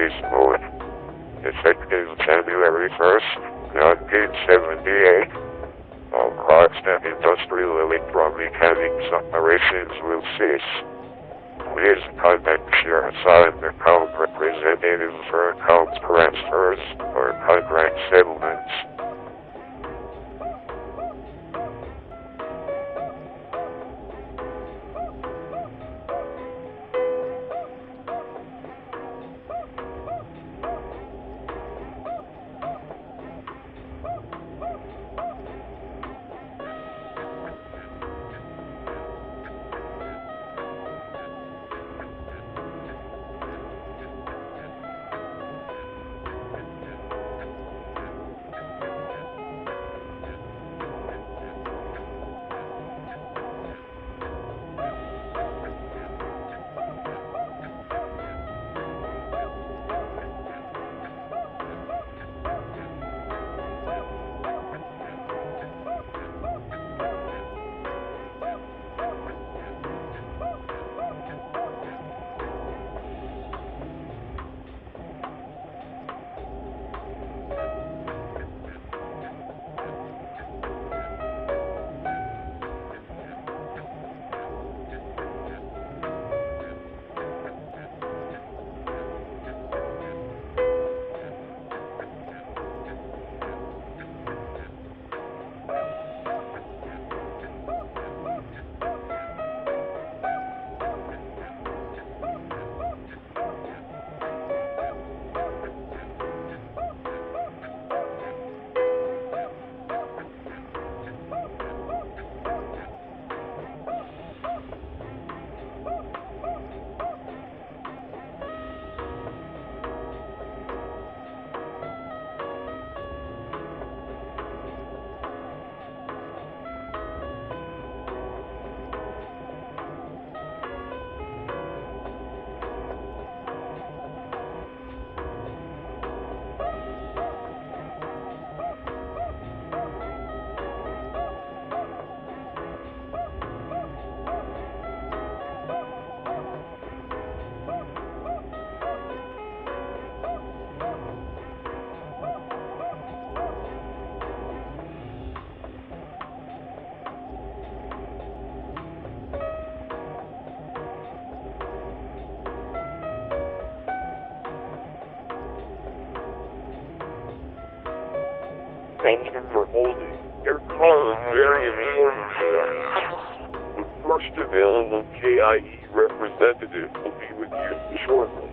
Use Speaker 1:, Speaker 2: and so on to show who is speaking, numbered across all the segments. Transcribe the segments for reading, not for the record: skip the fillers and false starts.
Speaker 1: Release Mode. Effective January 1st, 1978. All clocks and industrial electromechanics operations will cease. Please contact your assigned account representative for account transfers or contract settlements.
Speaker 2: Thank you for holding. Your call is very important. The first available KIE representative will be with you shortly.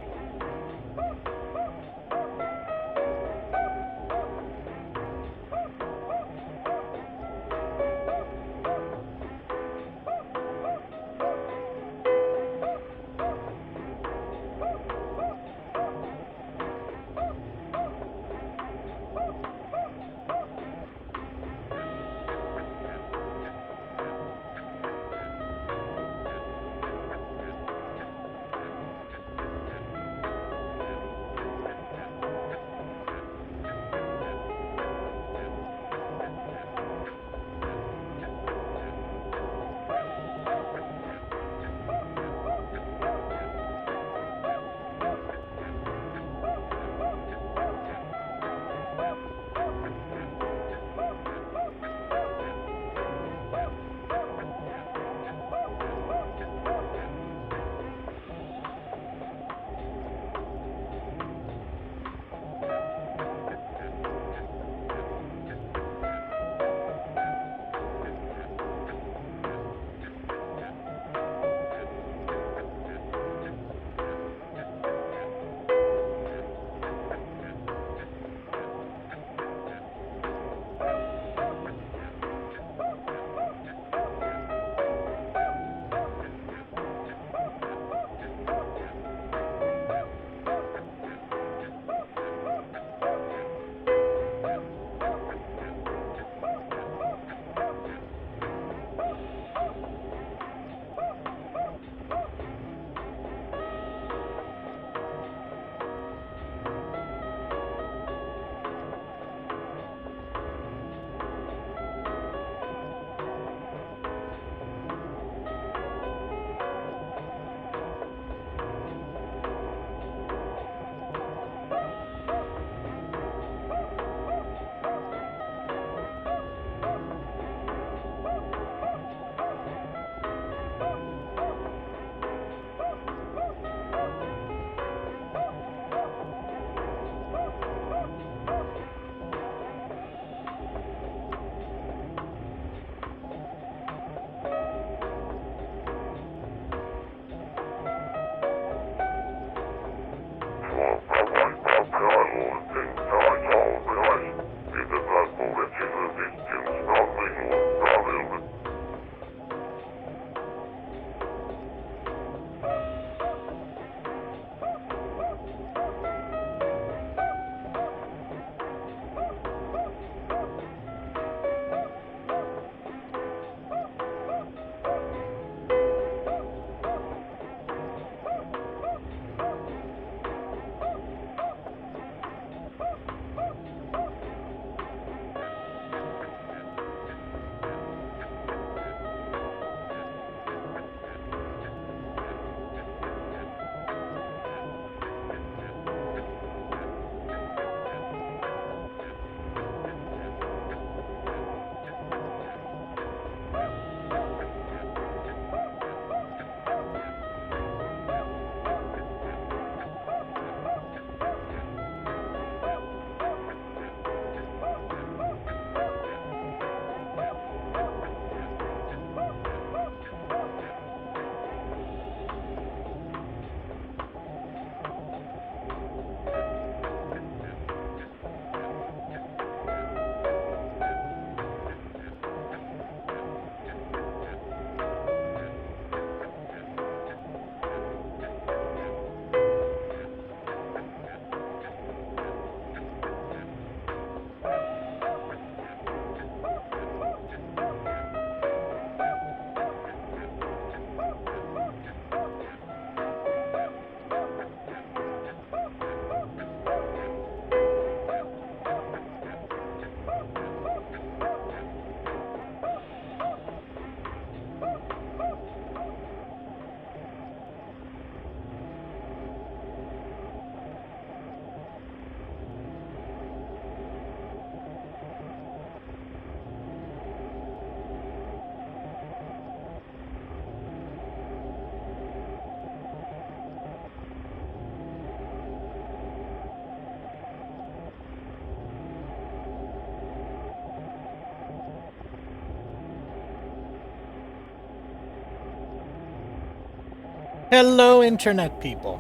Speaker 3: Hello, internet people.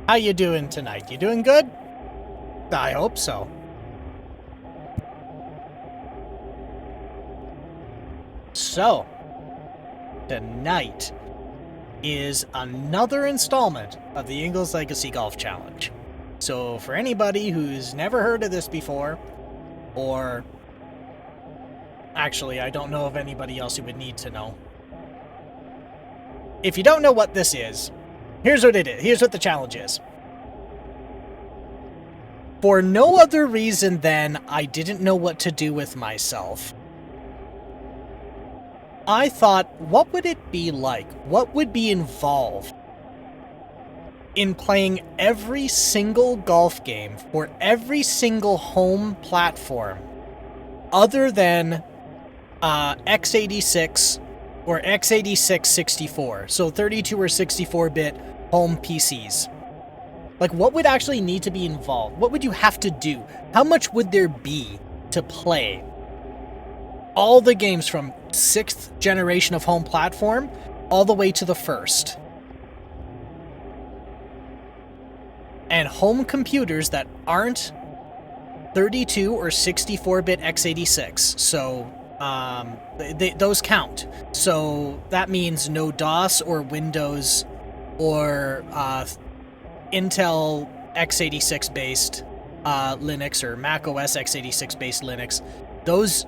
Speaker 3: How you doing tonight? You doing good? I hope so. So, tonight is another installment of the Ingles Legacy Golf Challenge. So, for anybody who's never heard of this before, or actually, I don't know of anybody else who would need to know. If you don't know what this is, here's what it is. Here's what the challenge is. For no other reason than I didn't know what to do with myself, I thought, what would it be like? What would be involved in playing every single golf game for every single home platform other than x86 or x86 64, so 32 or 64-bit home PCs? Like, what would actually need to be involved? What would you have to do? How much would there be to play all the games from 6th generation of home platform all the way to the 1st? And home computers that aren't 32 or 64-bit x86, so those count. So that means no DOS or Windows or Intel x86 based Linux or Mac OS x86 based Linux. Those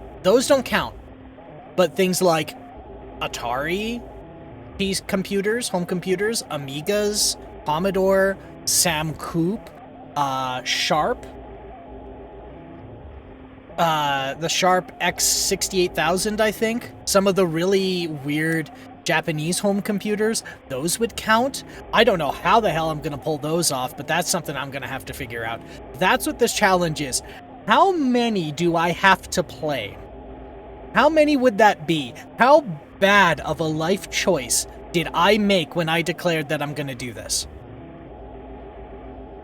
Speaker 3: don't count. But things like Atari computers, home computers, Amigas, Commodore, Sam Coope, Sharp, the Sharp X68000, I think. Some of the really weird Japanese home computers, those would count. I don't know how the hell I'm going to pull those off, but that's something I'm going to have to figure out. That's what this challenge is. How many do I have to play? How many would that be? How bad of a life choice did I make when I declared that I'm going to do this?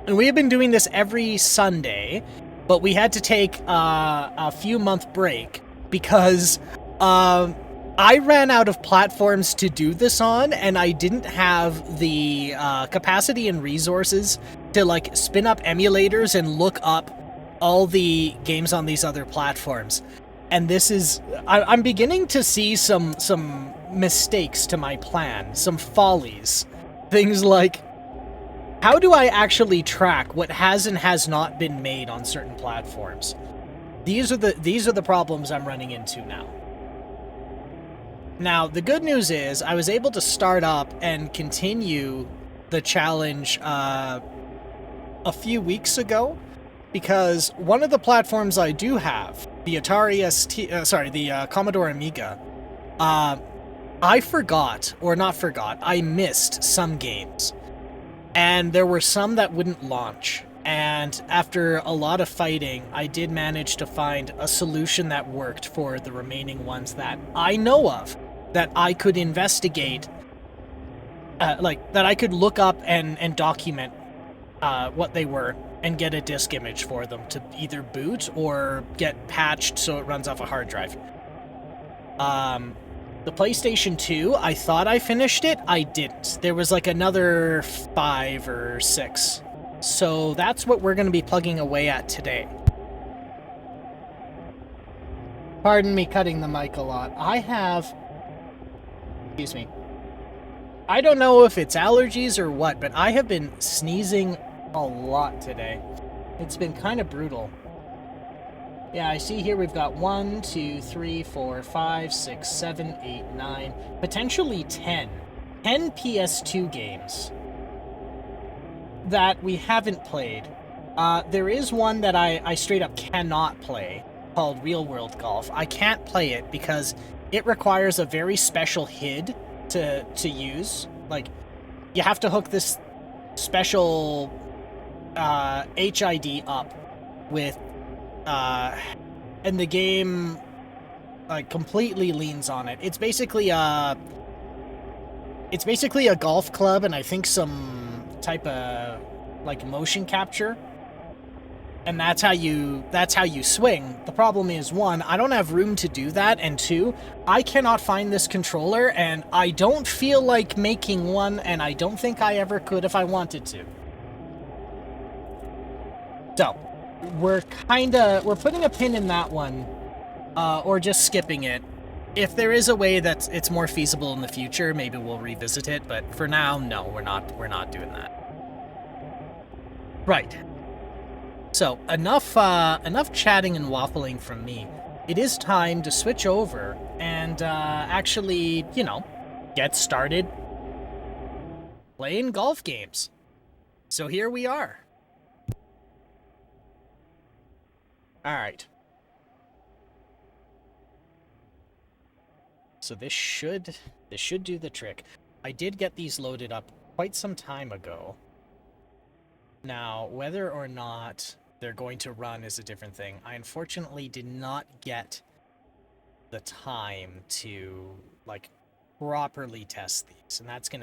Speaker 3: And we have been doing this every Sunday, but we had to take a few-month break because I ran out of platforms to do this on, and I didn't have the capacity and resources to like spin up emulators and look up all the games on these other platforms. And this is, I'm beginning to see some mistakes to my plan, some follies. Things like, how do I actually track what has and has not been made on certain platforms? These are the problems I'm running into now. Now, the good news is I was able to start up and continue the challenge a few weeks ago, because one of the platforms I do have, the the Commodore Amiga, I missed some games. And there were some that wouldn't launch. And after a lot of fighting, I did manage to find a solution that worked for the remaining ones that I know of, that I could investigate, that I could look up and document what they were and get a disk image for them to either boot or get patched so it runs off a hard drive. The PlayStation 2, I thought I finished it. I didn't. There was like another 5 or 6. So that's what we're going to be plugging away at today. Pardon me cutting the mic a lot. Excuse me. I don't know if it's allergies or what, but I have been sneezing a lot today. It's been kind of brutal. Yeah, I see here we've got 1, 2, 3, 4, 5, 6, 7, 8, 9, potentially 10. 10 PS2 games that we haven't played. There is one that I straight up cannot play, called Real World Golf. I can't play it because it requires a very special HID to use. Like, you have to hook this special HID up with and the game like completely leans on it. It's basically a golf club and I think some type of like motion capture and that's how you swing. The problem is, one, I don't have room to do that, and two, I cannot find this controller, and I don't feel like making one, and I don't think I ever could if I wanted to. So, we're putting a pin in that one, or just skipping it. If there is a way that it's more feasible in the future, maybe we'll revisit it, but for now, no, we're not doing that. Right. So, enough chatting and waffling from me. It is time to switch over and actually, get started playing golf games. So here we are. All right. So this should do the trick. I did get these loaded up quite some time ago. Now, whether or not they're going to run is a different thing. I unfortunately did not get the time to properly test these, and that's going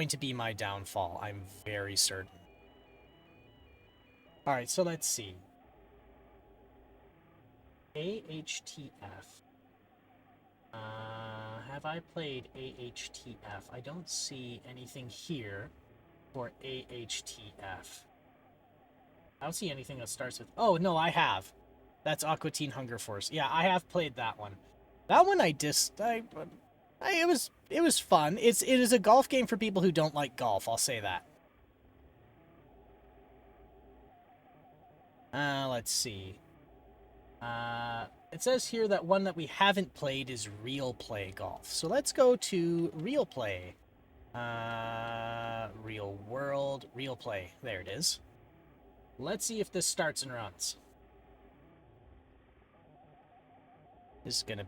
Speaker 3: to be my downfall. I'm very certain. All right, so let's see. AHTF. Have I played AHTF? I don't see anything here for AHTF. I don't see anything that starts with... Oh, no, I have. That's Aqua Teen Hunger Force. Yeah, I have played that one. That one it was fun. It is a golf game for people who don't like golf, I'll say that. Let's see. It says here that one that we haven't played is Real Play Golf. So let's go to Real Play. Real World, Real Play. There it is. Let's see if this starts and runs. This is gonna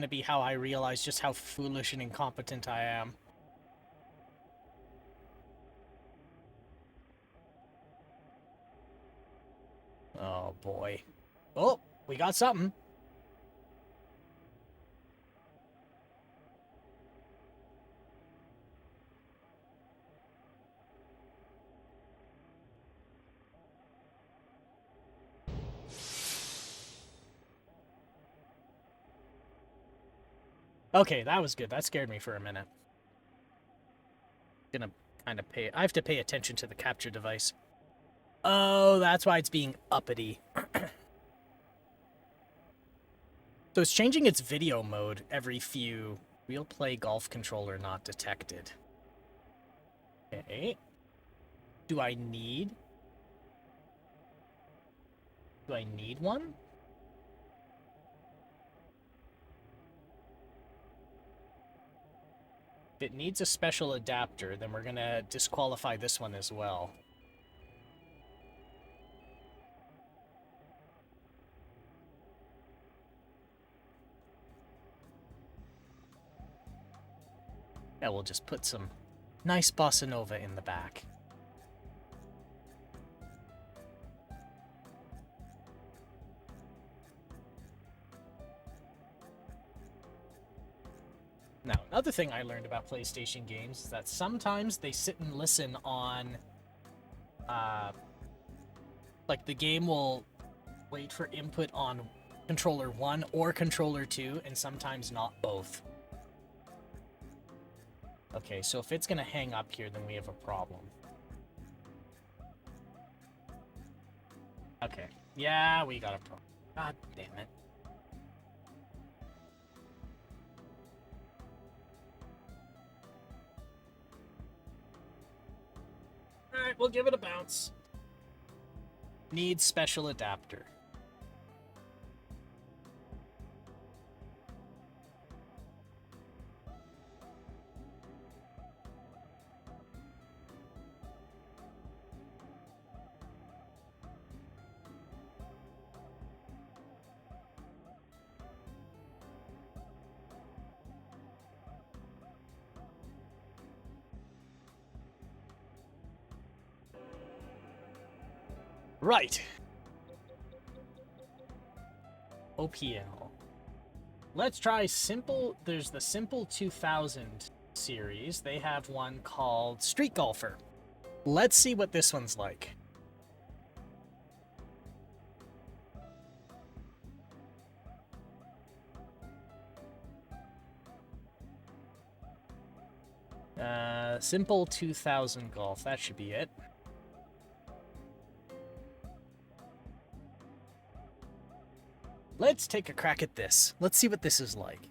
Speaker 3: be how I realize just how foolish and incompetent I am. Oh boy. Oh, we got something. Okay, that was good. That scared me for a minute. Gonna kind of I have to pay attention to the capture device. Oh, that's why it's being uppity. So it's changing its video mode every few. Real Play Golf controller not detected. Okay. Do I need one? If it needs a special adapter, then we're gonna disqualify this one as well. Yeah, we'll just put some nice bossa nova in the back. Now, another thing I learned about PlayStation games is that sometimes they sit and listen on, the game will wait for input on controller 1 or controller 2, and sometimes not both. Okay, so if it's gonna hang up here, then we have a problem. Okay. Yeah, we got a problem. God damn it. Alright, we'll give it a bounce. Needs special adapter. Right. OPL. Let's try simple. There's the Simple 2000 series. They have one called Street Golfer. Let's see what this one's like. Simple 2000 golf. That should be it. Let's take a crack at this. Let's see what this is like.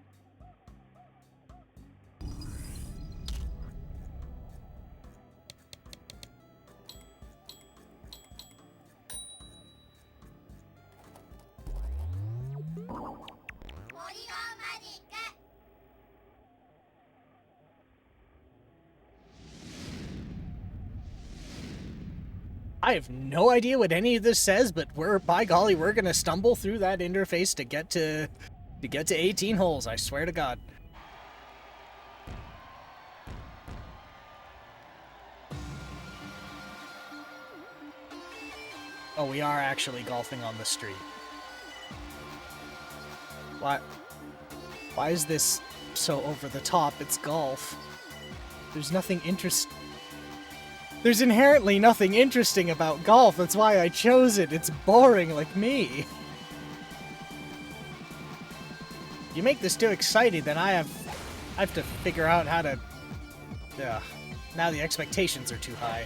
Speaker 3: I have no idea what any of this says, but by golly, we're gonna stumble through that interface to get to 18 holes, I swear to God. Oh, we are actually golfing on the street. Why is this so over the top? It's golf. There's nothing There's inherently nothing interesting about golf. That's why I chose it. It's boring like me. You make this too exciting, then I have to figure out how to... now the expectations are too high.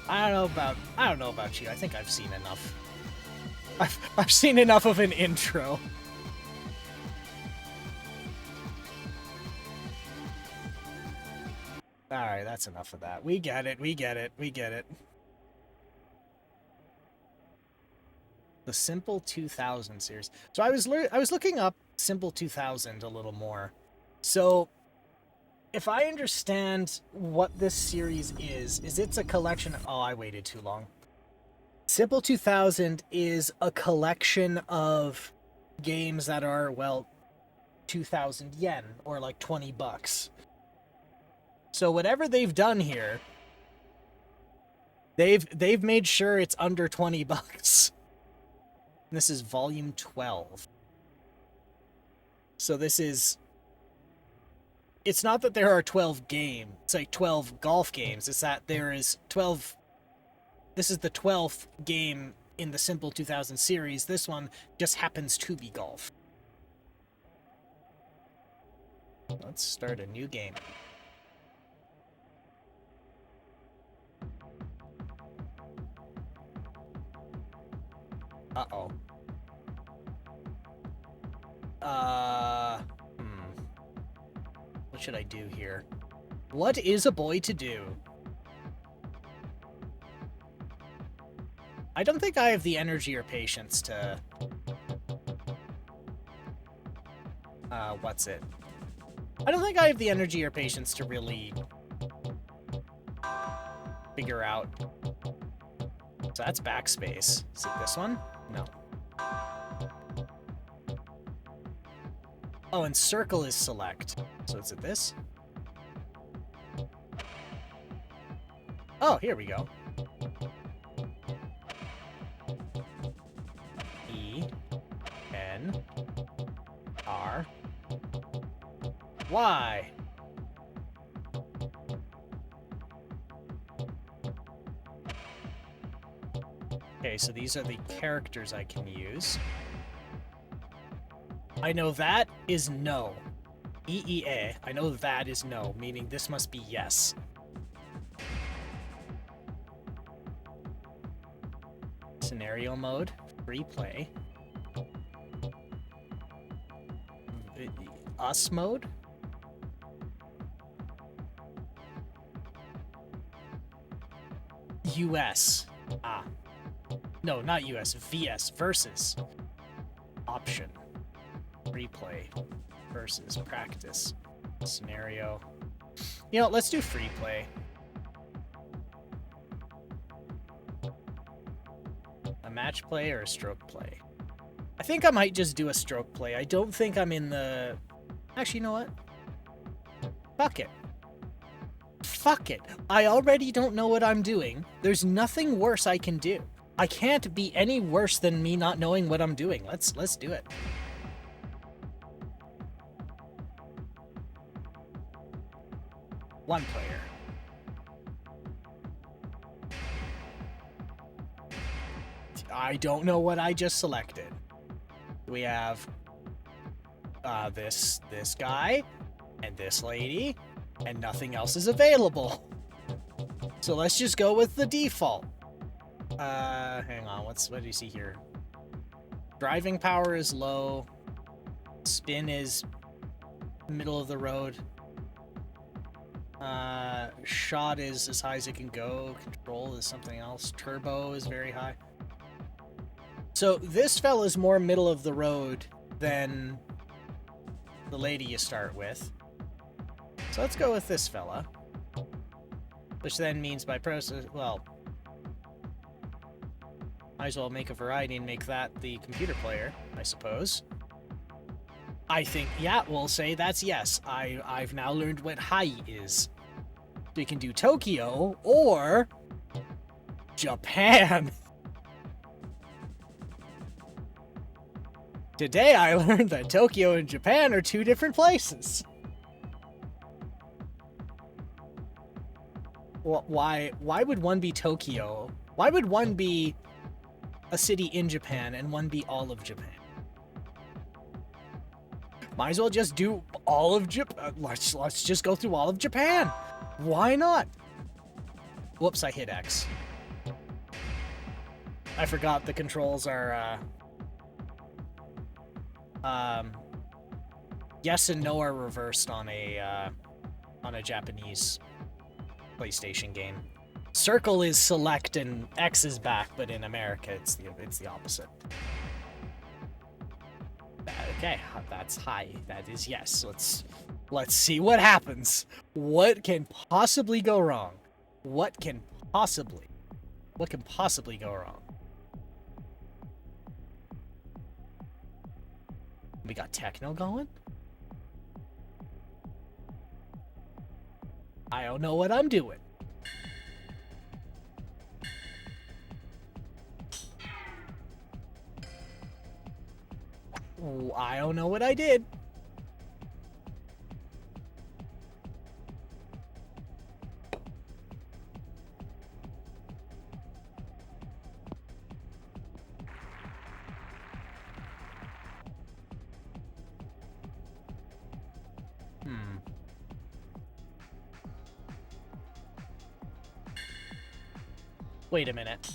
Speaker 3: I don't know about you. I think I've seen enough. I've seen enough of an intro. Alright, that's enough of that. We get it, we get it, we get it. The Simple 2000 series. So I was looking up Simple 2000 a little more. So, if I understand what this series is it's a collection... Oh, I waited too long. Simple 2000 is a collection of games that are, well, 2,000 yen, or like 20 bucks. So whatever they've done here, they've made sure it's under 20 bucks. And this is volume 12. So this is... It's not that there are 12 games, it's like 12 golf games. It's that there is 12... This is the 12th game in the Simple 2000 series. This one just happens to be golf. Let's start a new game. Uh-oh. What should I do here? What is a boy to do? I don't think I have the energy or patience to... what's it? I don't think I have the energy or patience to really figure out. So that's backspace. Is it this one? No. Oh, and circle is select. So is it this? Oh, here we go. E, N, R, Y. Okay, so these are the characters I can use. I know that is no. EEA. I know that is no, meaning this must be yes. Scenario mode. Free play. Us mode. US. Ah. No, not US. VS. Versus. Option. Replay. Versus. Practice. Scenario. You know, let's do free play. A match play or a stroke play? I think I might just do a stroke play. I don't think I'm in the... Actually, you know what? Fuck it. Fuck it. I already don't know what I'm doing. There's nothing worse I can do. I can't be any worse than me not knowing what I'm doing. Let's do it. One player. I don't know what I just selected. We have this guy and this lady, and nothing else is available. So let's just go with the default. Hang on, what do you see here? Driving power is low. Spin is middle of the road. Shot is as high as it can go. Control is something else. Turbo is very high. So this fella's more middle of the road than the lady you start with. So let's go with this fella. Which then means by process, well, might as well make a variety and make that the computer player, I suppose. I think, yeah, we'll say that's yes. I've now learned what high is. So you can do Tokyo or Japan. Today I learned that Tokyo and Japan are two different places. Why would one be Tokyo? Why would one be a city in Japan and one be all of Japan? Might as well just do all of Japan. Let's just go through all of Japan. Why not? Whoops, I hit X. I forgot the controls are yes and no are reversed on a Japanese PlayStation game. Circle is select and X is back, but in America it's the opposite. Okay, that's high. That is yes. Let's see what happens. What can possibly go wrong? What can possibly go wrong? We got techno going? I don't know what I'm doing. I don't know what I did. Wait a minute.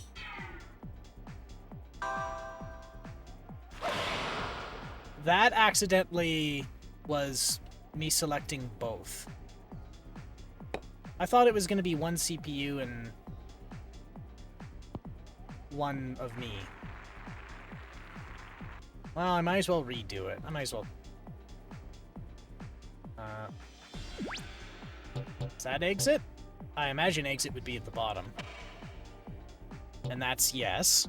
Speaker 3: That accidentally was me selecting both. I thought it was going to be one CPU and one of me. Well, I might as well redo it. I might as well... is that exit? I imagine exit would be at the bottom. And that's yes.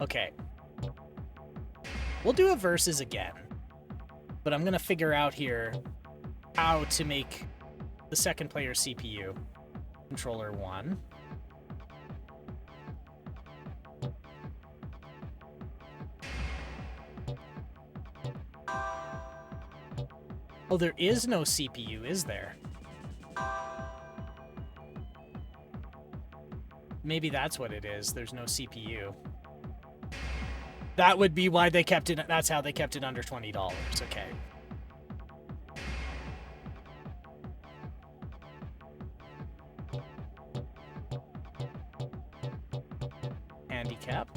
Speaker 3: Okay. We'll do a versus again. But I'm gonna figure out here how to make the second player CPU. Controller 1. Oh, there is no CPU, is there? Maybe that's what it is. There's no CPU. That would be why they kept it. That's how they kept it under $20. Okay. Handicap.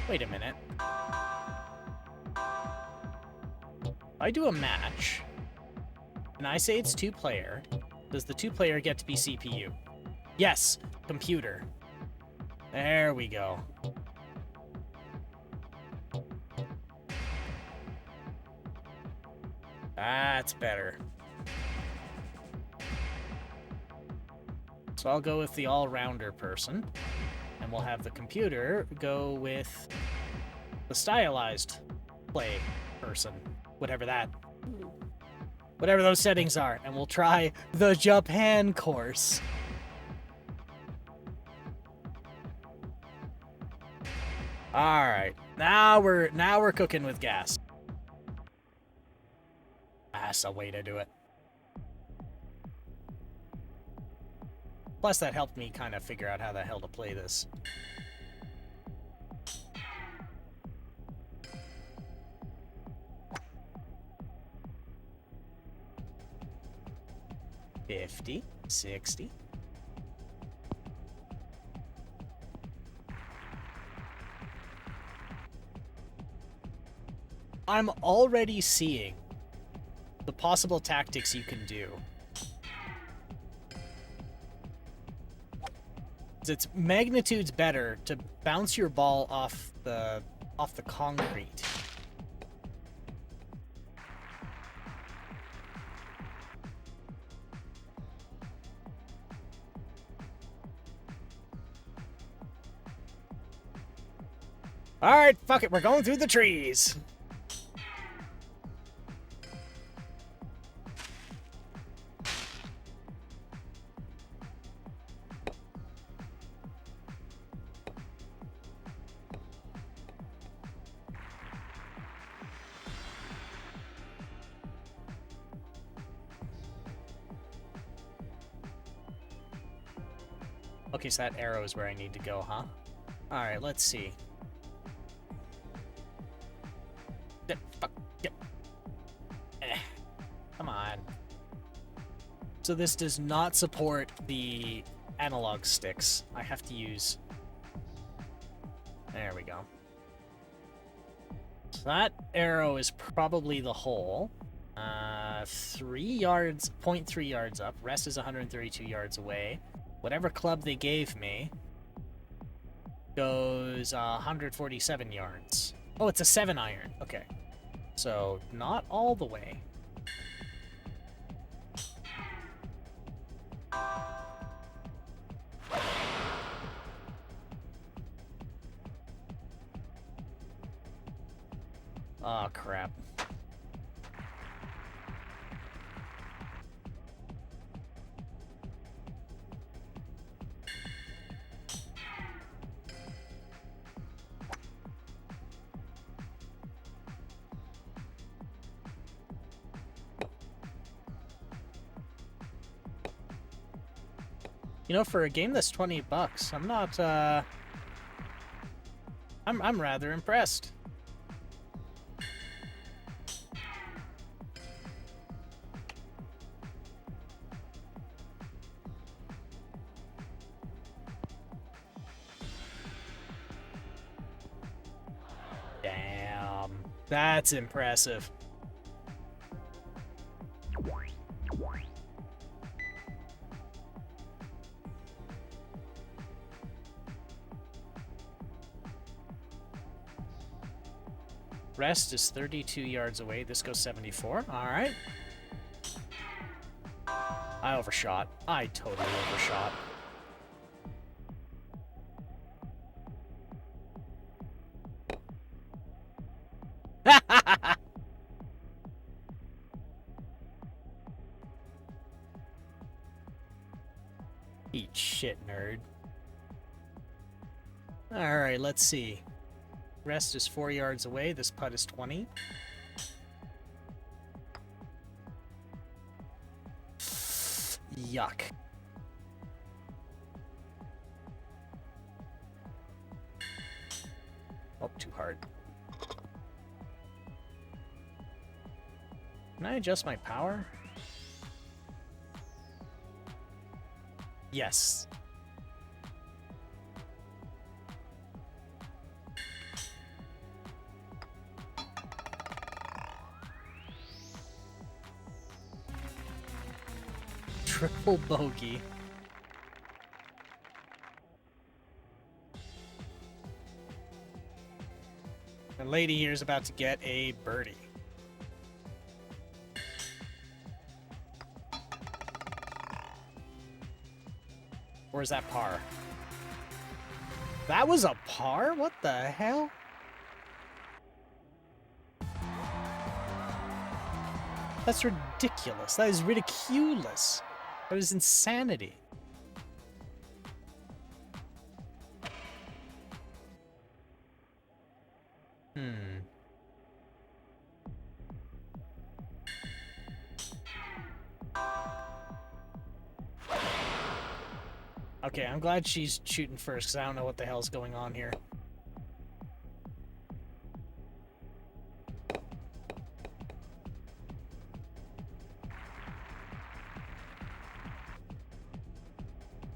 Speaker 3: Wait a minute. I do a match, and I say it's 2-player. Does the 2-player get to be CPU? Yes, computer. There we go. That's better. So I'll go with the all-rounder person, and we'll have the computer go with the stylized play person, whatever those settings are, and we'll try the Japan course. All right, now we're cooking with gas. That's a way to do it. Plus, that helped me kind of figure out how the hell to play this. $50, $60. I'm already seeing the possible tactics you can do. Its magnitude's better to bounce your ball off the concrete. Alright, fuck it, we're going through the trees. Okay, so that arrow is where I need to go, huh? Alright, let's see. Fuck. Yep. Come on. So this does not support the analog sticks. I have to use... There we go. So that arrow is probably the hole. 3 yards, 0.3 yards up. Rest is 132 yards away. Whatever club they gave me goes 147 yards. Oh, it's a 7-iron. Okay. So, not all the way. Oh, crap. You know, for a game that's $20, I'm not, I'm rather impressed. Damn, that's impressive. Rest is 32 yards away. This goes 74. All right. I overshot. I totally overshot. Eat shit, nerd. All right, let's see. Rest is 4 yards away. This putt is 20. Yuck. Oh, too hard. Can I adjust my power? Yes. Triple bogey. The lady here is about to get a birdie. Or is that par? That was a par? What the hell? That's ridiculous. That is ridiculous. That is insanity. Okay, I'm glad she's shooting first, because I don't know what the hell's going on here.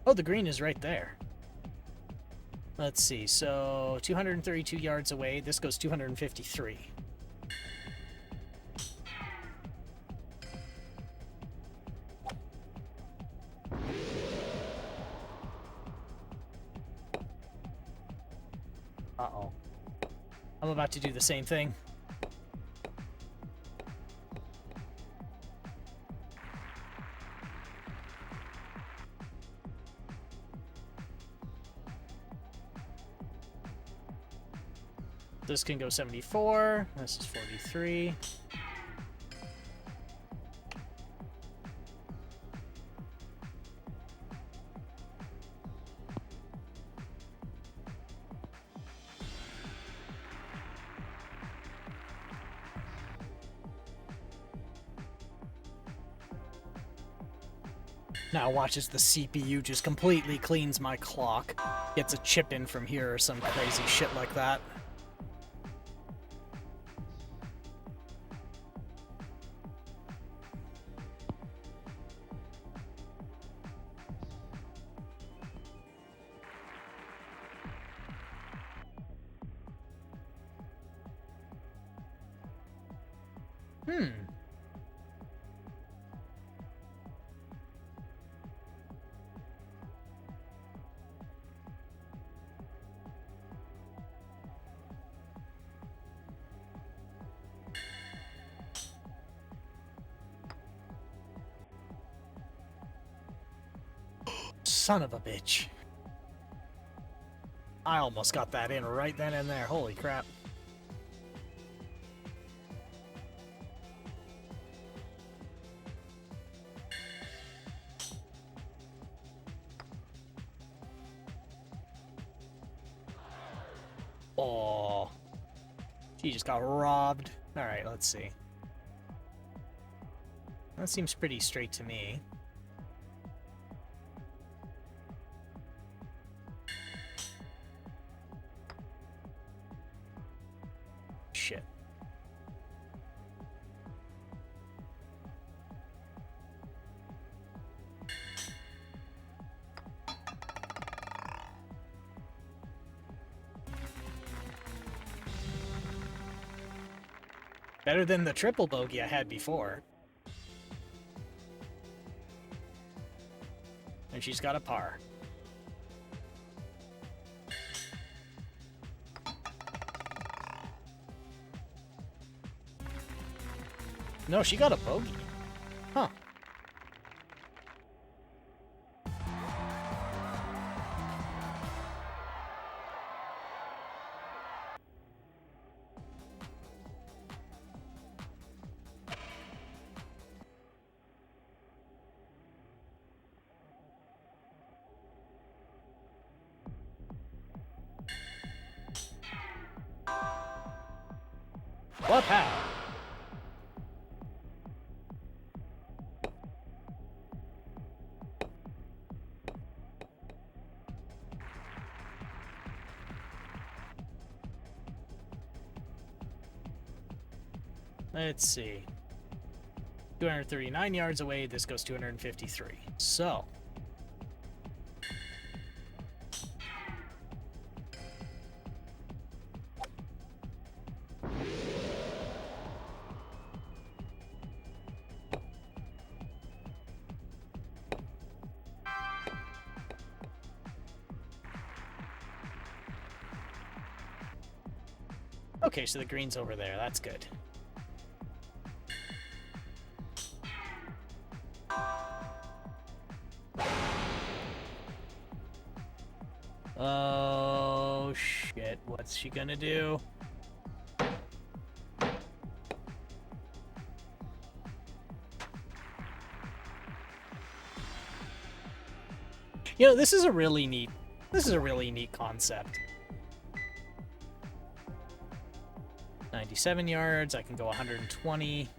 Speaker 3: Oh, the green is right there. Let's see, so 232 yards away. This goes 253. Uh-oh. I'm about to do the same thing. This can go 74. This is 43. Now watch as the CPU just completely cleans my clock. Gets a chip in from here or some crazy shit like that. Son of a bitch. I almost got that in right then and there. Holy crap. Oh. She just got robbed. Alright, let's see. That seems pretty straight to me. Shit. Better than the triple bogey I had before. And she's got a par. No, she got a bogey. Huh. What happened? Let's see. 239 yards away, this goes 253. So. Okay, so the green's over there. That's good. Oh, shit. What's she gonna do? You know, this is a really neat concept. 97 yards, I can go 120.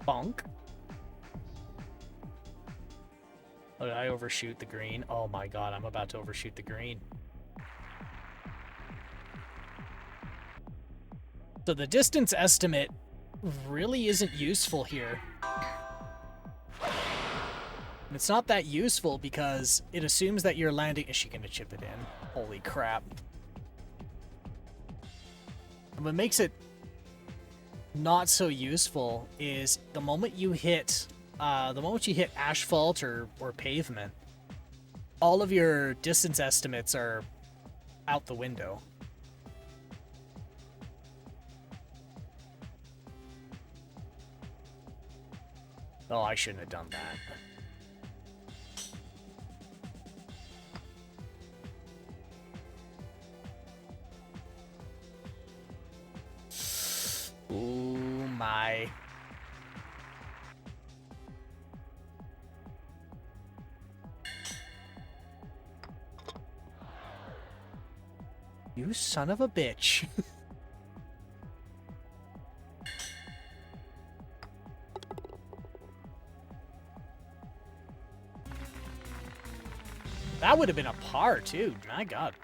Speaker 3: Bonk. Oh, did I overshoot the green? Oh my god, I'm about to overshoot the green. So the distance estimate really isn't useful here. And it's not that useful because it assumes that you're landing... Is she gonna chip it in? Holy crap. And what makes it not so useful is the moment you hit asphalt or pavement, all of your distance estimates are out the window. Oh, I shouldn't have done that. Oh my. You son of a bitch. That would have been a par, too. My god.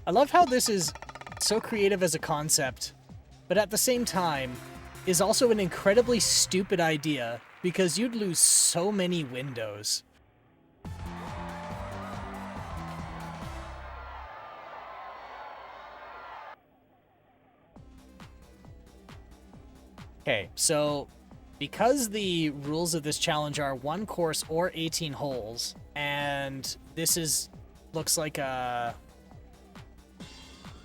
Speaker 3: I love how this is so creative as a concept, but at the same time is also an incredibly stupid idea because you'd lose so many windows. Okay, so because the rules of this challenge are 1 course or 18 holes, and this looks like a...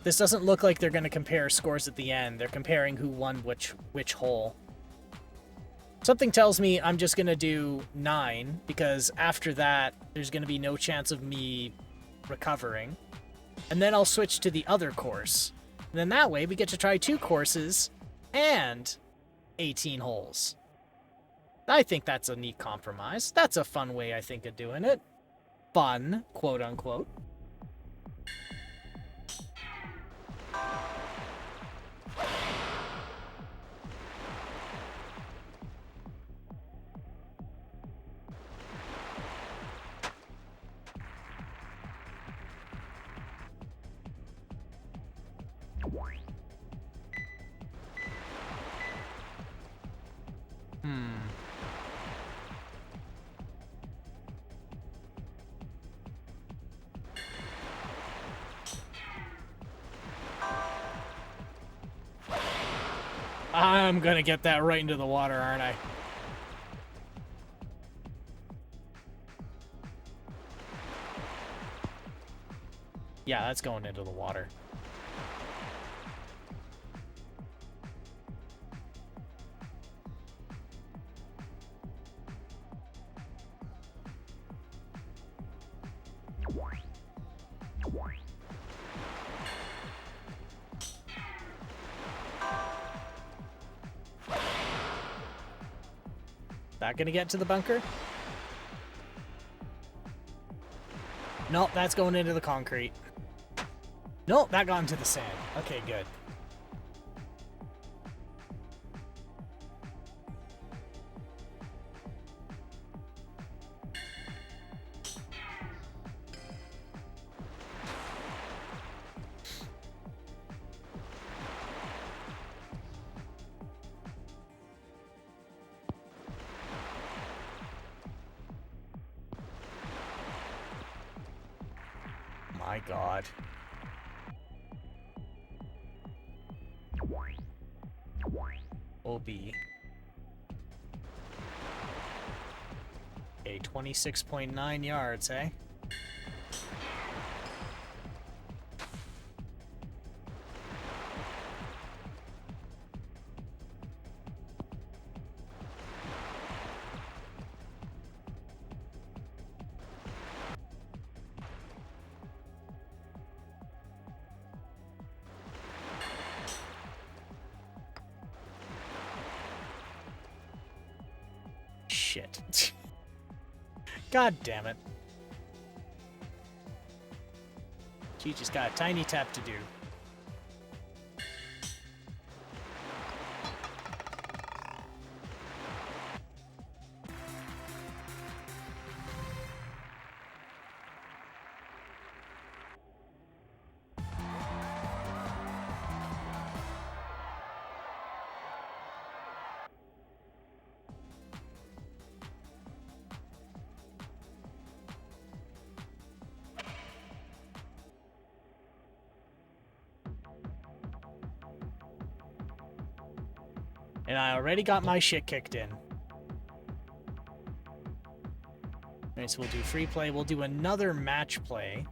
Speaker 3: This doesn't look like they're going to compare scores at the end. They're comparing who won which hole. Something tells me I'm just going to do 9, because after that, there's going to be no chance of me recovering. And then I'll switch to the other course. And then that way, we get to try 2 courses and 18 holes. I think that's a neat compromise. That's a fun way, I think, of doing it. Fun, quote unquote. I'm gonna get that right into the water, aren't I? Yeah, that's going into the water. That gonna get to the bunker? Nope, that's going into the concrete. Nope, that got into the sand. Okay, good. My God. OB. Okay, 26.9 yards, eh? Shit. God damn it. She just got a tiny tap to do. And I already got my shit kicked in. Alright, so we'll do free play. We'll do another match play.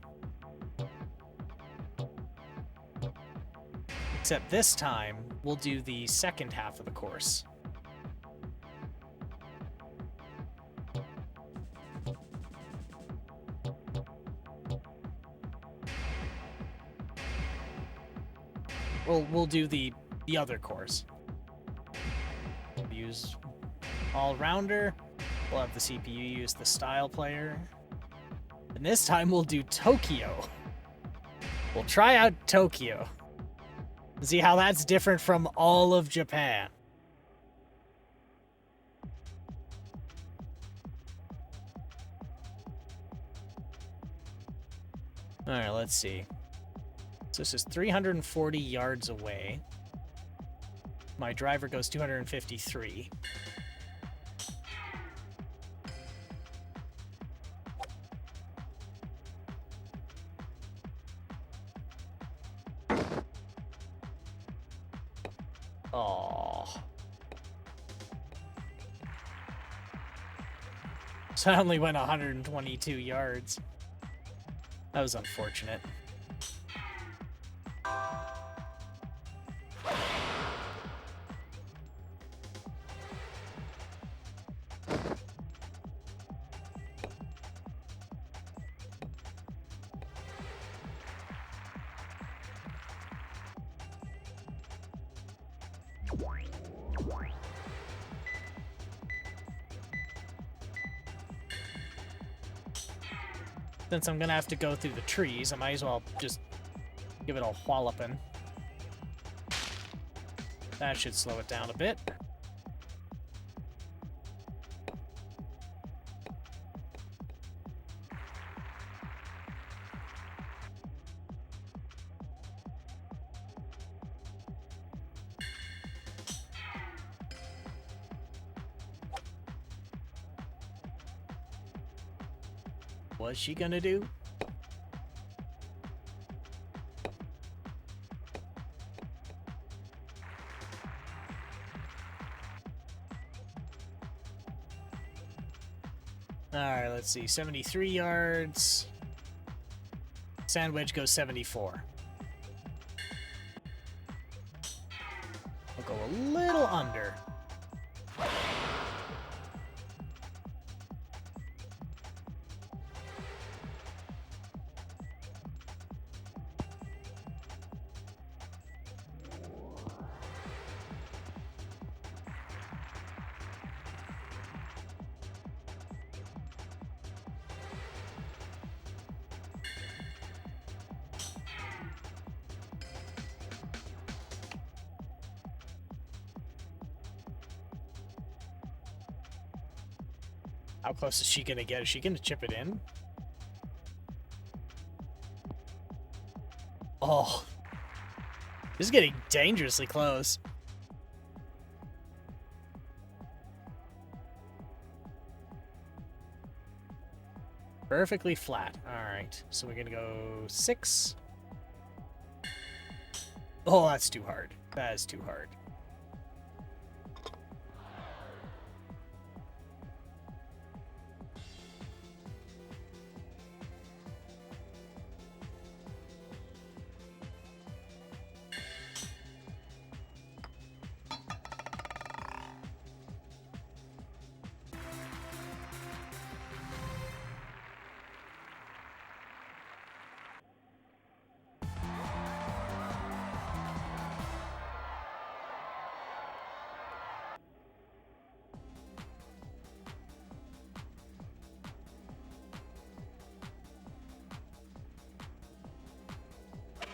Speaker 3: Except this time, we'll do the second half of the course. We'll do the other course. Use all-rounder. We'll have the CPU use the style player. And this time we'll do Tokyo. We'll try out Tokyo. See how that's different from all of Japan. Alright, let's see. So this is 340 yards away. My driver goes 253. Oh. So I only went 122 yards. That was unfortunate. Since I'm gonna have to go through the trees, I might as well just give it a walloping. That should slow it down a bit. What's she gonna do? Alright, let's see. 73 yards. Sandwich goes 74. I'll go a little under. How close is she gonna get? Is she gonna chip it in? Oh. This is getting dangerously close. Perfectly flat. Alright. So we're gonna go 6. Oh, that's too hard. That is too hard.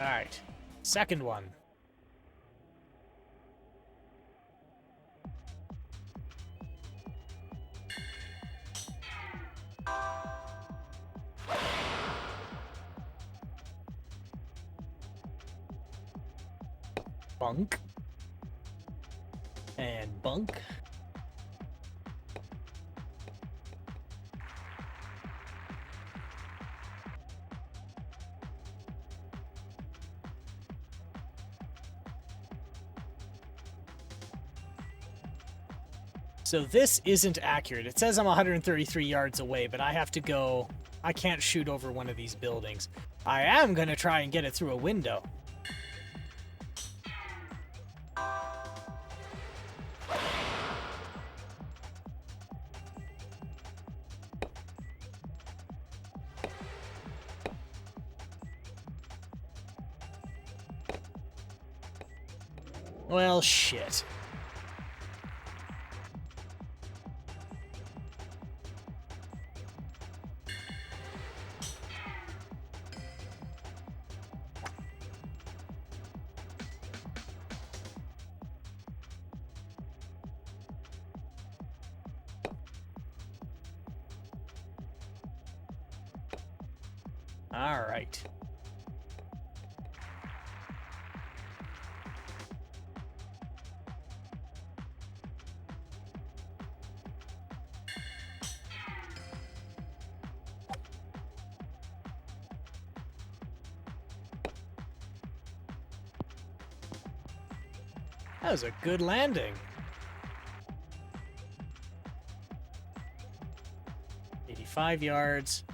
Speaker 3: Alright. Second one. Bunk. And bunk. So this isn't accurate. It says I'm 133 yards away, but I have to go... I can't shoot over one of these buildings. I am going to try and get it through a window. Well, shit. All right. That was a good landing. 85 yards.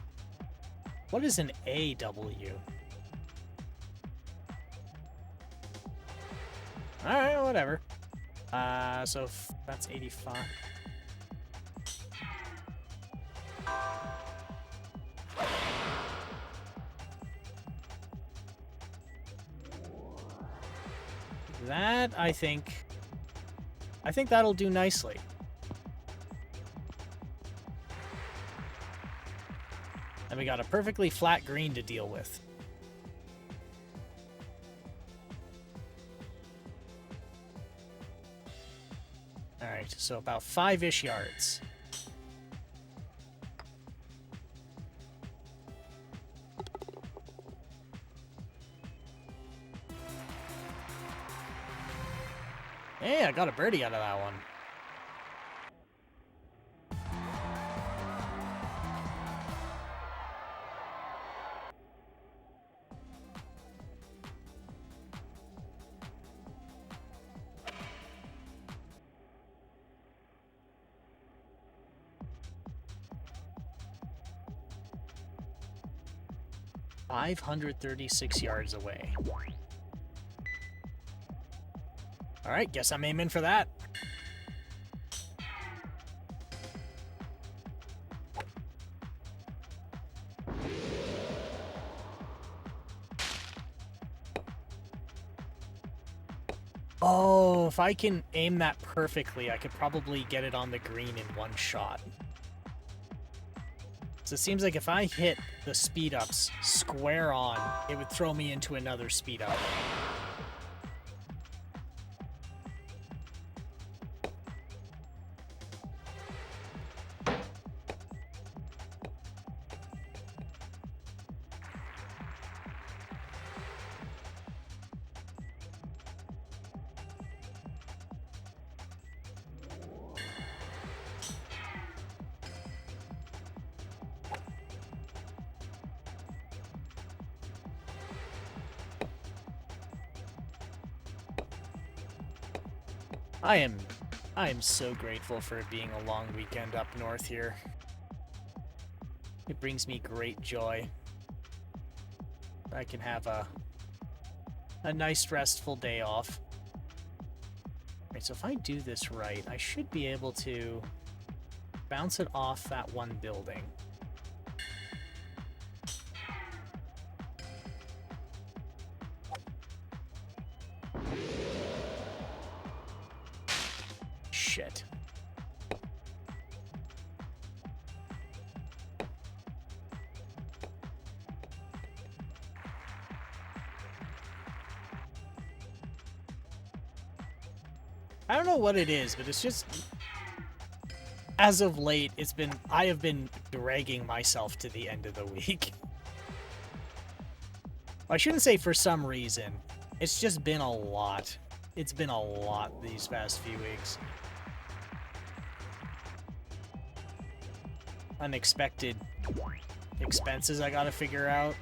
Speaker 3: What is an AW? Alright, whatever. So that's 85. That, I think that'll do nicely. And we got a perfectly flat green to deal with. Alright, so about 5-ish yards. Hey, I got a birdie out of that one. $536 yards away. Alright, guess I'm aiming for that. Oh, if I can aim that perfectly, I could probably get it on the green in one shot. So it seems like if I hit the speed ups square on, it would throw me into another speed up. I am so grateful for it being a long weekend up north here. It brings me great joy. I can have a nice restful day off. Alright, so if I do this right, I should be able to bounce it off that one building. Shit. I don't know what it is, but it's just... As of late, I have been dragging myself to the end of the week. I shouldn't say for some reason. It's just been a lot. It's been a lot these past few weeks. Unexpected expenses I gotta figure out.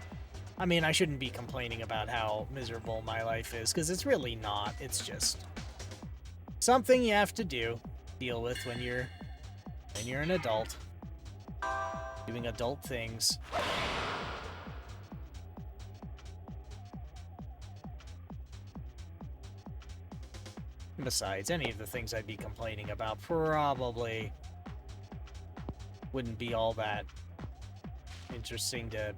Speaker 3: I mean, I shouldn't be complaining about how miserable my life is, because it's really not. It's just something you have to deal with when you're an adult. Doing adult things. Besides, any of the things I'd be complaining about probably wouldn't be all that interesting to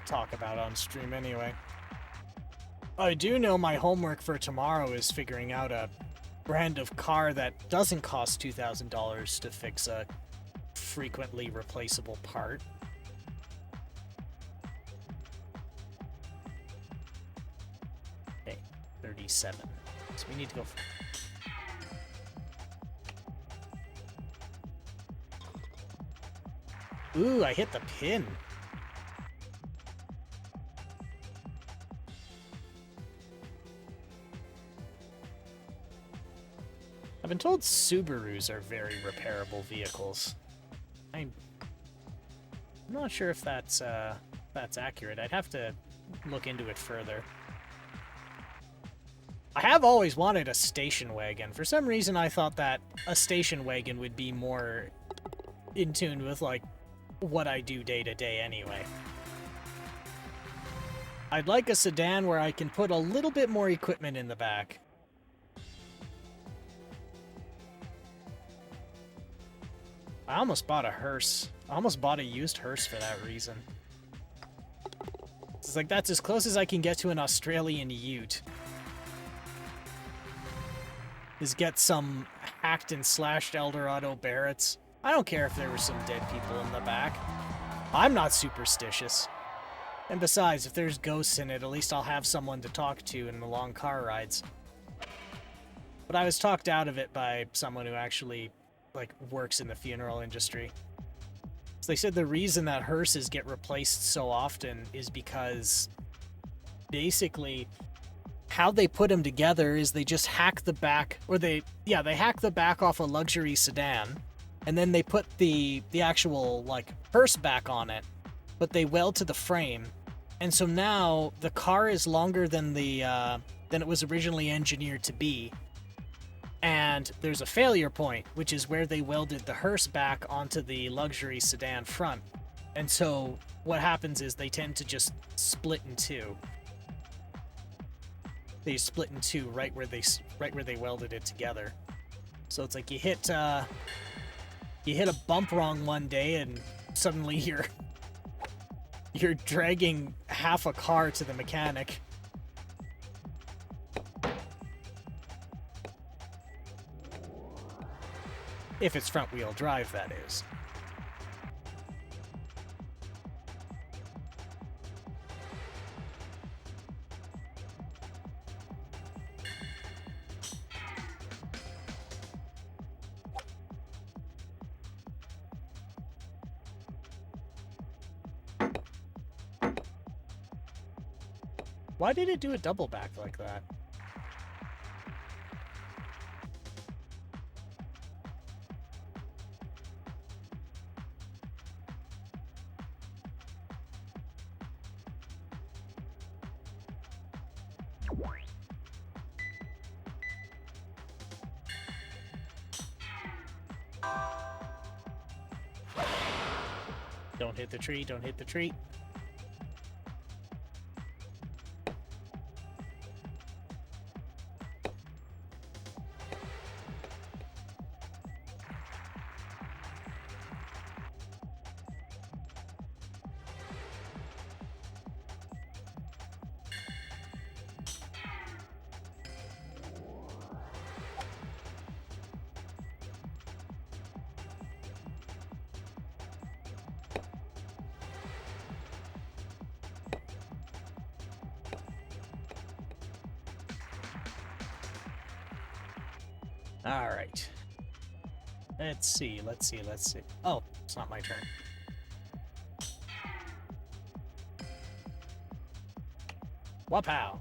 Speaker 3: talk about on stream anyway. I do know my homework for tomorrow is figuring out a brand of car that doesn't cost $2,000 to fix a frequently replaceable part. Okay, 37. So we need to go... Ooh, I hit the pin. I've been told Subarus are very repairable vehicles. I'm not sure if that's accurate. I'd have to look into it further. I have always wanted a station wagon. For some reason, I thought that a station wagon would be more in tune with, like, what I do day to day anyway. I'd like a sedan where I can put a little bit more equipment in the back. I almost bought a hearse. I almost bought a used hearse for that reason. It's like, that's as close as I can get to an Australian ute. Is get some hacked and slashed Eldorado Barretts. I don't care if there were some dead people in the back. I'm not superstitious. And besides, if there's ghosts in it, at least I'll have someone to talk to in the long car rides. But I was talked out of it by someone who actually, like, works in the funeral industry. So they said the reason that hearses get replaced so often is because basically how they put them together is they just hack the back, or they hack the back off a luxury sedan, and then they put the actual, like, hearse back on it, but they weld to the frame. And so now the car is longer than it was originally engineered to be. And there's a failure point, which is where they welded the hearse back onto the luxury sedan front. And so what happens is they tend to just split in two. They split in two right where they welded it together. So it's like you hit a bump wrong one day and suddenly you're dragging half a car to the mechanic. If it's front-wheel drive, that is. Why did it do a double back like that? Don't hit the tree, don't hit the tree. All right. Let's see. Oh, it's not my turn. Wapow.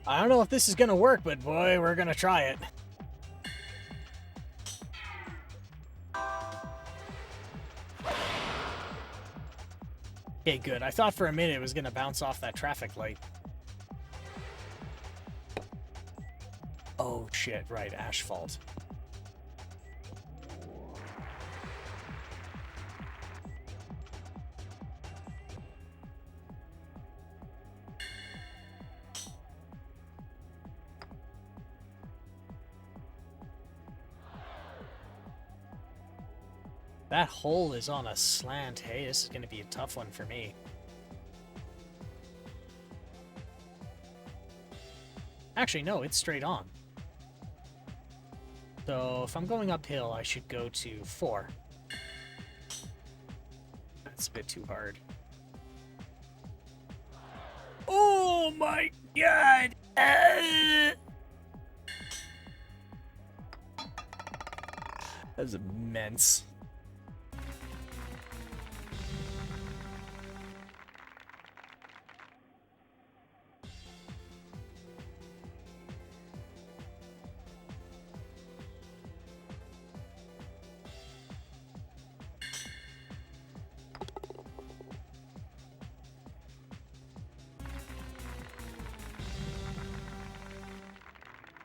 Speaker 3: I don't know if this is gonna work, but boy, we're gonna try it. Okay, good. I thought for a minute it was gonna bounce off that traffic light. Oh shit, right, asphalt. That hole is on a slant. Hey, this is going to be a tough one for me. Actually, no, it's straight on. So if I'm going uphill, I should go to 4. That's a bit too hard. Oh my god! That's immense.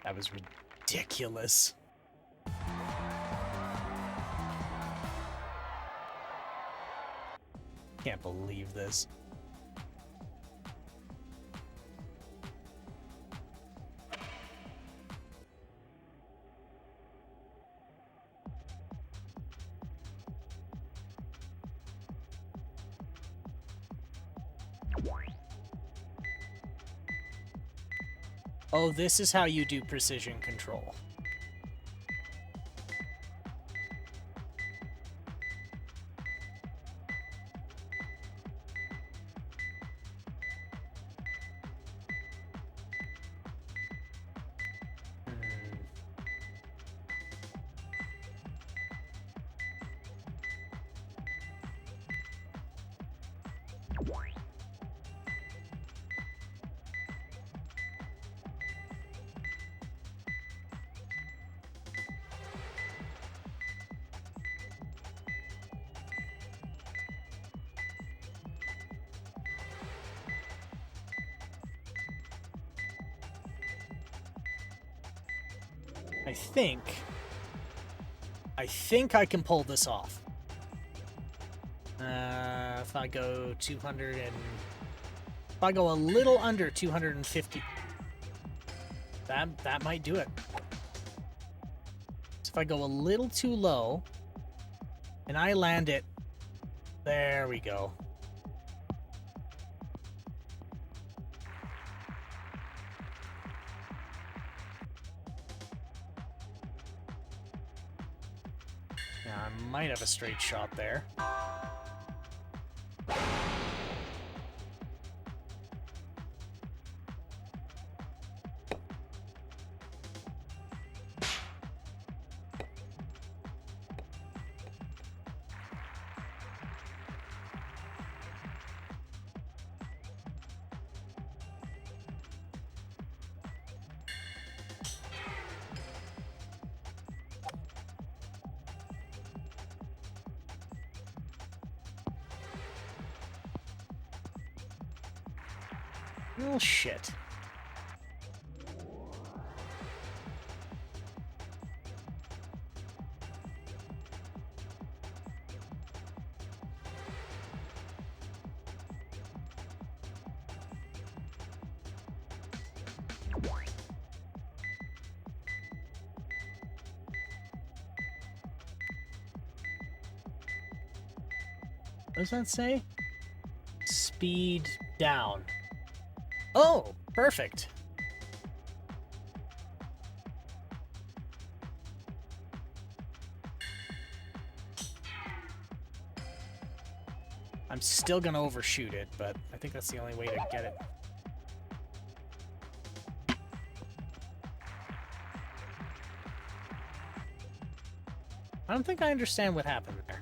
Speaker 3: That was ridiculous. Can't believe this. Oh, this is how you do precision control. I think I can pull this off. If I go 200 and... If I go a little under 250... That might do it. So if I go a little too low, and I land it... There we go. I might have a straight shot there. Oh, shit. What does that say? speed down. Oh, perfect. I'm still gonna overshoot it, but I think that's the only way to get it. I don't think I understand what happened there.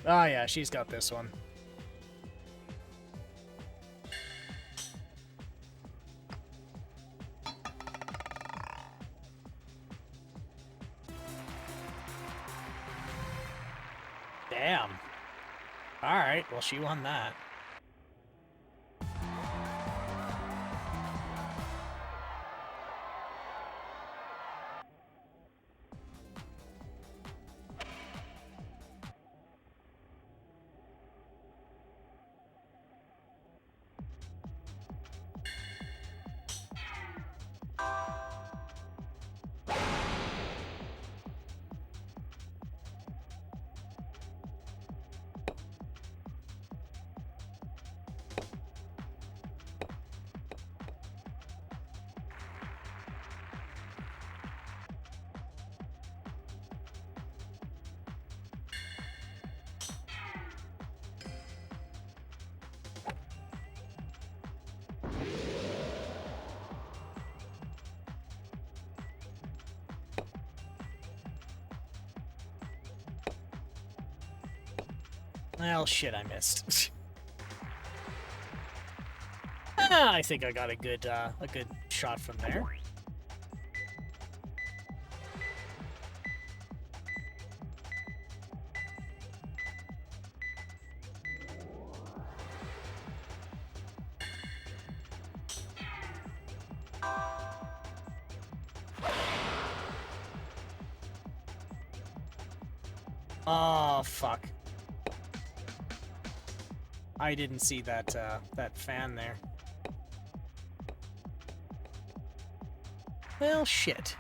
Speaker 3: Oh yeah, she's got this one. Damn. Alright, well she won that. Well, shit, I missed. I think I got a good shot from there. Oh, fuck. I didn't see that, that fan there. Well, shit.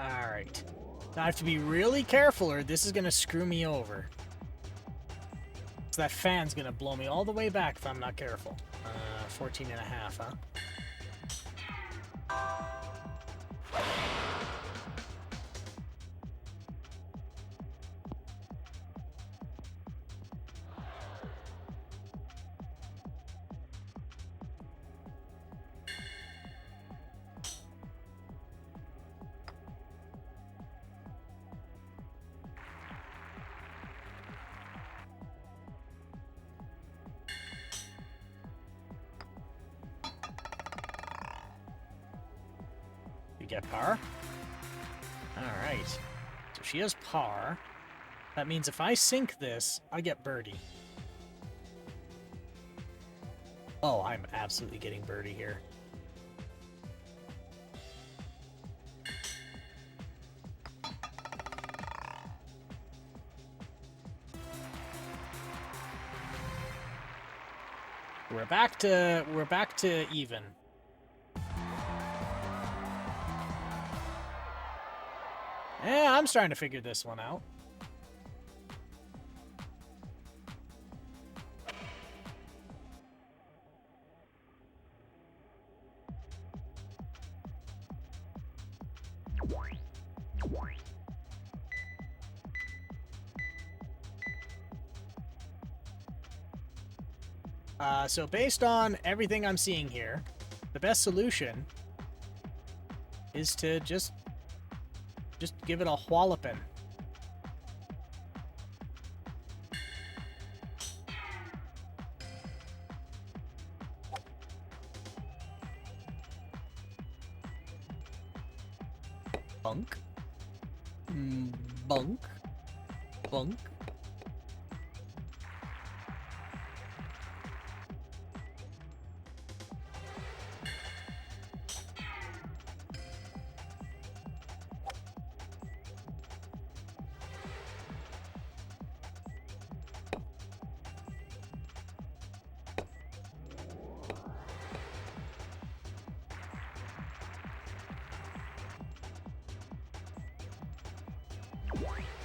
Speaker 3: Alright. Now I have to be really careful or this is gonna screw me over. So that fan's gonna blow me all the way back if I'm not careful. 14 and a half, huh? Get par. Alright. So she has par. That means if I sink this, I get birdie. Oh, I'm absolutely getting birdie here. We're back to even. Yeah, I'm starting to figure this one out. So based on everything I'm seeing here, the best solution is to just give it a walloping. Bunk. Bunk. Bunk.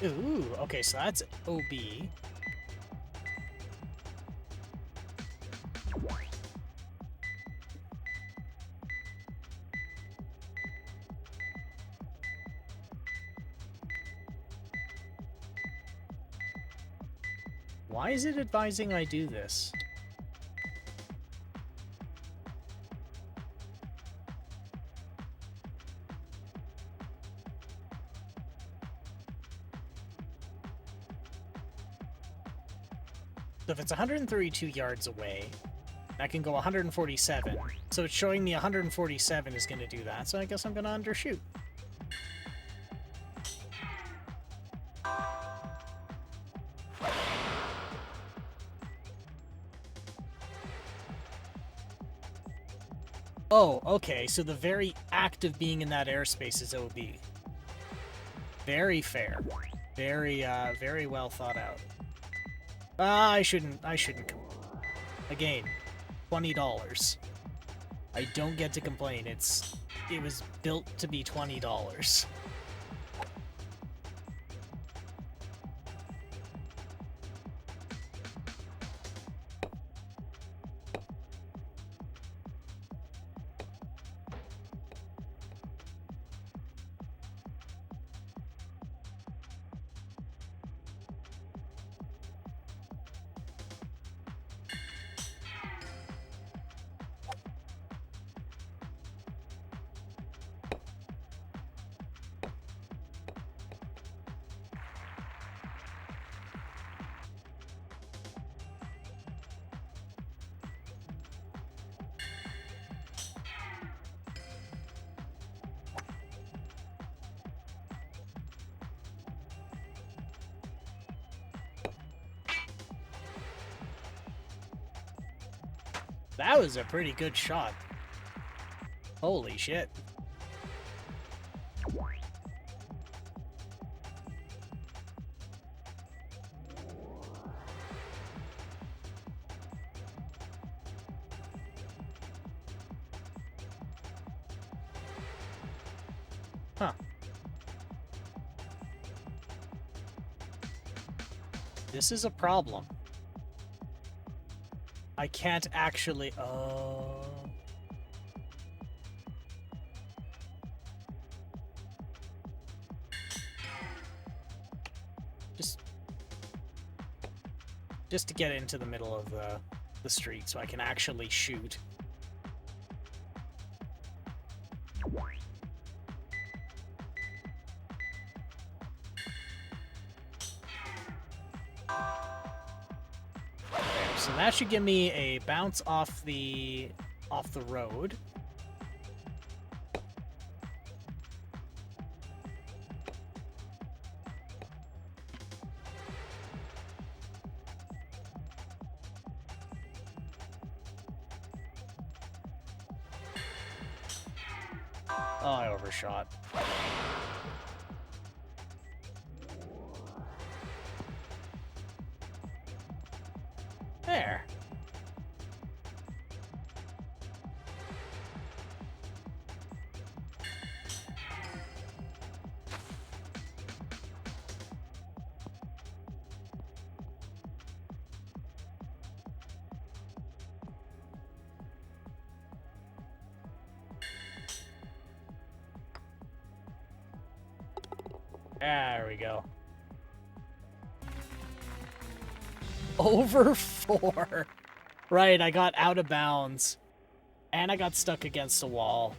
Speaker 3: Ooh, okay, so that's OB. Why is it advising I do this? So if it's 132 yards away, I can go 147. So it's showing me 147 is going to do that, so I guess I'm going to undershoot. Oh, okay, so the very act of being in that airspace is OB. Very fair. Very well thought out. I shouldn't. Again, $20. I don't get to complain. It was built to be $20. That was a pretty good shot. Holy shit. Huh. This is a problem. I can't actually... Just to get into the middle of the street so I can actually shoot. So that should give me a bounce off the road. Oh, I overshot. There. There we go. Over 4. Right, I got out of bounds. And I got stuck against a wall.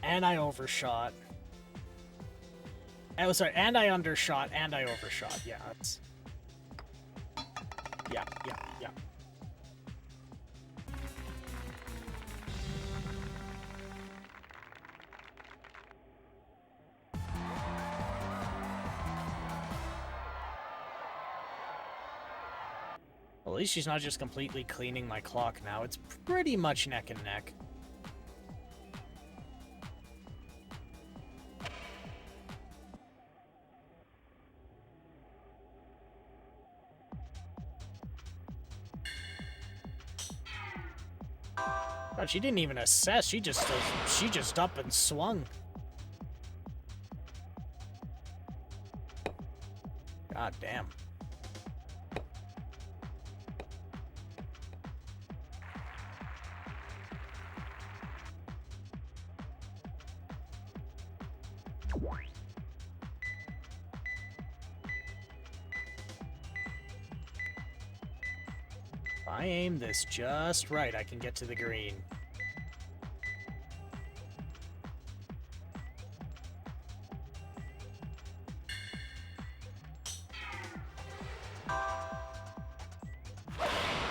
Speaker 3: And I overshot. Oh, sorry, and I undershot, and I overshot. Yeah, that's... Yeah. Well, at least she's not just completely cleaning my clock now. It's pretty much neck and neck. God, she didn't even assess. She just up and swung. God damn. If I aim this just right, I can get to the green.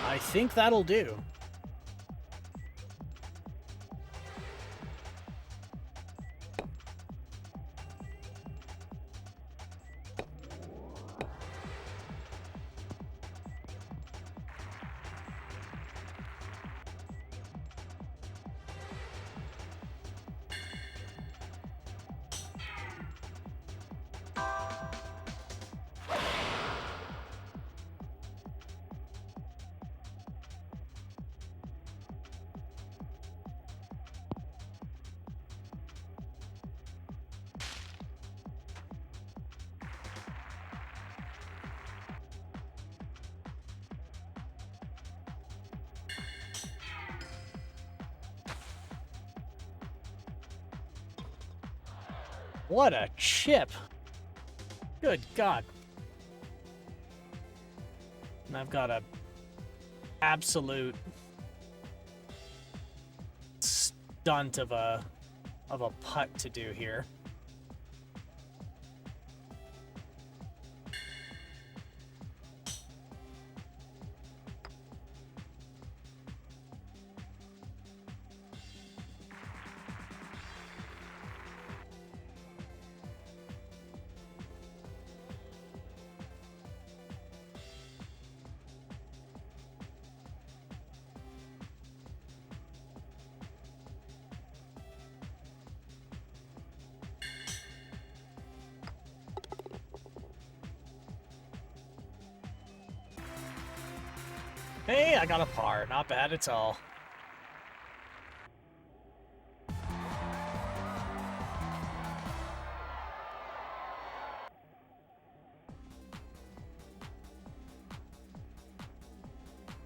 Speaker 3: I think that'll do. What a chip! Good God. And I've got a absolute stunt of a putt to do here. Hey, I got a par. Not bad at all.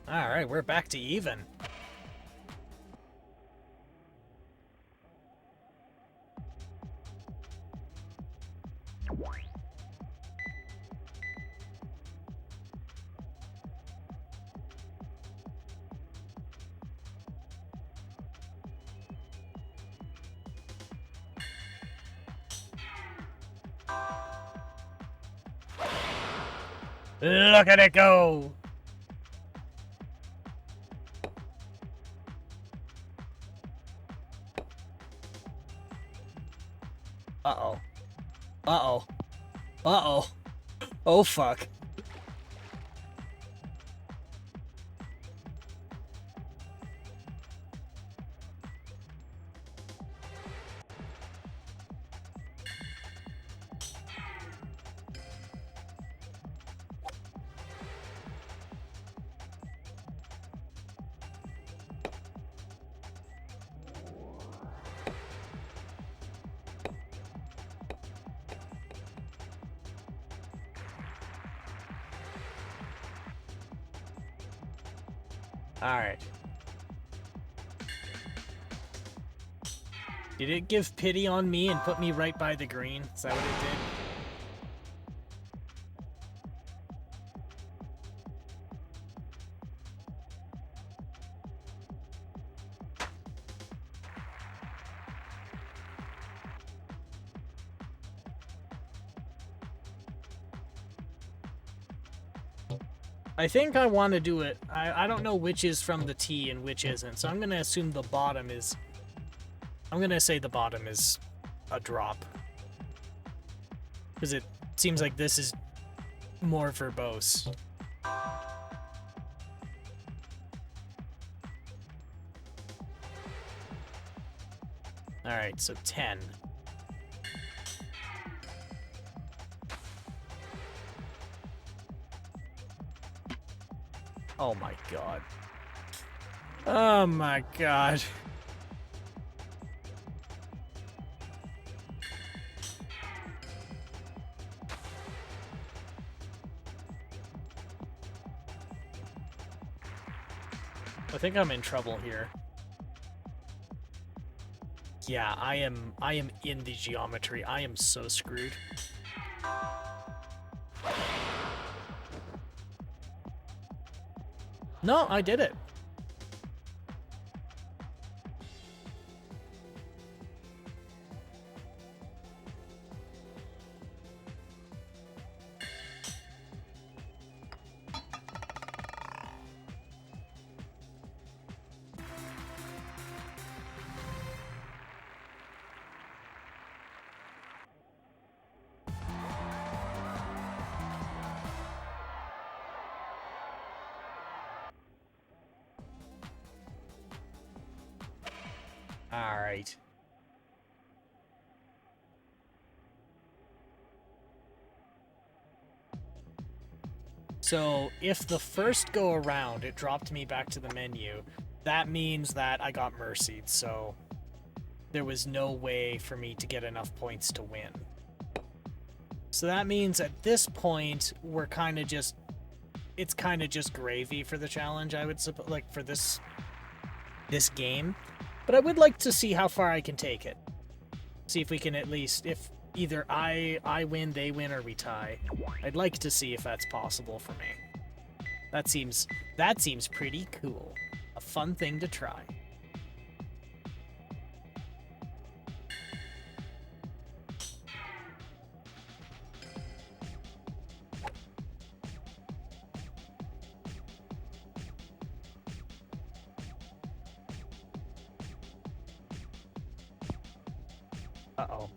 Speaker 3: Alright, we're back to even. Look at it go! Uh-oh. Uh-oh. Uh-oh. Oh, fuck. Alright. Did it give pity on me and put me right by the green? Is that what it did? I think I want to do it. I don't know which is from the T and which isn't, so I'm going to assume the bottom is... I'm going to say the bottom is a drop. Because it seems like this is more verbose. Alright, so 10. Oh my god. Oh my god. I think I'm in trouble here. Yeah, I am in the geometry. I am so screwed. No, I did it. All right. So if the first go around it dropped me back to the menu, that means that I got mercied, so there was no way for me to get enough points to win. So that means at this point, we're kind of just... It's kind of just gravy for the challenge, I would suppose, like, for this game. But I would like to see how far I can take it. See if we can at least... If either I win, they win, or we tie. I'd like to see if that's possible for me. That seems pretty cool. A fun thing to try. Uh-oh.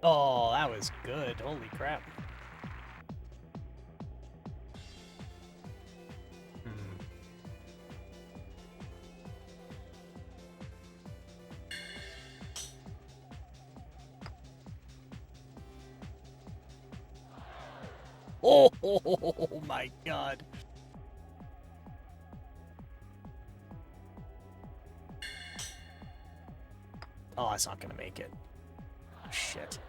Speaker 3: Oh, that was good. Holy crap. Oh my god. Oh, it's not gonna make it. Oh, shit.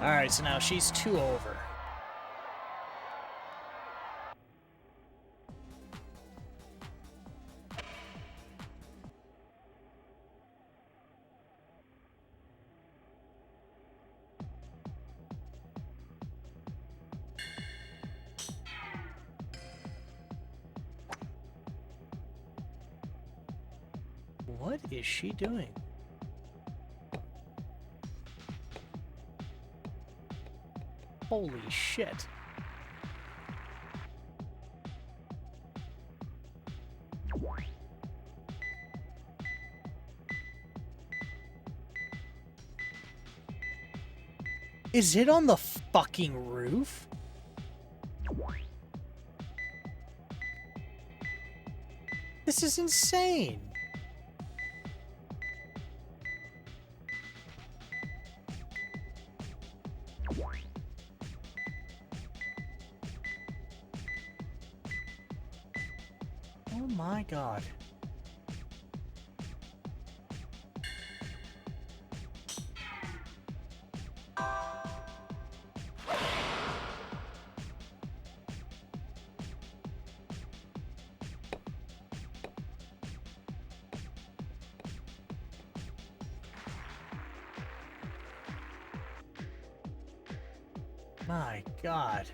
Speaker 3: Alright, so now she's 2 over. What is she doing? Holy shit. Is it on the fucking roof? This is insane. Oh my god. My god.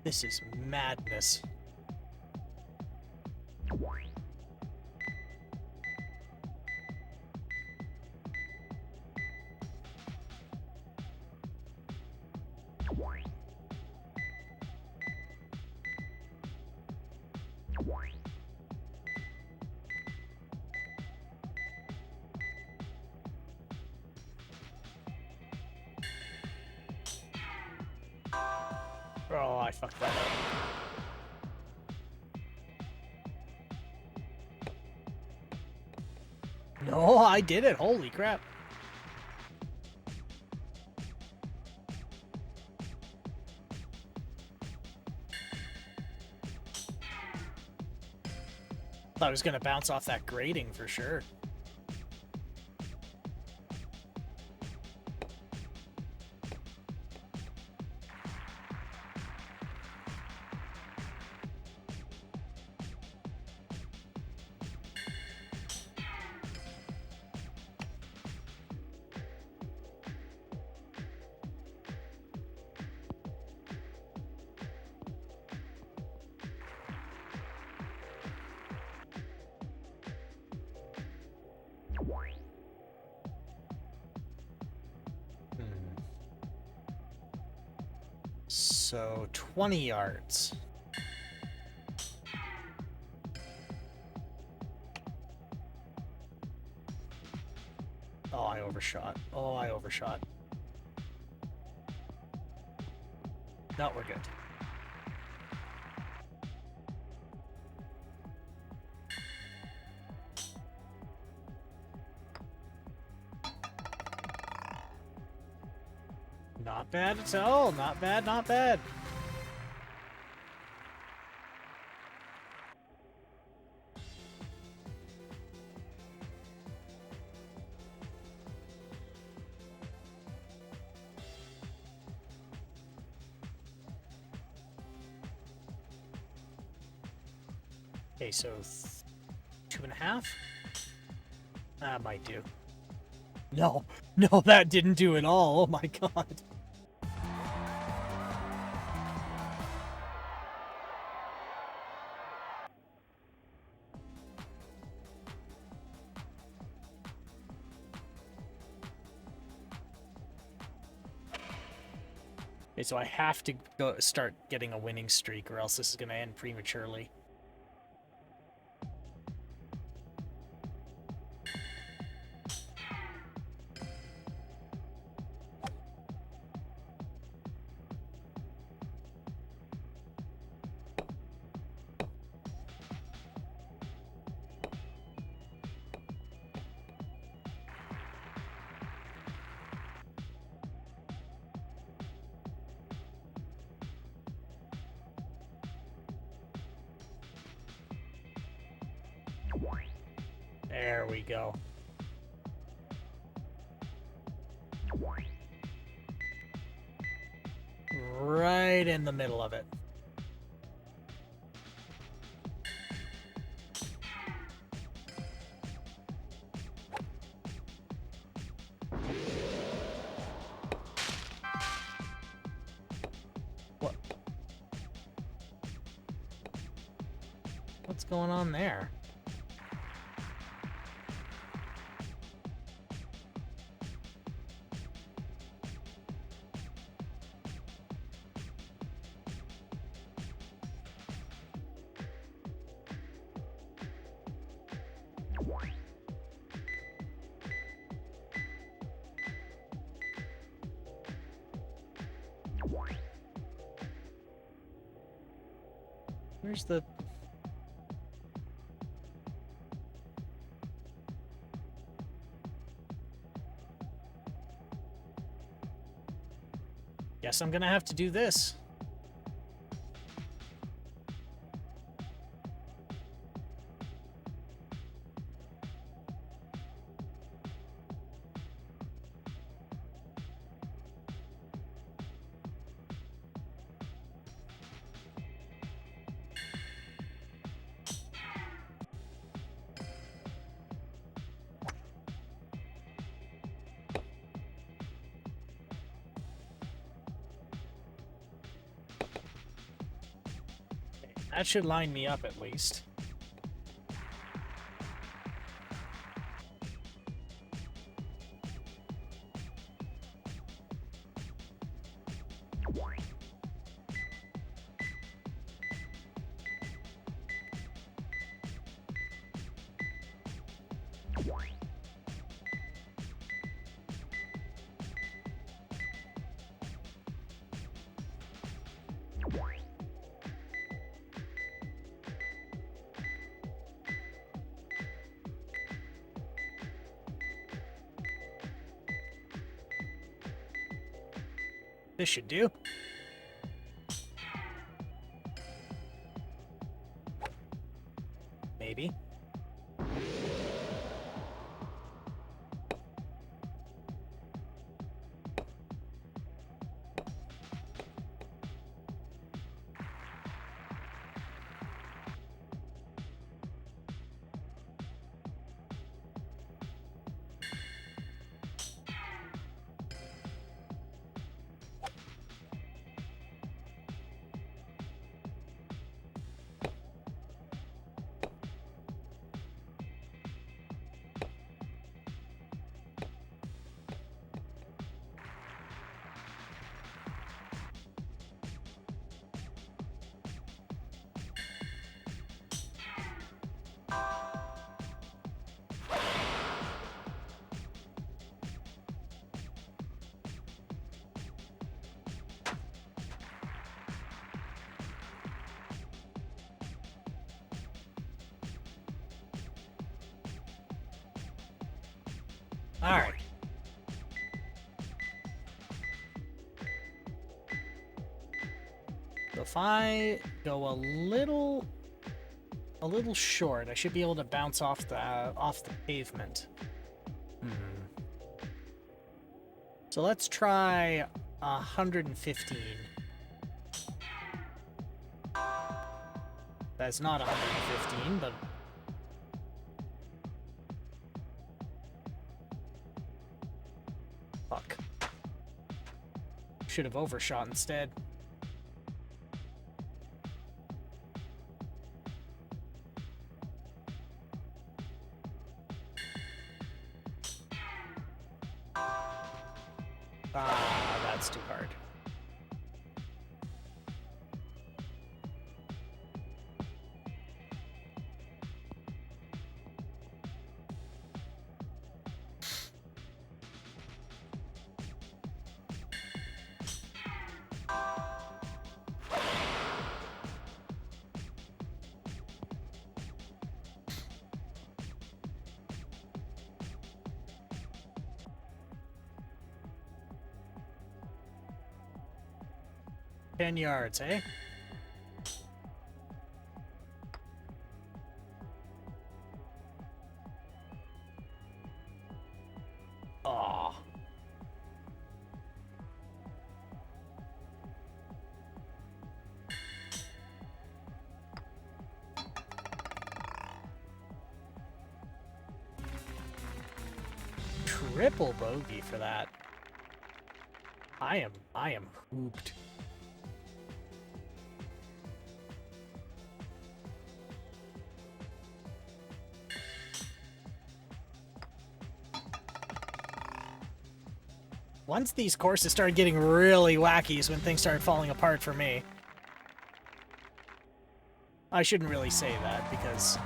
Speaker 3: This is madness. Oh, I fucked that up. No, I did it. Holy crap. Thought I was gonna bounce off that grating for sure. So 20 yards. Oh, I overshot. Oh, I overshot. No, we're good. Not bad at all. Not bad, not bad. Okay, so 2.5? That might do. No, no, that didn't do at all. Oh my god. Okay, so I have to go start getting a winning streak or else this is going to end prematurely. There we go. Right in the middle of it. What? What's going on there? Where's the... Guess I'm gonna have to do this. That should line me up at least. This should do. Maybe. All right. So if I go a little short, I should be able to bounce off the pavement. So let's try 115. That's not 115, but fuck. Should have overshot instead. Ah, that's too hard. Ten yards, eh? Aw. Triple bogey for that. I am hooped. Once these courses started getting really wacky is when things started falling apart for me. I shouldn't really say that, because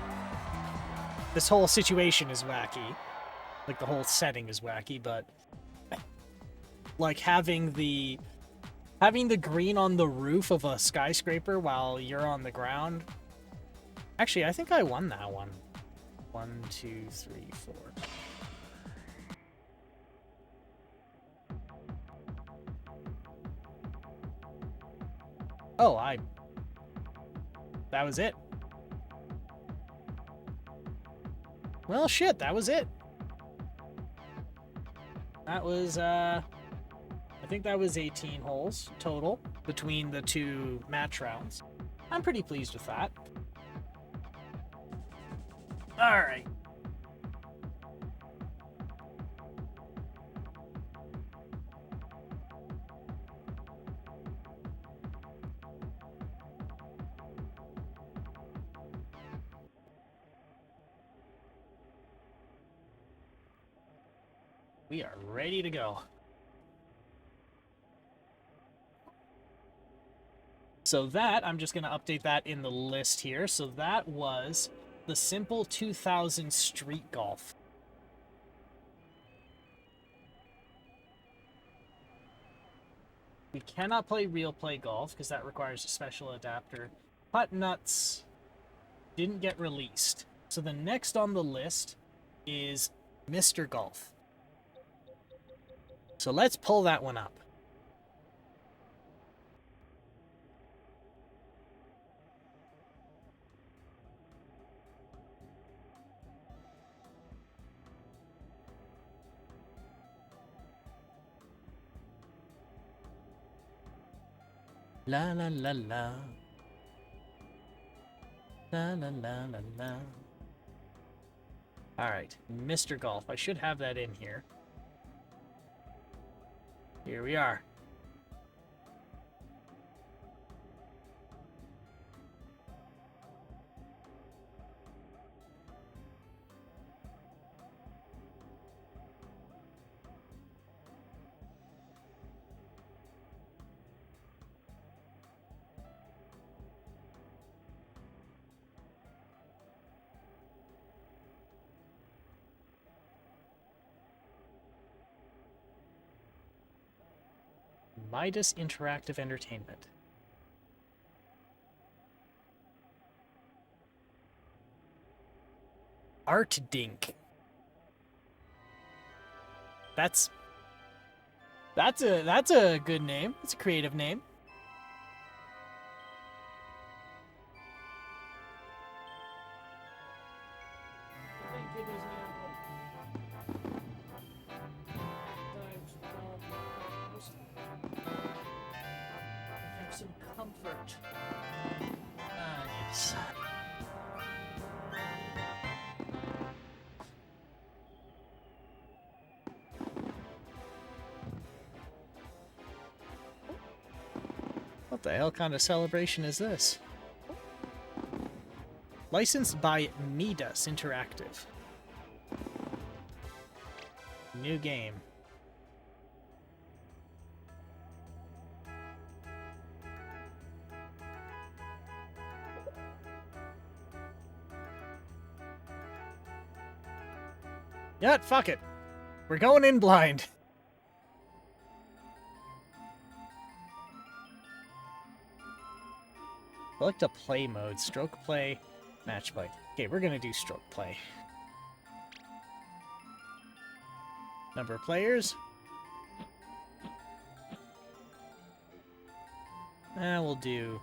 Speaker 3: this whole situation is wacky. Like, the whole setting is wacky, but like, having the Having the green on the roof of a skyscraper while you're on the ground. Actually, I think I won that one. 1, 2, 3, 4. Oh, that was it. Well, shit, that was it. That was, I think that was 18 holes total between the 2 match rounds. I'm pretty pleased with that. Alright. We are ready to go. So that, I'm just going to update that in the list here. So that was the Simple 2000 Street Golf. We cannot play Real Play Golf because that requires a special adapter. Putt Nuts didn't get released. So the next on the list is Mr. Golf. So let's pull that one up. La la la la. La la la la la. Alright, Mr. Golf. I should have that in here. Here we are. Midas Interactive Entertainment. Art Dink. That's a good name. It's a creative name. Some comfort. Yes. What the hell kind of celebration is this? Licensed by Midas Interactive. New game. Yeah, fuck it. We're going in blind. Select a play mode. Stroke play, match play. Okay, we're gonna do stroke play. Number of players. We'll do.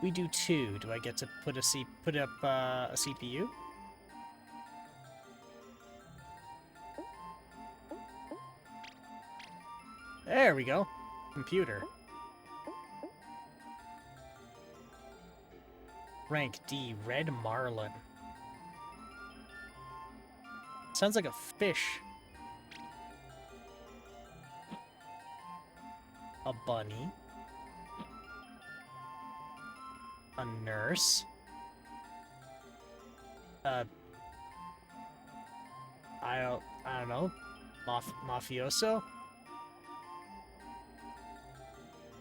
Speaker 3: We do 2. Do I get to put up a CPU? There we go. Computer. Rank D, Red Marlin. Sounds like a fish. A bunny. A nurse. I don't know. Mafioso?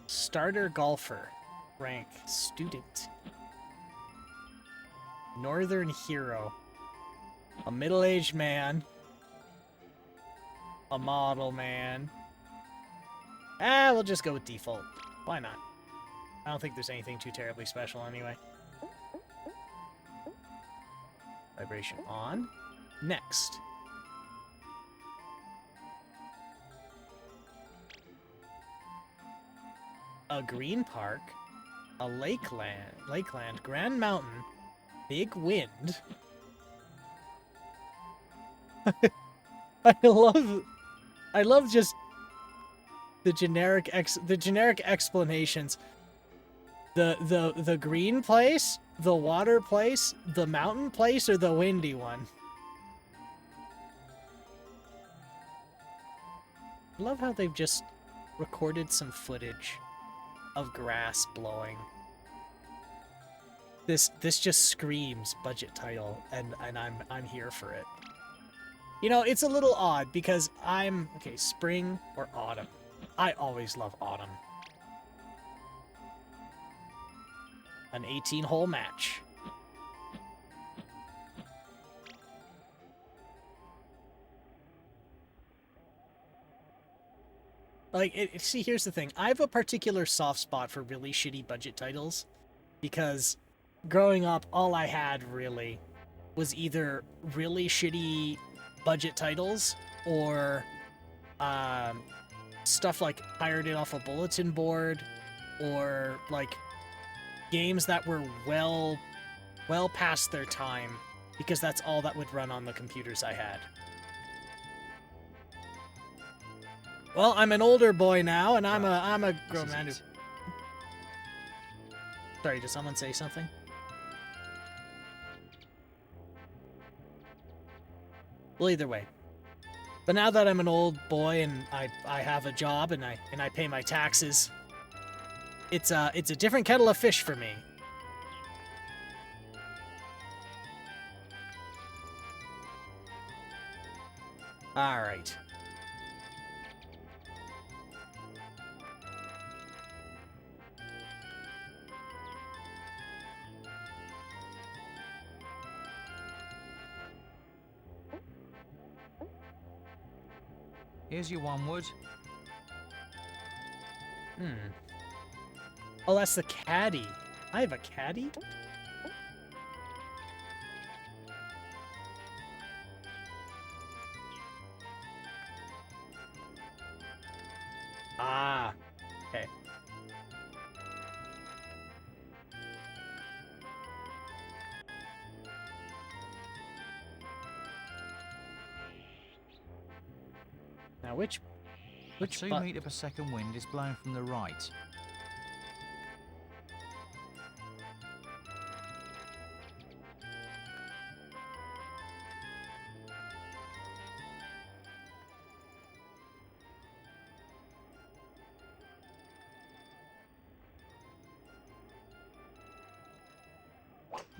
Speaker 3: Starter golfer. Rank student. Northern hero. A middle-aged man. A model man. We'll just go with default. Why not? I don't think there's anything too terribly special anyway. Vibration on. Next. A green park. A lakeland, Grand Mountain, Big Wind. I love just the generic explanations. The green place, the water place, the mountain place, or the windy one. I love how they've just recorded some footage of grass blowing. This just screams budget title, and I'm here for it. You know, it's a little odd because okay, spring or autumn. I always love autumn. An 18-hole match. Like, see, here's the thing. I have a particular soft spot for really shitty budget titles because growing up, all I had really was either really shitty budget titles or stuff like pirated off a bulletin board or like games that were well past their time because that's all that would run on the computers I had. Well, I'm an older boy now, and I'm a grown man who... Sorry, did someone say something? Well, either way. But now that I'm an old boy and I have a job and I pay my taxes, it's a different kettle of fish for me. All right.
Speaker 4: Here's your onward.
Speaker 3: Oh, that's the caddy. I have a caddy? Ah, okay. Now, which
Speaker 4: 2 meter per second wind is blowing from the right.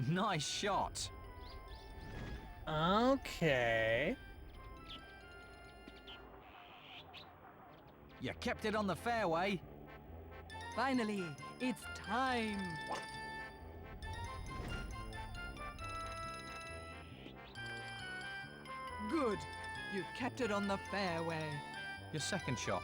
Speaker 4: Nice shot.
Speaker 3: Okay.
Speaker 4: You kept it on the fairway.
Speaker 5: Finally, it's time. Good. You kept it on the fairway.
Speaker 4: Your second shot.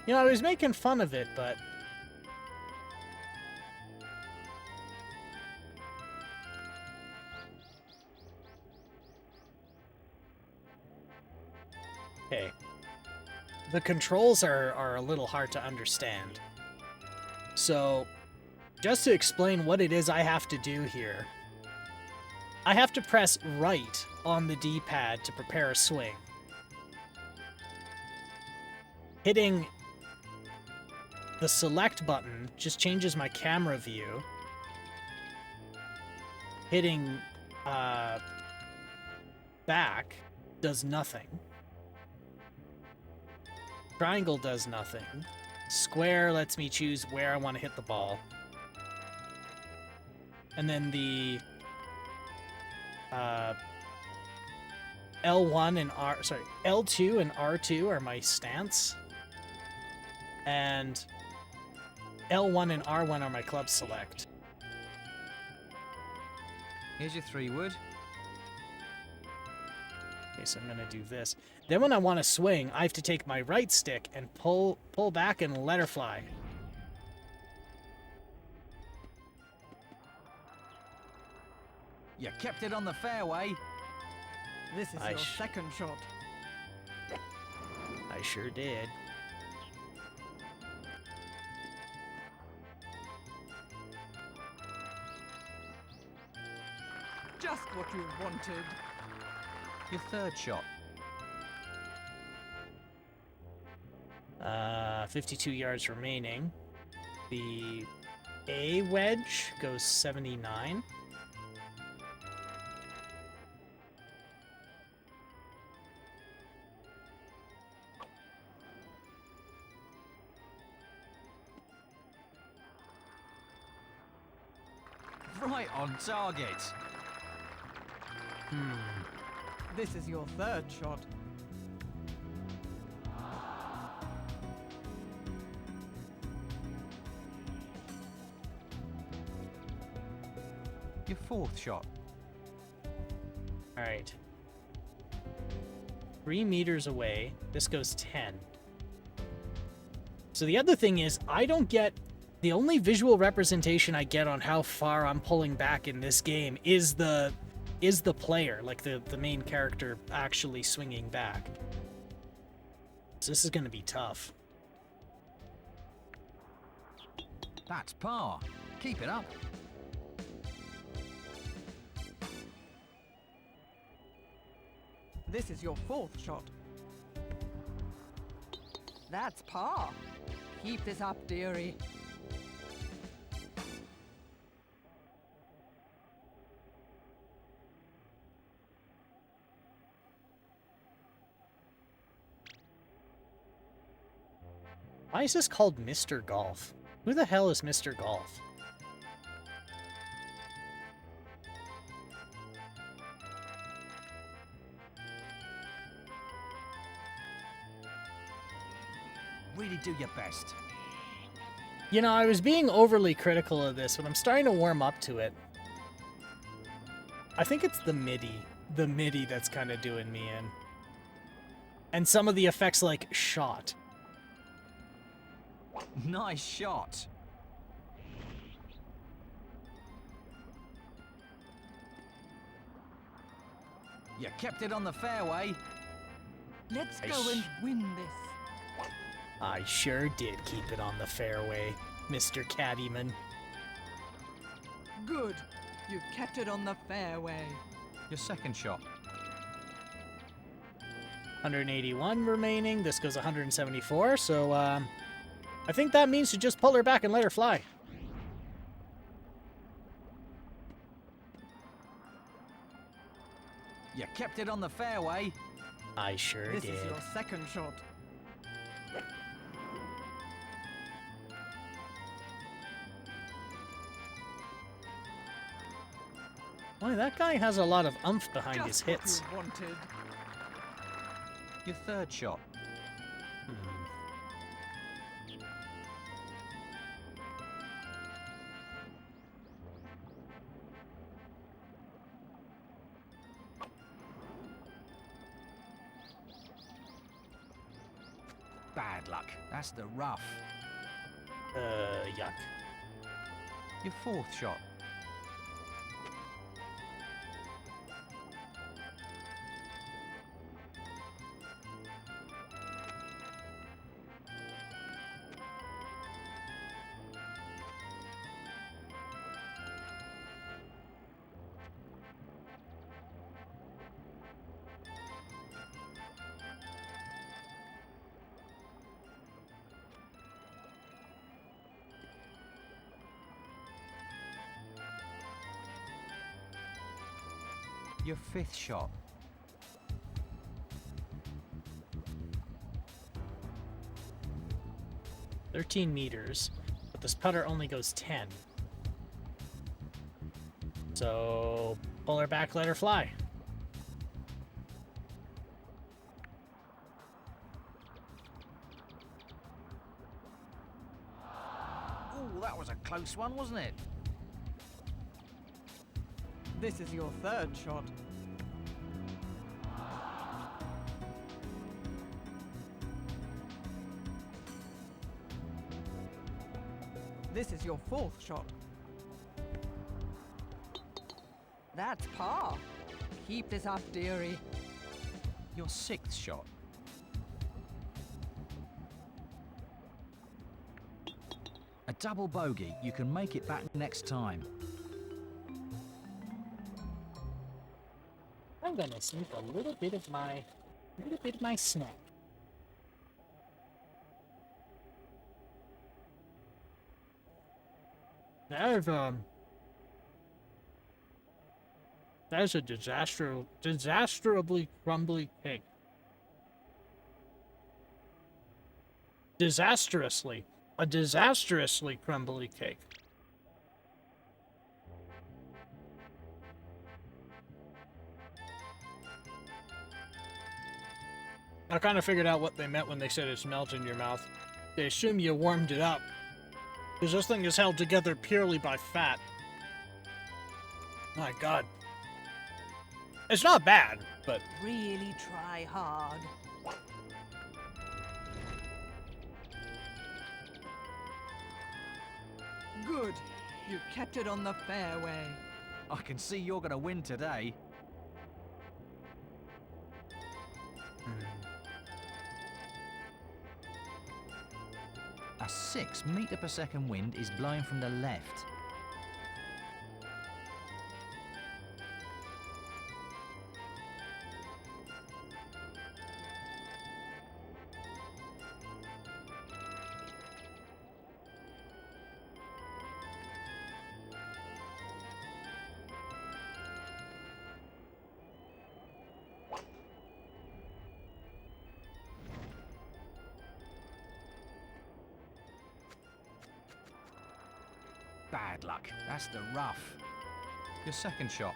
Speaker 3: You know, I was making fun of it, but... Okay. The controls are a little hard to understand. So, just to explain what it is I have to do here. I have to press right on the D-pad to prepare a swing. Hitting the select button just changes my camera view. Hitting back does nothing. Triangle does nothing. Square lets me choose where I want to hit the ball. And then the L1 and L2 and R2 are my stance. And L1 and R1 are my club select.
Speaker 4: Here's your 3 wood.
Speaker 3: Okay, so I'm gonna do this. Then when I want to swing, I have to take my right stick and pull back and let her fly.
Speaker 4: You kept it on the fairway.
Speaker 5: This is your second shot.
Speaker 3: I sure did.
Speaker 5: Just what you wanted.
Speaker 4: Your third shot.
Speaker 3: 52 yards remaining. The A wedge goes 79.
Speaker 4: Right on target.
Speaker 5: This is your third shot.
Speaker 4: Your fourth shot.
Speaker 3: All right. 3 meters away. This goes 10. So the other thing is, I don't get... The only visual representation I get on how far I'm pulling back in this game is the player, like the main character actually swinging back. So this is going to be tough.
Speaker 4: That's par. Keep it up.
Speaker 5: This is your fourth shot. That's par. Keep this up, dearie.
Speaker 3: Why is this called Mr. Golf? Who the hell is Mr. Golf?
Speaker 4: Really do your best.
Speaker 3: You know, I was being overly critical of this, but I'm starting to warm up to it. I think it's the MIDI. The MIDI that's kind of doing me in. And some of the effects like shot.
Speaker 4: Nice shot. You kept it on the fairway.
Speaker 5: Let's go and win this.
Speaker 3: I sure did keep it on the fairway, Mr. Caddyman.
Speaker 5: Good. You kept it on the fairway.
Speaker 4: Your second shot.
Speaker 3: 181 remaining. This goes 174, so I think that means to just pull her back and let her fly.
Speaker 4: You kept it on the fairway.
Speaker 3: I sure
Speaker 5: This
Speaker 3: did.
Speaker 5: is your second shot.
Speaker 3: Boy, that guy has a lot of oomph behind his
Speaker 5: Just what
Speaker 3: hits.
Speaker 5: you wanted.
Speaker 4: Your third shot. Bad luck. That's the rough.
Speaker 3: Yuck.
Speaker 4: Your fourth shot. Your fifth shot.
Speaker 3: $13 meters, but this putter only goes 10. So, pull her back, let her fly.
Speaker 4: Ooh, that was a close one, wasn't it?
Speaker 5: This is your third shot. This is your fourth shot. That's par. Keep this up, dearie.
Speaker 4: Your sixth shot. A double bogey. You can make it back next time.
Speaker 3: I'm gonna sneak a little bit of my snack. There's a disastrously crumbly cake. A disastrously crumbly cake. I kind of figured out what they meant when they said it's melted in your mouth. They assume you warmed it up. Because this thing is held together purely by fat. My god. It's not bad, but...
Speaker 5: Really try hard. Good. You kept it on the fairway.
Speaker 4: I can see you're going to win today. A 6 metre per second wind is blowing from the left. Bad luck. That's the rough. Your second shot.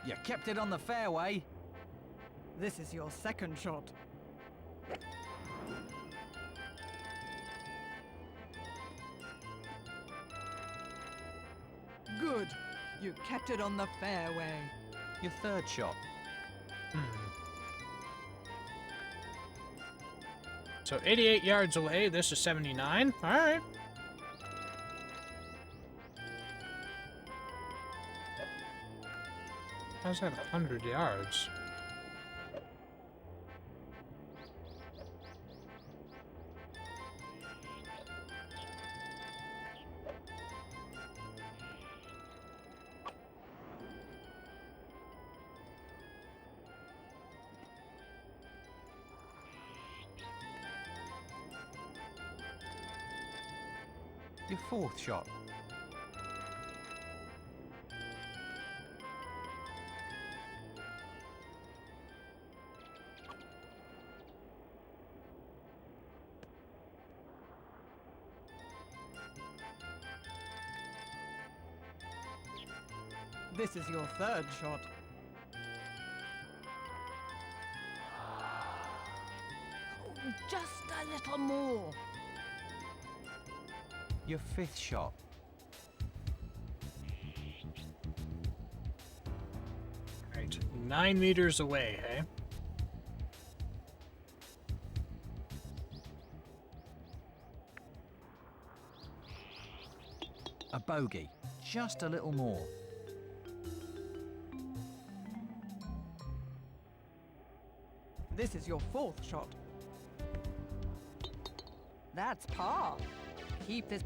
Speaker 4: You kept it on the fairway.
Speaker 5: This is your second shot. Good. You kept it on the fairway.
Speaker 4: Your third shot.
Speaker 3: So 88 yards away, this is 79. Alright. How's that 100 yards?
Speaker 4: Your fourth shot.
Speaker 5: This is your third shot. Oh, just a little more.
Speaker 4: Your fifth shot.
Speaker 3: Right, 9 meters away, hey?
Speaker 4: A bogey. Just a little more.
Speaker 5: This is your fourth shot. That's par. Keep this.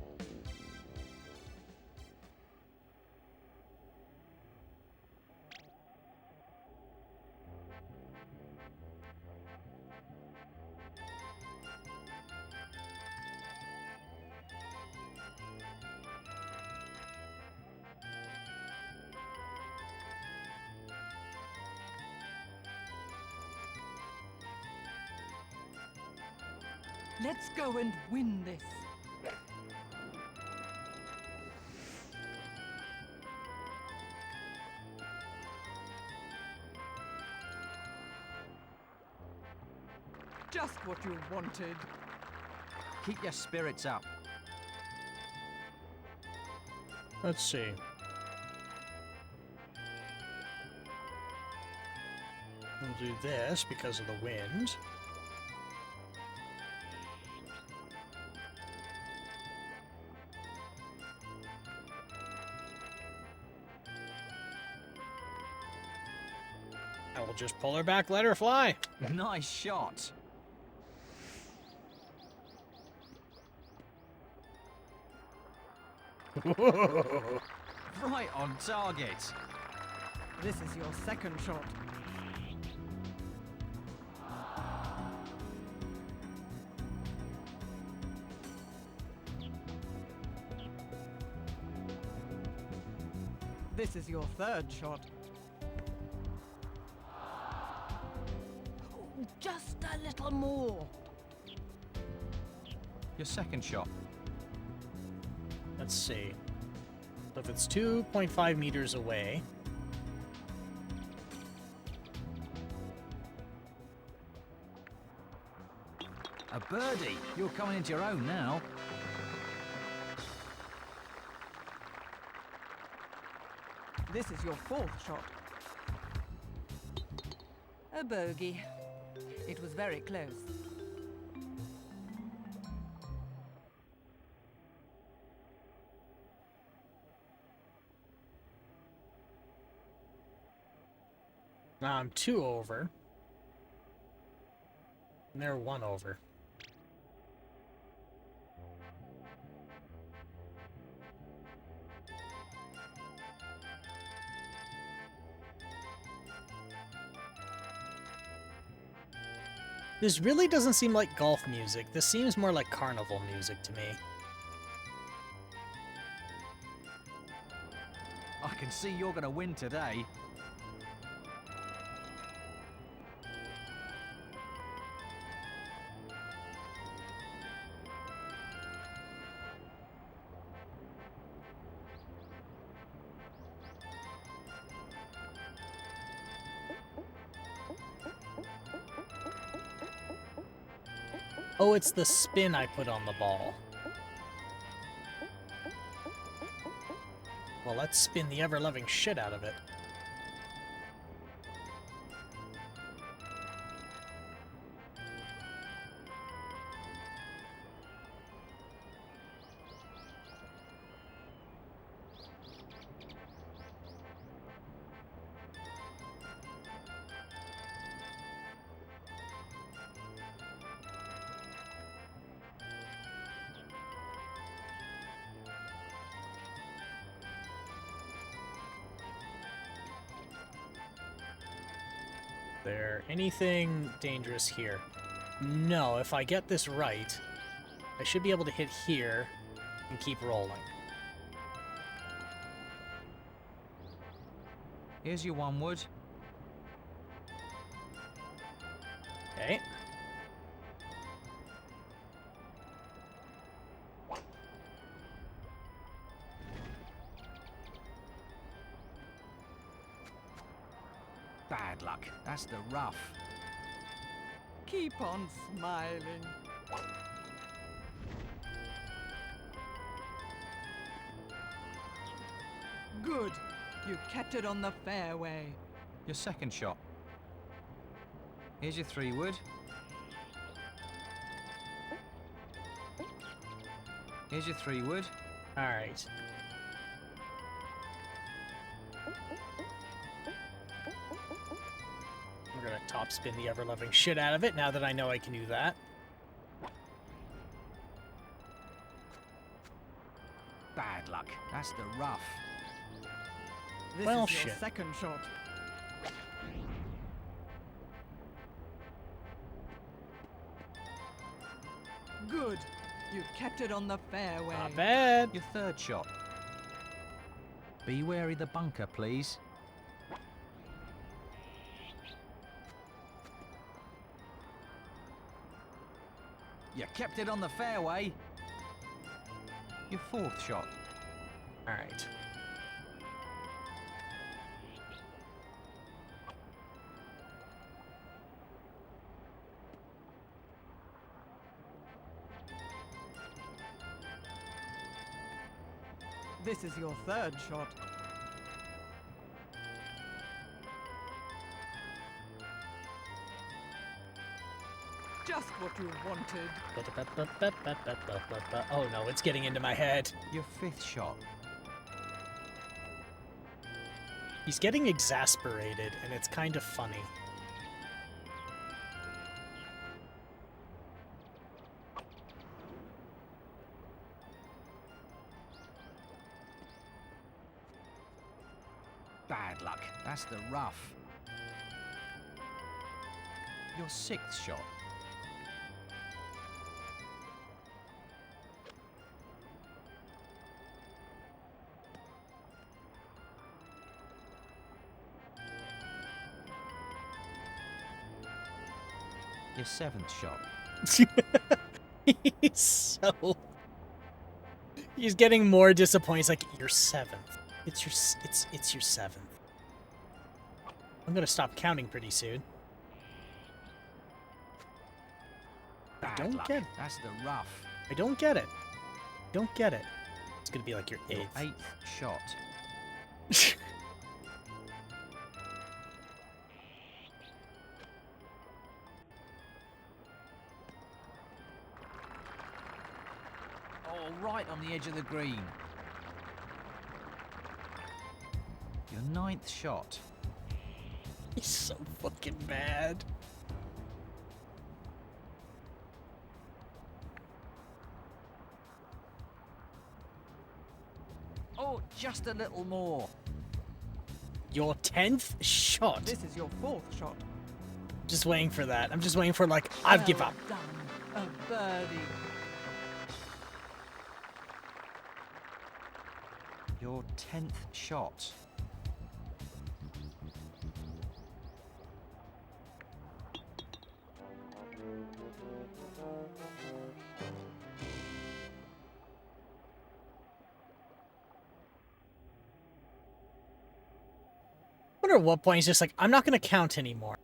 Speaker 5: Let's go and win this. Just what you wanted.
Speaker 4: Keep your spirits up.
Speaker 3: Let's see. We'll do this because of the wind. I will just pull her back, let her fly.
Speaker 4: Nice shot. Right on target.
Speaker 5: This is your second shot. This is your third shot. Oh, just a little more.
Speaker 4: Your second shot.
Speaker 3: Let's see. So if it's 2.5 meters away,
Speaker 4: A birdie. You're coming into your own now.
Speaker 5: This is your fourth shot. A bogey. It was very close.
Speaker 3: now I'm 2 over. And they're 1 over. This really doesn't seem like golf music. This seems more like carnival music to me.
Speaker 4: I can see you're going to win today.
Speaker 3: Oh, it's the spin I put on the ball. Well, let's spin the ever-loving shit out of it. There anything dangerous here? No, if I get this right, I should be able to hit here and keep rolling.
Speaker 4: Here's your 1 wood.
Speaker 3: Okay.
Speaker 4: Bad luck. That's the rough.
Speaker 5: Keep on smiling. Good. You kept it on the fairway.
Speaker 4: Your second shot. Here's your 3 wood. Here's your 3 wood.
Speaker 3: Alright. We're gonna top spin the ever-loving shit out of it now that I know I can do that.
Speaker 4: Bad luck. That's the rough.
Speaker 5: This
Speaker 3: Well,
Speaker 5: is your
Speaker 3: shit.
Speaker 5: second shot. Good. You kept it on the fairway.
Speaker 3: Not bad.
Speaker 4: Your third shot. Be wary the bunker, please. You kept it on the fairway. Your fourth shot.
Speaker 3: Alright.
Speaker 5: This is your third shot. Just what you wanted.
Speaker 3: Oh no, it's getting into my head.
Speaker 4: Your fifth shot.
Speaker 3: He's getting exasperated, and it's kind of funny.
Speaker 4: Bad luck. That's the rough. Your sixth shot. Your seventh shot.
Speaker 3: He's getting more disappointed. He's like, your seventh. It's your seventh. I'm gonna stop counting pretty soon. I don't get it.
Speaker 4: That's the rough.
Speaker 3: I don't get it. Don't get it. It's gonna be like your
Speaker 4: Your
Speaker 3: eighth.
Speaker 4: eighth shot. Oh, right on the edge of the green. Your ninth shot.
Speaker 3: He's so fucking mad.
Speaker 4: Oh, just a little more.
Speaker 3: Your 10th shot.
Speaker 5: This is your fourth shot.
Speaker 3: Just waiting for that. I'm just waiting for like, I've give up.
Speaker 5: Done. A birdie.
Speaker 4: Your 10th shot.
Speaker 3: I wonder at what point he's just like, I'm not gonna count anymore.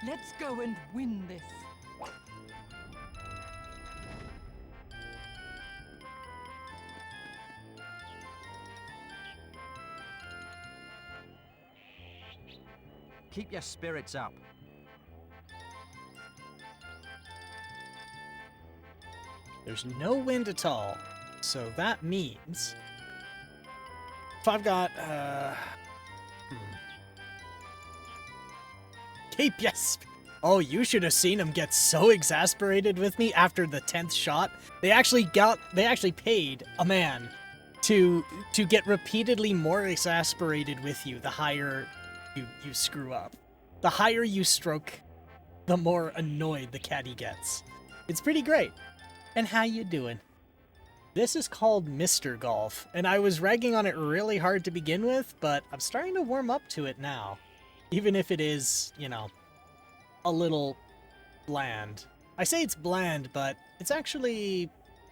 Speaker 5: Let's go and win this.
Speaker 4: Keep your spirits up.
Speaker 3: There's no wind at all. So that means if I've got Keep yes. Oh, you should have seen him get so exasperated with me after the 10th shot. They actually paid a man to get repeatedly more exasperated with you the higher you screw up. The higher you stroke, the more annoyed the caddy gets. It's pretty great. And how you doing? This is called Mr. Golf, and I was ragging on it really hard to begin with, but I'm starting to warm up to it now. Even if it is, you know, a little bland. I say it's bland, but it's actually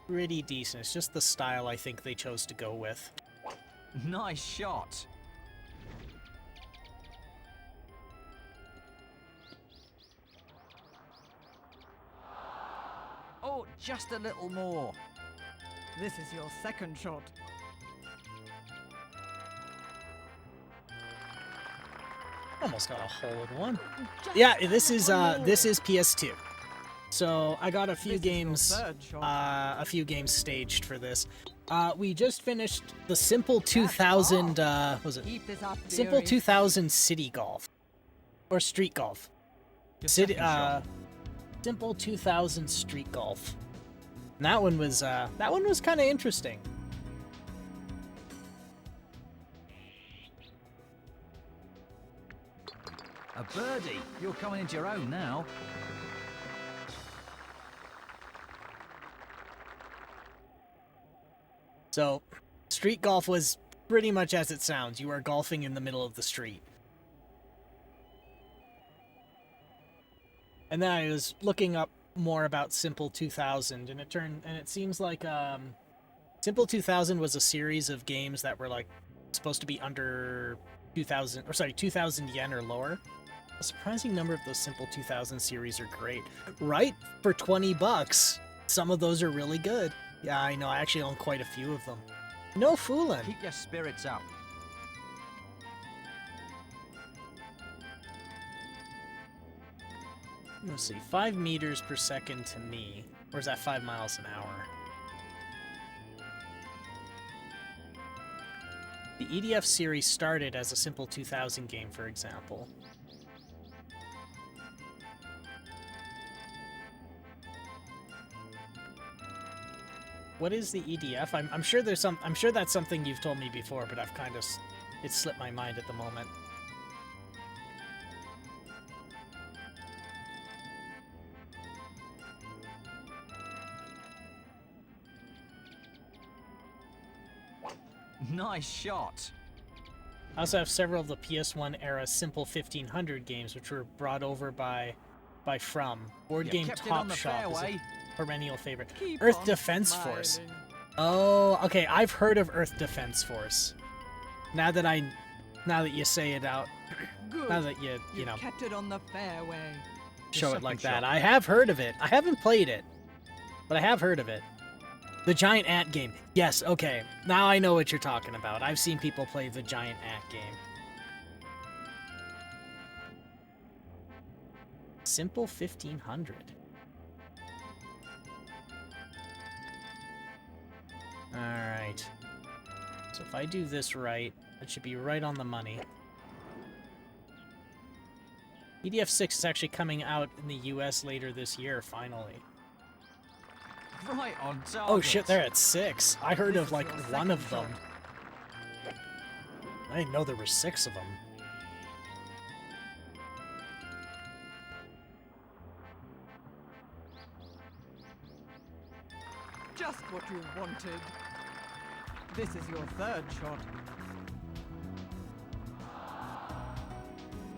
Speaker 3: pretty decent. It's just the style I think they chose to go with.
Speaker 4: Nice shot. Oh, just a little more.
Speaker 5: This is your second shot.
Speaker 3: Almost got a hole in one.
Speaker 5: Just
Speaker 3: Yeah, this is
Speaker 5: one more.
Speaker 3: PS2. So I got a few
Speaker 5: This is your
Speaker 3: games
Speaker 5: third shot.
Speaker 3: staged for this. We just finished the Simple 2000 was it
Speaker 5: Keep this up,
Speaker 3: Simple
Speaker 5: dearie.
Speaker 3: 2000 City Golf or Street Golf.
Speaker 4: Your
Speaker 3: City
Speaker 4: second shot.
Speaker 3: Simple 2000 Street Golf. And that one was kind of interesting.
Speaker 4: A birdie. You're coming into your own now.
Speaker 3: So, street golf was pretty much as it sounds. You are golfing in the middle of the street. And then I was looking up more about Simple 2000, and it seems like Simple 2000 was a series of games that were like supposed to be under 2,000 yen or lower. A surprising number of those Simple 2000 series are great. Right? For 20 bucks, some of those are really good. Yeah, I know. I actually own quite a few of them. No fooling.
Speaker 4: Keep your spirits up.
Speaker 3: Let's see, 5 meters per second to me. Or is that 5 miles an hour? The EDF series started as a Simple 2000 game, for example. What is the EDF? I'm sure there's some. I'm sure that's something you've told me before, but I've kind of it's slipped my mind at the moment.
Speaker 4: Nice shot.
Speaker 3: I also have several of the PS1 era Simple 1500 games, which were brought over by From. Board Game Top Shop is a perennial favorite.
Speaker 5: Keep
Speaker 3: Earth
Speaker 5: on
Speaker 3: Defense Force.
Speaker 5: smiling.
Speaker 3: Oh, okay. I've heard of Earth Defense Force. Now that you say it out,
Speaker 5: Good.
Speaker 3: now that you
Speaker 5: You
Speaker 3: know
Speaker 5: kept it on the fairway.
Speaker 3: show it
Speaker 4: second
Speaker 3: like
Speaker 4: shot.
Speaker 3: that, I have heard of it. I haven't played it, but I have heard of it. The giant ant game. Yes. Okay. Now I know what you're talking about. I've seen people play the giant ant game. Simple 1500. Alright. So if I do this right, it should be right on the money. EDF 6 is actually coming out in the US later this year, finally.
Speaker 4: Right on target.
Speaker 3: Oh shit, they're at 6. I heard
Speaker 5: This
Speaker 3: of
Speaker 5: is
Speaker 3: like
Speaker 5: your
Speaker 3: one of
Speaker 5: second
Speaker 3: them. I didn't know there were 6 of them.
Speaker 5: Just what you wanted. This is your third shot.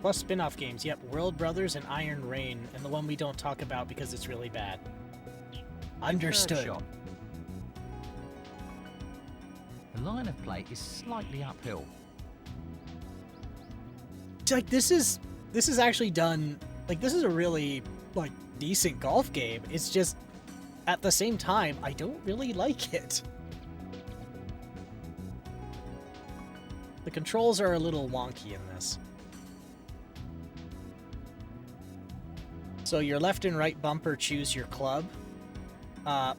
Speaker 3: Plus spin-off games, yep, World Brothers and Iron Rain, and the one we don't talk about because it's really bad. Understood.
Speaker 4: Third shot. The line of play is slightly uphill.
Speaker 3: Like this is actually done, like this is a really like decent golf game. It's just at the same time I don't really like it. The controls are a little wonky in this. So your left and right bumper choose your club.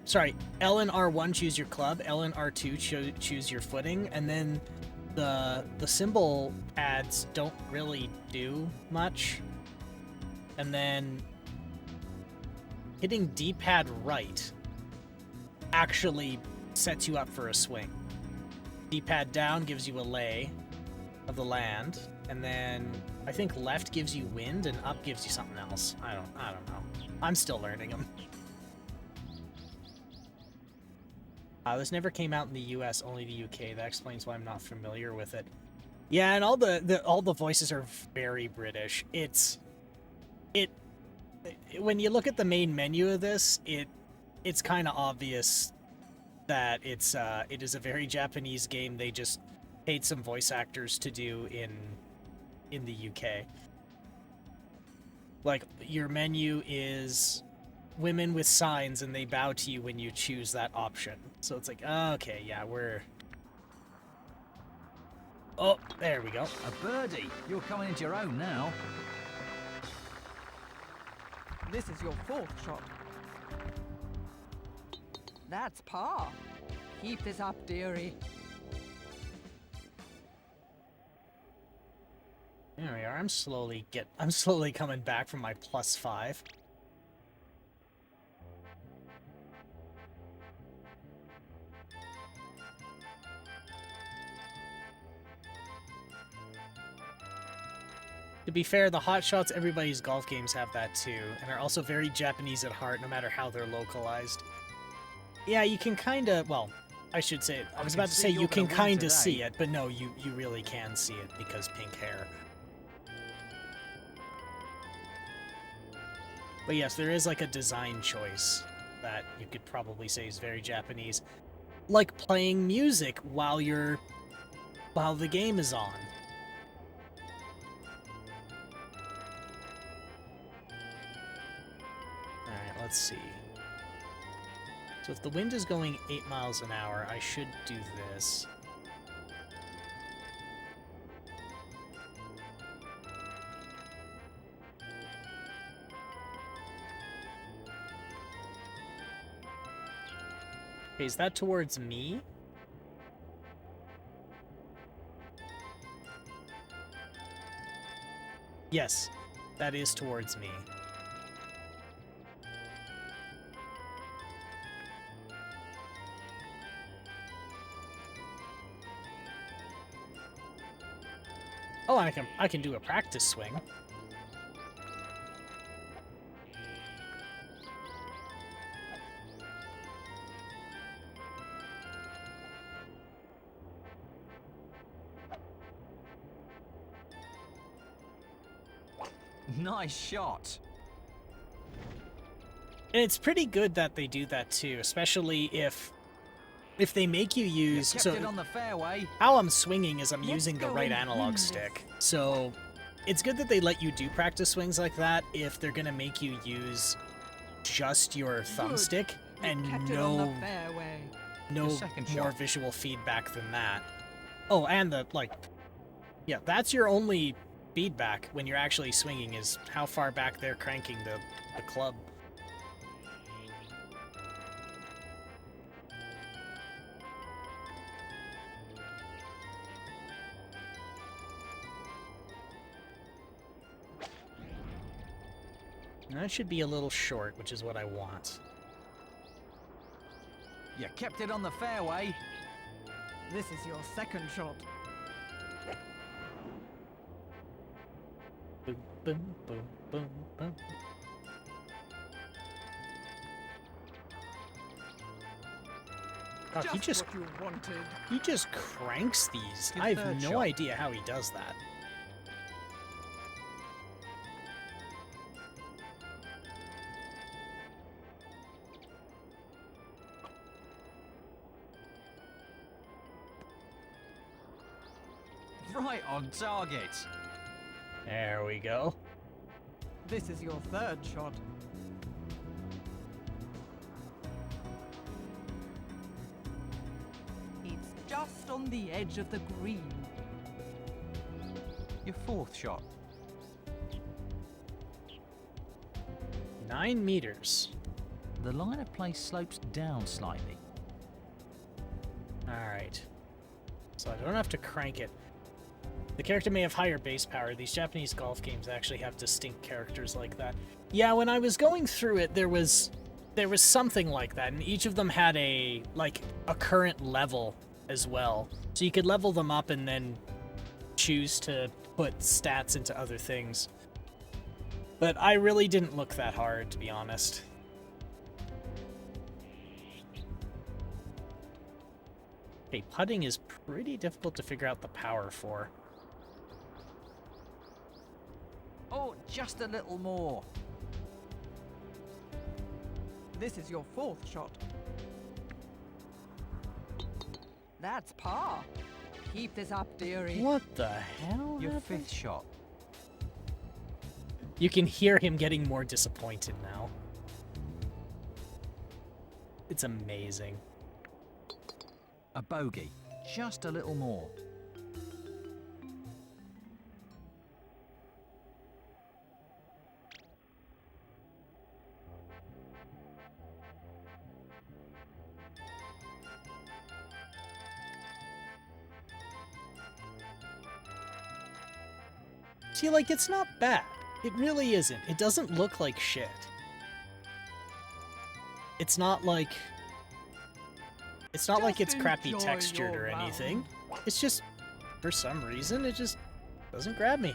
Speaker 3: Sorry, L and R1 choose your club, L and R2 choose your footing, and then the symbol pads don't really do much. And then hitting D-pad right actually sets you up for a swing. D-pad down gives you a lay of the land, and then I think left gives you wind and up gives you something else. I don't know. I'm still learning them. This never came out in the US, only the UK. That explains why I'm not familiar with it. Yeah, and all the voices are very British. When you look at the main menu of this, it's kind of obvious that it is a very Japanese game. They just paid some voice actors to do in the UK. Like your menu is women with signs and they bow to you when you choose that option. So it's like, okay, yeah, we're... Oh, there we go.
Speaker 4: A birdie. You're coming into your own now.
Speaker 5: This is your fourth shot. That's par. Keep this up, dearie.
Speaker 3: There we are. I'm slowly coming back from my +5. To be fair, the hot shots, everybody's golf games have that too, and are also very Japanese at heart, no matter how they're localized. Yeah, you can kind of, well, I should say, I was about to say you can kind of see it, but no, you really can see it because pink hair. But yes, there is like a design choice that you could probably say is very Japanese. Like playing music while the game is on. Alright, let's see. So if the wind is going 8 miles an hour, I should do this. Okay, is that towards me? Yes, that is towards me. Oh, I can do a practice swing.
Speaker 4: Nice shot.
Speaker 3: And it's pretty good that they do that too, especially if they make you use
Speaker 4: Kept it on the fairway.
Speaker 3: how I'm swinging is I'm
Speaker 5: Let's
Speaker 3: using the
Speaker 5: go
Speaker 3: right
Speaker 5: and
Speaker 3: analog
Speaker 5: win this.
Speaker 3: stick. So it's good that they let you do practice swings like that if they're gonna make you use just your thumbstick
Speaker 5: You
Speaker 3: and
Speaker 5: kept it on the fairway.
Speaker 3: no
Speaker 4: Your second
Speaker 3: more
Speaker 4: shot.
Speaker 3: visual feedback than that. Oh, and yeah, that's your only feedback when you're actually swinging is how far back they're cranking the club. And that should be a little short, which is what I want.
Speaker 4: You kept it on the fairway.
Speaker 5: This is your second shot.
Speaker 3: Boom, boom, boom, boom, boom. God,
Speaker 5: Just what you wanted.
Speaker 3: he just cranks these.
Speaker 4: Your
Speaker 3: I have
Speaker 4: third
Speaker 3: no
Speaker 4: shot.
Speaker 3: idea how he does that.
Speaker 4: Right on target.
Speaker 3: There we go.
Speaker 5: This is your third shot. It's just on the edge of the green.
Speaker 4: Your fourth shot.
Speaker 3: 9 meters.
Speaker 4: The line of play slopes down slightly.
Speaker 3: Alright. So I don't have to crank it. The character may have higher base power. These Japanese golf games actually have distinct characters like that. Yeah, when I was going through it, there was something like that, and each of them had a current level as well. So you could level them up and then choose to put stats into other things. But I really didn't look that hard, to be honest. Okay, putting is pretty difficult to figure out the power for.
Speaker 4: Oh, just a little more.
Speaker 5: This is your fourth shot. That's par. Keep this up, dearie.
Speaker 3: What the hell?
Speaker 4: Your
Speaker 3: happened?
Speaker 4: fifth shot.
Speaker 3: You can hear him getting more disappointed now. It's amazing.
Speaker 4: A bogey. Just a little more.
Speaker 3: See, like, it's not bad. It really isn't. It doesn't look like shit. It's not like... It's not like it's
Speaker 5: Just
Speaker 3: crappy
Speaker 5: enjoy
Speaker 3: textured
Speaker 5: your
Speaker 3: or anything.
Speaker 5: round.
Speaker 3: It's just, for some reason, it just doesn't grab me.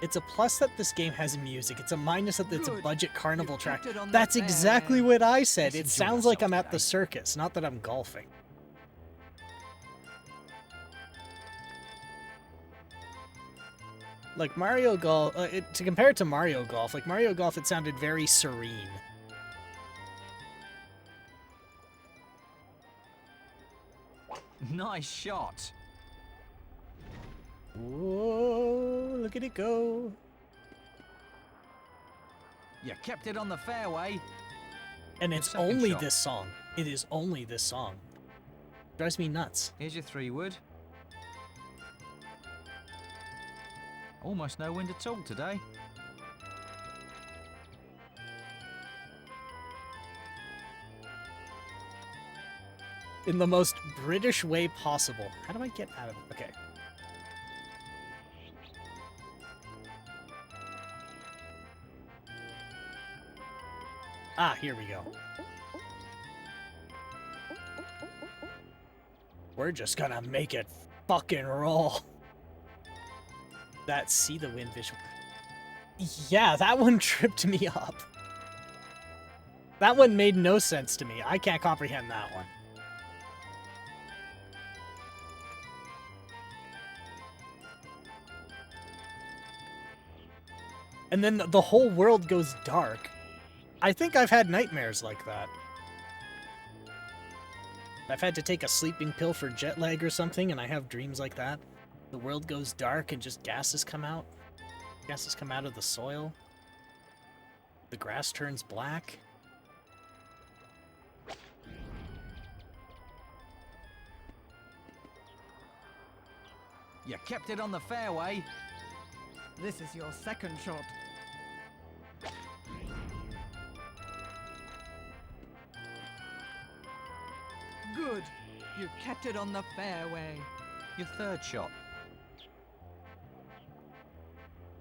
Speaker 3: It's a plus that this game has music. It's a minus that it's a
Speaker 5: Good.
Speaker 3: budget carnival
Speaker 5: You
Speaker 3: track.
Speaker 5: kept it on the
Speaker 3: That's exactly
Speaker 5: fairway.
Speaker 3: what I said.
Speaker 4: Let's
Speaker 3: It
Speaker 4: enjoy
Speaker 3: sounds like I'm
Speaker 4: ourselves
Speaker 3: at the
Speaker 4: today.
Speaker 3: circus, not that I'm golfing. Like Mario Golf, to compare it to Mario Golf, like Mario Golf, it sounded very serene.
Speaker 4: Nice shot.
Speaker 3: Whoa, look at it go.
Speaker 4: You kept it on the fairway.
Speaker 3: And it's
Speaker 4: Second
Speaker 3: only
Speaker 4: shot.
Speaker 3: this song. It is only this song. Drives me nuts.
Speaker 4: Here's your 3-wood. Almost no wind at all today.
Speaker 3: In the most British way possible. How do I get out of it? Okay. Ah, here we go. We're just gonna make it fucking roll. That see the wind visual. Yeah, that one tripped me up. That one made no sense to me. I can't comprehend that one. And then the whole world goes dark. I think I've had nightmares like that. I've had to take a sleeping pill for jet lag or something, and I have dreams like that. The world goes dark and just gases come out. Gases come out of the soil. The grass turns black.
Speaker 4: You kept it on the fairway.
Speaker 5: This is your second shot. Good. You kept it on the fairway.
Speaker 4: Your 3rd shot.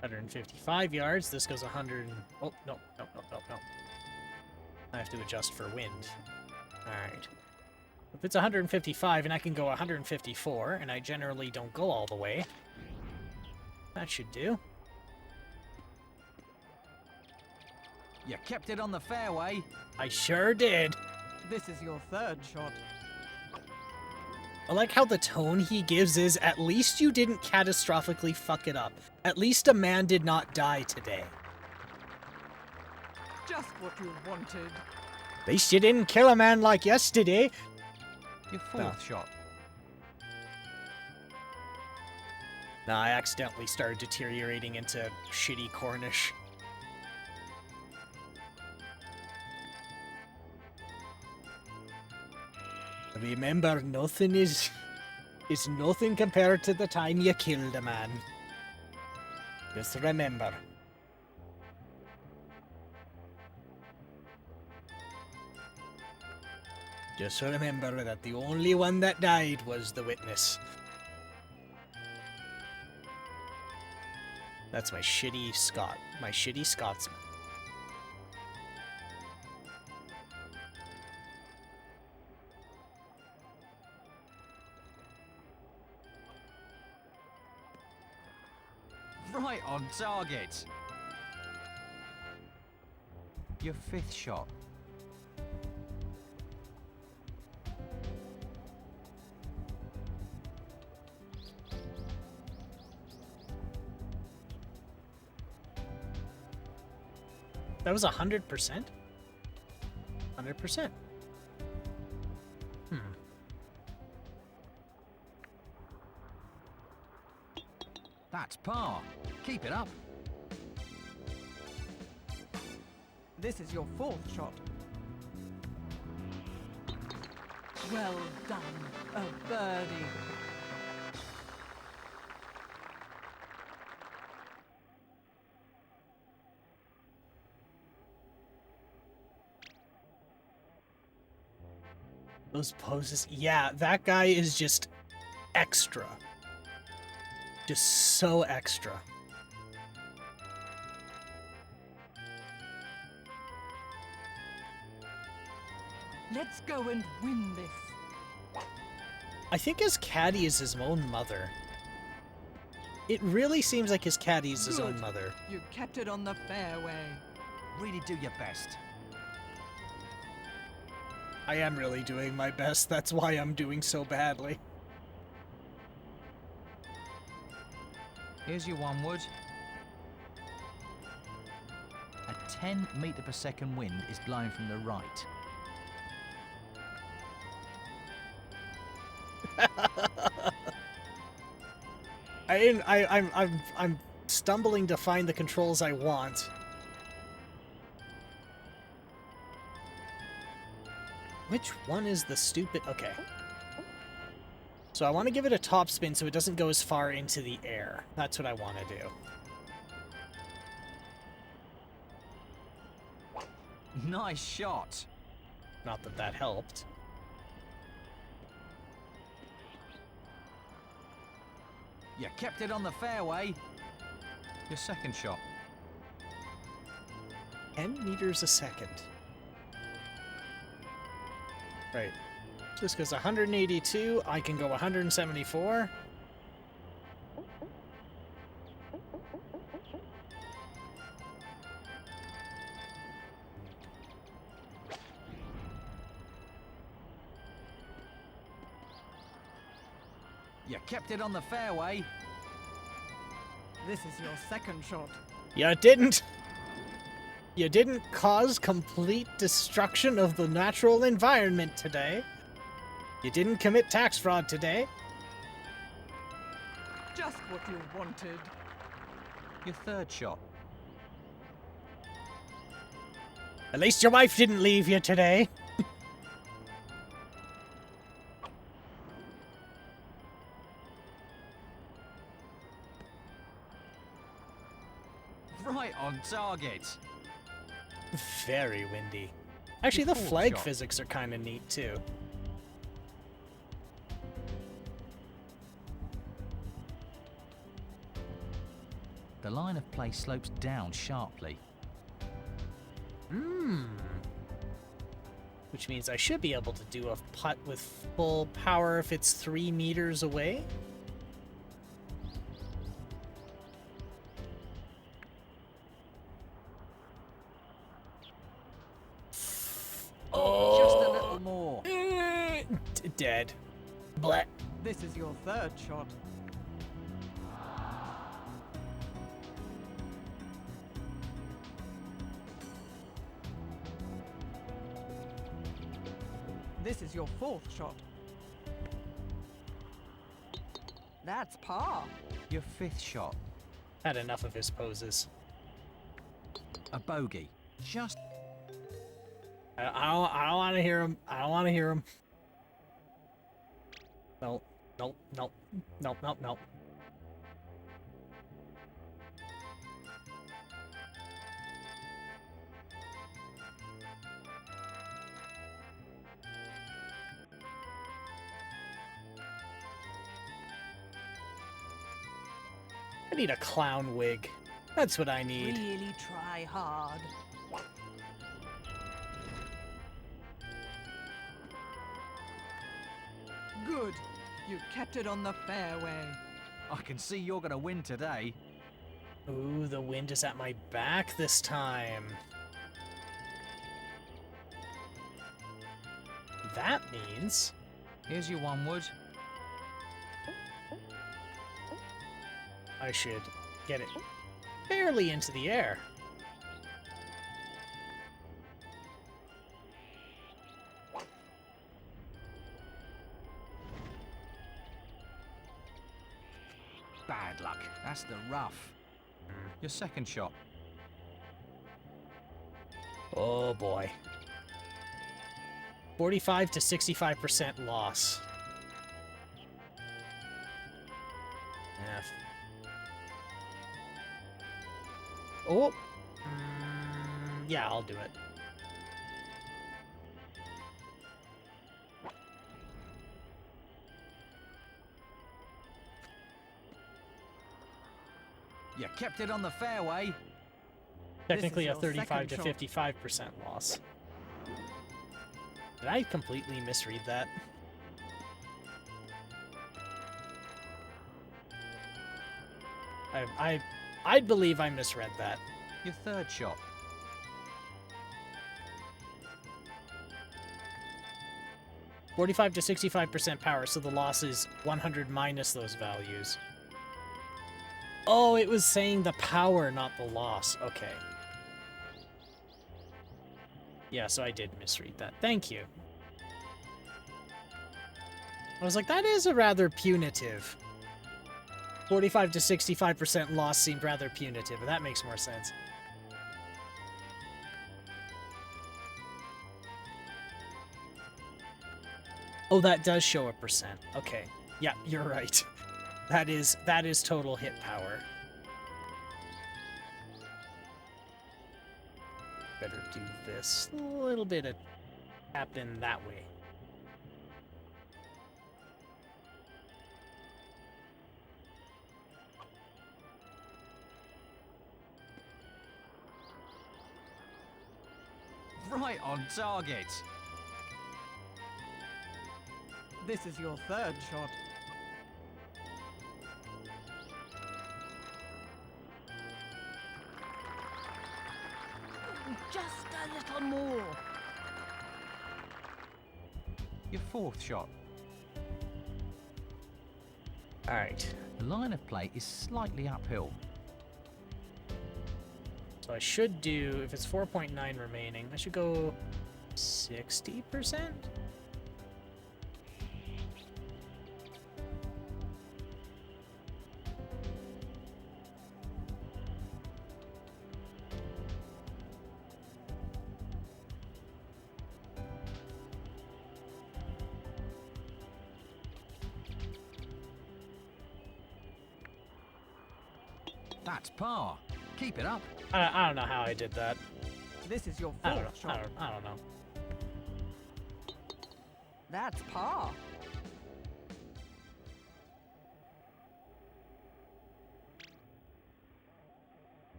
Speaker 3: 155 yards. This goes 100. Oh, no. I have to adjust for wind. Alright. If it's 155 and I can go 154, and I generally don't go all the way, that should do.
Speaker 4: You kept it on the fairway.
Speaker 3: I sure did.
Speaker 5: This is your third shot.
Speaker 3: I like how the tone he gives is, at least you didn't catastrophically fuck it up. At least a man did not die today.
Speaker 5: Just what you wanted.
Speaker 3: At least you didn't kill a man like yesterday.
Speaker 4: Your 4th shot.
Speaker 3: Nah, I accidentally started deteriorating into shitty Cornish. Remember, nothing is nothing compared to the time you killed a man. Just remember. Just remember that the only one that died was the witness. That's my shitty Scotsman.
Speaker 4: Right on target. Your 5th shot.
Speaker 3: That was 100%? 100%.
Speaker 4: That's par. Keep it up.
Speaker 5: This is your fourth shot. Well done, a birdie.
Speaker 3: Those poses. Yeah, that guy is just extra. Just so extra.
Speaker 5: Let's go and win this.
Speaker 3: I think his caddy is his own mother. It really seems like his caddy is his own
Speaker 5: Good.
Speaker 3: mother.
Speaker 5: You kept it on the fairway.
Speaker 4: Really do your best.
Speaker 3: I am really doing my best. That's why I'm doing so badly.
Speaker 4: Here's your 1 wood. A 10 metre per second wind is blowing from the right.
Speaker 3: I'm stumbling to find the controls I want. Which one is the stupid... Okay. So I want to give it a top spin so it doesn't go as far into the air. That's what I want to do.
Speaker 4: Nice shot.
Speaker 3: Not that that helped.
Speaker 4: You kept it on the fairway. Your second shot.
Speaker 3: 10 meters a second. Right. This goes 182. I can go 174.
Speaker 4: You kept it on the fairway.
Speaker 5: This is your second shot.
Speaker 3: You didn't. You didn't cause complete destruction of the natural environment today. You didn't commit tax fraud today.
Speaker 5: Just what you wanted.
Speaker 4: Your third shot.
Speaker 3: At least your wife didn't leave you today.
Speaker 4: Right on target.
Speaker 3: Very windy. Actually, the
Speaker 4: Fourth
Speaker 3: flag
Speaker 4: shot.
Speaker 3: physics are kind of neat, too.
Speaker 4: The line of play slopes down sharply.
Speaker 3: Which means I should be able to do a putt with full power if it's 3 meters away.
Speaker 4: Just a little more.
Speaker 3: Dead. Bleh.
Speaker 5: This is your third shot. This is your fourth shot. That's par.
Speaker 4: Your fifth shot.
Speaker 3: Had enough of his poses.
Speaker 4: A bogey. Just
Speaker 3: I don't want to hear him. I don't want to hear him. No, no, no, no, no, no. I need a clown wig. That's what I need.
Speaker 5: Really try hard. Good. You kept it on the fairway.
Speaker 4: I can see you're gonna win today.
Speaker 3: Ooh, the wind is at my back this time. That means
Speaker 4: Here's your 1 wood.
Speaker 3: I should get it barely into the air.
Speaker 4: Bad luck. That's the rough. Your second shot.
Speaker 3: Oh boy. 45 to 65% loss. Yeah. Oh. Yeah, I'll do it.
Speaker 4: You kept it on the fairway.
Speaker 3: Technically a
Speaker 5: your second
Speaker 3: 35 to
Speaker 5: shot.
Speaker 3: 55% loss. Did I completely misread that? I'd believe I misread that.
Speaker 4: Your third shot.
Speaker 3: $45 to 65% power, so the loss is 100 minus those values. Oh, it was saying the power, not the loss. Okay. Yeah, so I did misread that. Thank you. I was like, that is a rather punitive. 45 to 65% loss seemed rather punitive, but that makes more sense. Oh, that does show a percent. Okay. Yeah, you're right. That is total hit power. Better do this. A little bit of tap in that way.
Speaker 4: Right on target.
Speaker 5: This is your third shot.
Speaker 6: Just a little more.
Speaker 4: Your fourth shot.
Speaker 3: Alright.
Speaker 4: The line of play is slightly uphill.
Speaker 3: So I should do, if it's 4.9 remaining, I should go 60%?
Speaker 4: That's par. Keep it up.
Speaker 3: I don't know how I did that.
Speaker 5: This is your
Speaker 3: I don't know.
Speaker 5: fourth shot.
Speaker 3: I don't know.
Speaker 5: That's par.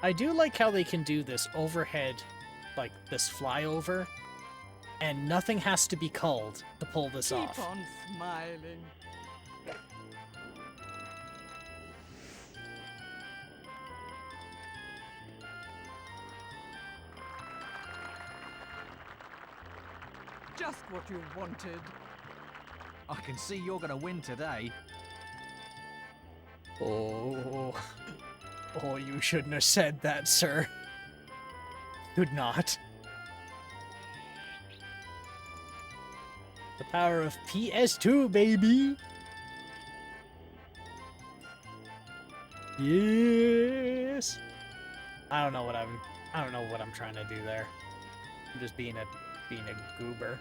Speaker 3: I do like how they can do this overhead, like this flyover, and nothing has to be culled to pull this
Speaker 5: Keep
Speaker 3: off.
Speaker 5: on smiling. Just what you wanted.
Speaker 4: I can see you're going to win today.
Speaker 3: Oh. Oh, you shouldn't have said that, sir. Could not. The power of PS2, baby! Yes! I don't know what I'm trying to do there. I'm just being a goober.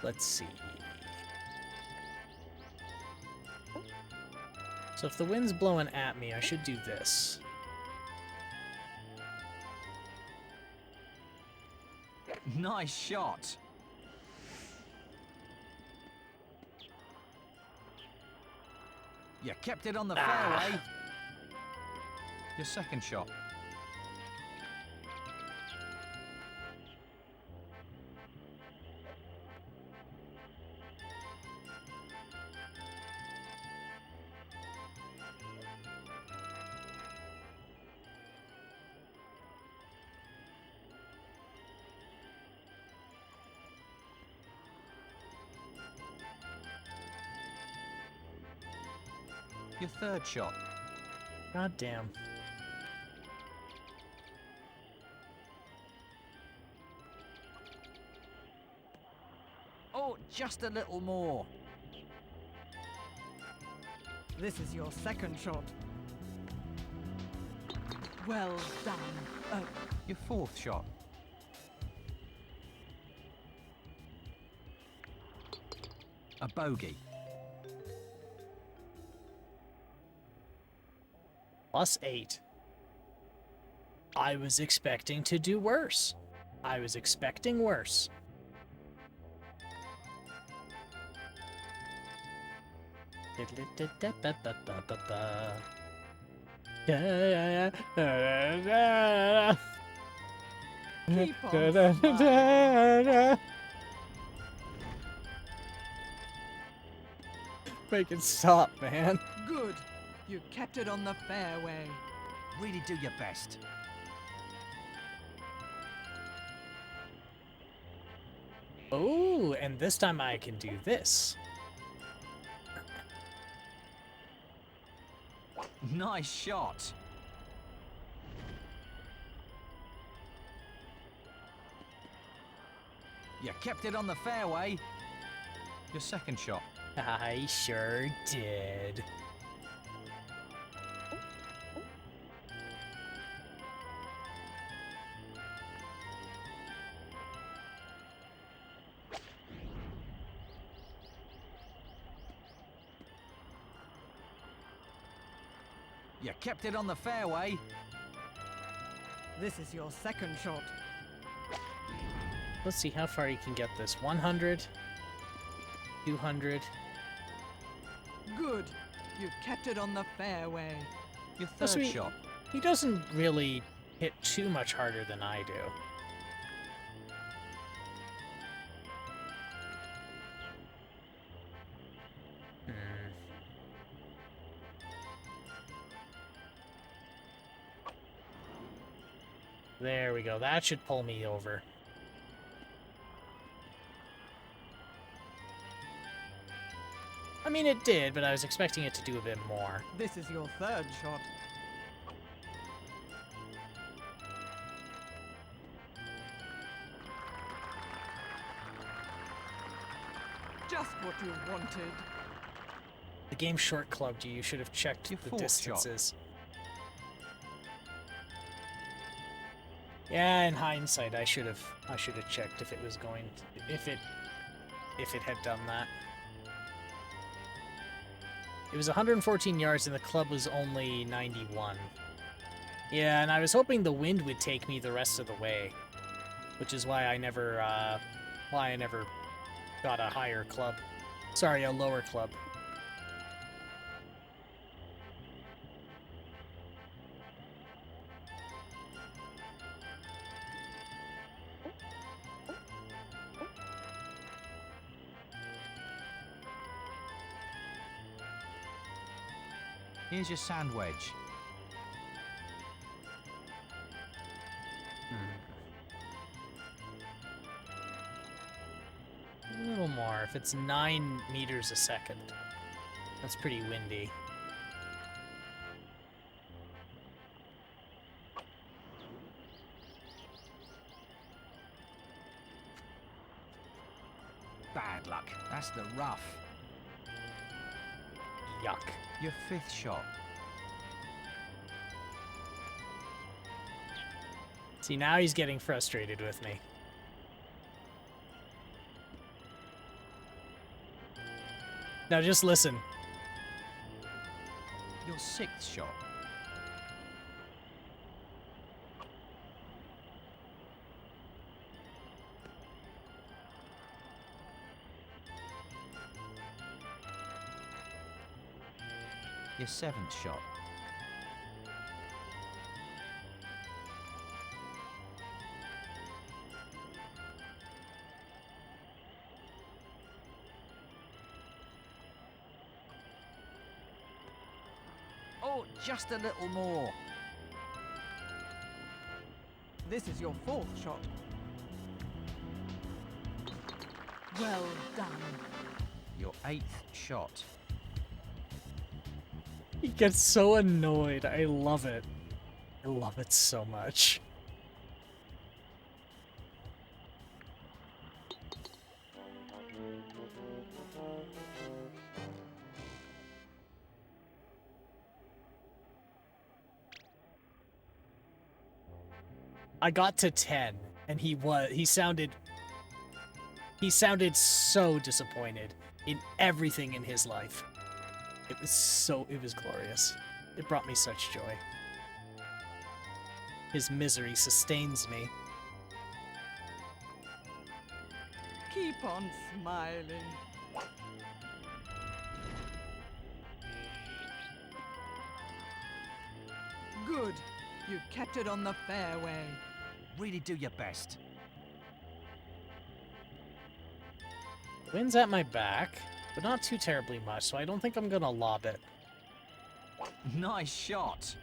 Speaker 3: Let's see. So if the wind's blowing at me, I should do this.
Speaker 4: Nice shot. You kept it on the fairway. Your second shot. Your third shot.
Speaker 3: God damn.
Speaker 4: Oh, just a little more.
Speaker 5: This is your second shot. Well done.
Speaker 4: Your fourth shot. A bogey.
Speaker 3: +8. I was expecting to do worse. I was expecting worse.
Speaker 5: Keep on smiling.
Speaker 3: Make it stop, man.
Speaker 5: Good. You kept it on the fairway.
Speaker 4: Really do your best.
Speaker 3: Oh, and this time I can do this.
Speaker 4: Nice shot. You kept it on the fairway. Your second shot.
Speaker 3: I sure did.
Speaker 4: You kept it on the fairway.
Speaker 5: This is your second shot.
Speaker 3: Let's see how far you can get this. 100, 200.
Speaker 5: Good. You kept it on the fairway.
Speaker 4: Your
Speaker 3: Oh,
Speaker 4: third
Speaker 3: sweet.
Speaker 4: shot.
Speaker 3: He doesn't really hit too much harder than I do. Hmm. There we go. That should pull me over. I mean, it did, but I was expecting it to do a bit more.
Speaker 5: This is your third shot. Just what you wanted.
Speaker 3: The game short clubbed you. You should have checked
Speaker 4: Your
Speaker 3: the
Speaker 4: fourth shot.
Speaker 3: distances. Yeah, in hindsight, I should have checked if it was going to, if it had done that. It was 114 yards and the club was only 91. Yeah, and I was hoping the wind would take me the rest of the way, which is why I never got a higher club. Sorry, a lower club.
Speaker 4: Here's your sand wedge.
Speaker 3: A little more. If it's 9 meters a second. That's pretty windy.
Speaker 4: Bad luck. That's the rough.
Speaker 3: Yuck.
Speaker 4: Your fifth shot.
Speaker 3: See, now he's getting frustrated with me. Now just listen.
Speaker 4: Your sixth shot. Your seventh shot. Oh, just a little more.
Speaker 5: This is your fourth shot. Well done.
Speaker 4: Your eighth shot.
Speaker 3: He gets so annoyed. I love it. I love it so much. I got to 10 and he sounded so disappointed in everything in his life. It was glorious. It brought me such joy. His misery sustains me.
Speaker 5: Keep on smiling. Good. You kept it on the fairway.
Speaker 4: Really do your best.
Speaker 3: Wind's at my back, but not too terribly much, so I don't think I'm gonna lob it.
Speaker 4: Nice shot.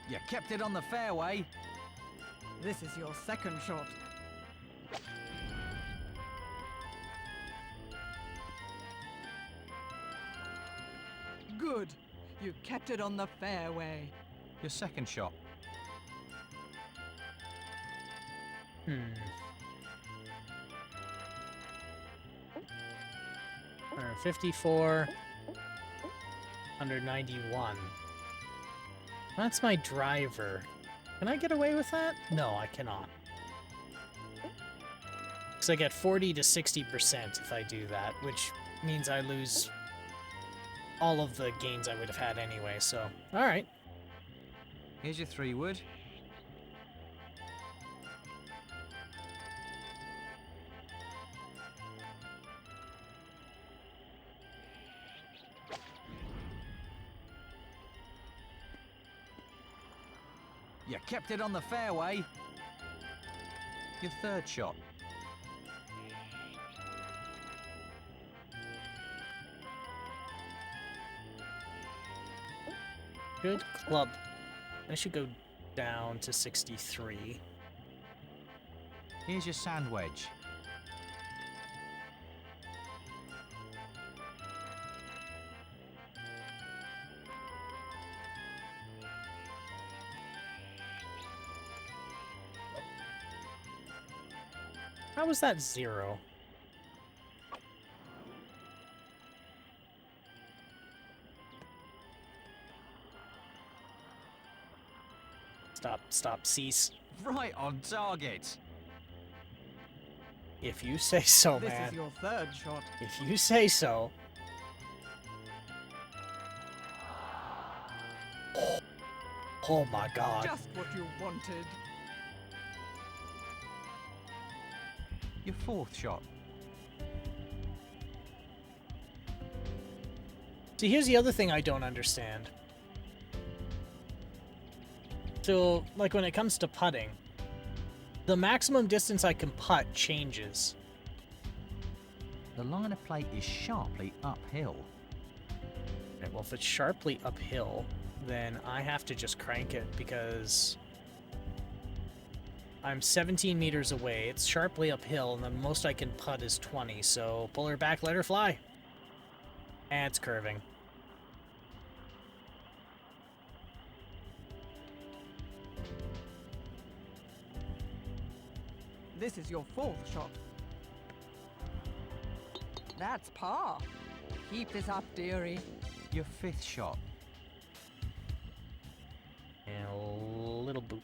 Speaker 4: You kept it on the fairway.
Speaker 5: This is your second shot. Good. You kept it on the fairway.
Speaker 4: Your second shot.
Speaker 3: 54. 191. That's my driver. Can I get away with that? No, I cannot. Because I get 40 to 60% if I do that, which means I lose all of the gains I would have had anyway, so... Alright.
Speaker 4: Here's your 3-wood. You kept it on the fairway. Your third shot.
Speaker 3: Good club. I should go down to 63.
Speaker 4: Here's your sand wedge.
Speaker 3: How was that 0? Stop, cease.
Speaker 4: Right on target.
Speaker 3: If you say so,
Speaker 5: This
Speaker 3: man.
Speaker 5: is your third shot.
Speaker 3: If you say so. Oh my god.
Speaker 5: Just what you wanted.
Speaker 4: Your fourth shot.
Speaker 3: See, here's the other thing I don't understand. So, like when it comes to putting, the maximum distance I can putt changes.
Speaker 4: The line of play is sharply uphill.
Speaker 3: Right, well, if it's sharply uphill, then I have to just crank it because I'm 17 meters away. It's sharply uphill, and the most I can putt is 20. So pull her back, let her fly. And it's curving.
Speaker 5: This is your fourth shot. That's par. Keep this up, dearie.
Speaker 4: Your fifth shot.
Speaker 3: And a little boot.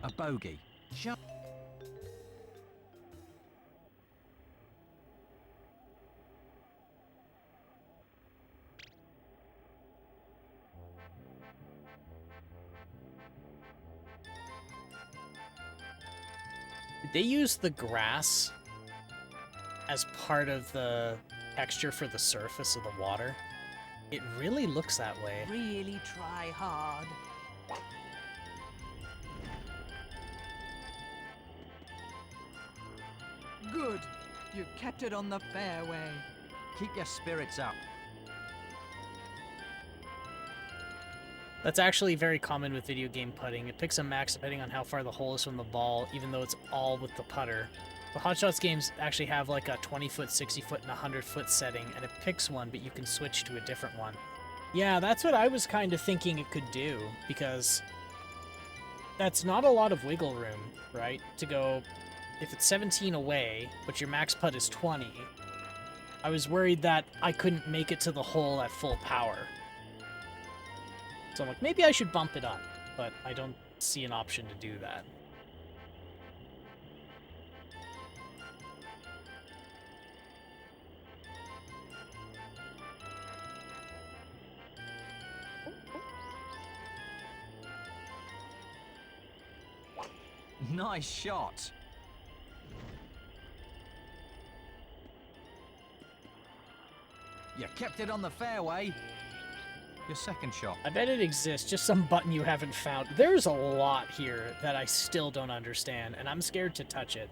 Speaker 4: A bogey. Just
Speaker 3: Did they use the grass as part of the texture for the surface of the water? It really looks that way.
Speaker 5: Really try hard. Good. You kept it on the fairway.
Speaker 4: keep your spirits up.
Speaker 3: That's actually very common with video game putting. It picks a max depending on how far the hole is from the ball, even though it's all with the putter. The Hot Shots games actually have like a 20-foot, 60-foot, and 100-foot setting, and it picks one, but you can switch to a different one. Yeah, that's what I was kind of thinking it could do, because that's not a lot of wiggle room, right? To go, if it's 17 away, but your max putt is 20, I was worried that I couldn't make it to the hole at full power. So I'm like, maybe I should bump it up, but I don't see an option to do that.
Speaker 4: Nice shot. You kept it on the fairway. Your second shot.
Speaker 3: I bet it exists, just some button you haven't found. There's a lot here that I still don't understand, and I'm scared to touch it.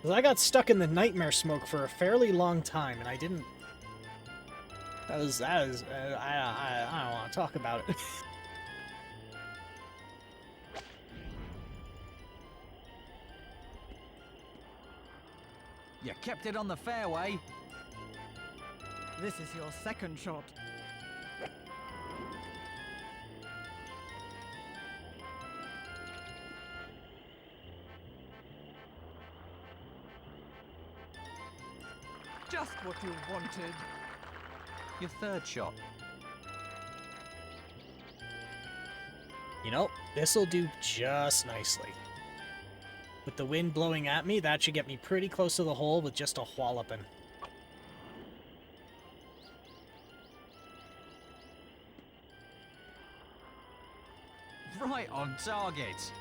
Speaker 3: 'Cause I got stuck in the nightmare smoke for a fairly long time, and I didn't... I don't want to talk about it.
Speaker 4: You kept it on the fairway.
Speaker 5: This is your second shot. Just what you wanted.
Speaker 4: Your third shot.
Speaker 3: You know, this'll do just nicely. With the wind blowing at me, that should get me pretty close to the hole with just a walloping.
Speaker 4: Right on target.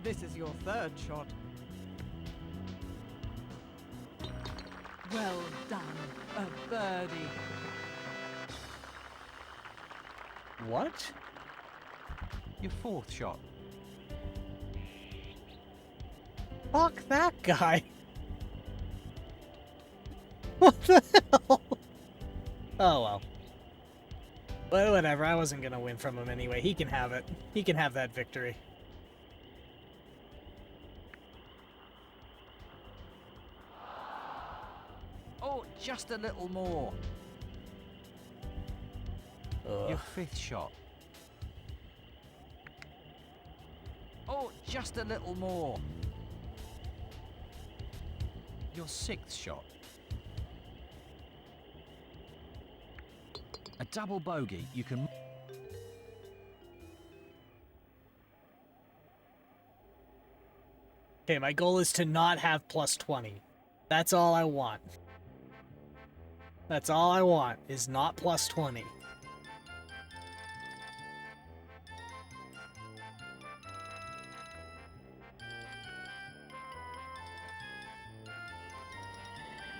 Speaker 5: This is your third shot. Well done, a birdie.
Speaker 3: What?
Speaker 4: Your fourth shot.
Speaker 3: Fuck that guy. What the hell? Oh well. But whatever, I wasn't gonna win from him anyway. He can have it. He can have that victory.
Speaker 4: Oh, just a little more.
Speaker 3: Ugh.
Speaker 4: Your fifth shot. Oh, just a little more. Your sixth shot. A double bogey, you can...
Speaker 3: Okay, my goal is to not have plus 20. That's all I want. That's all I want, is not plus 20.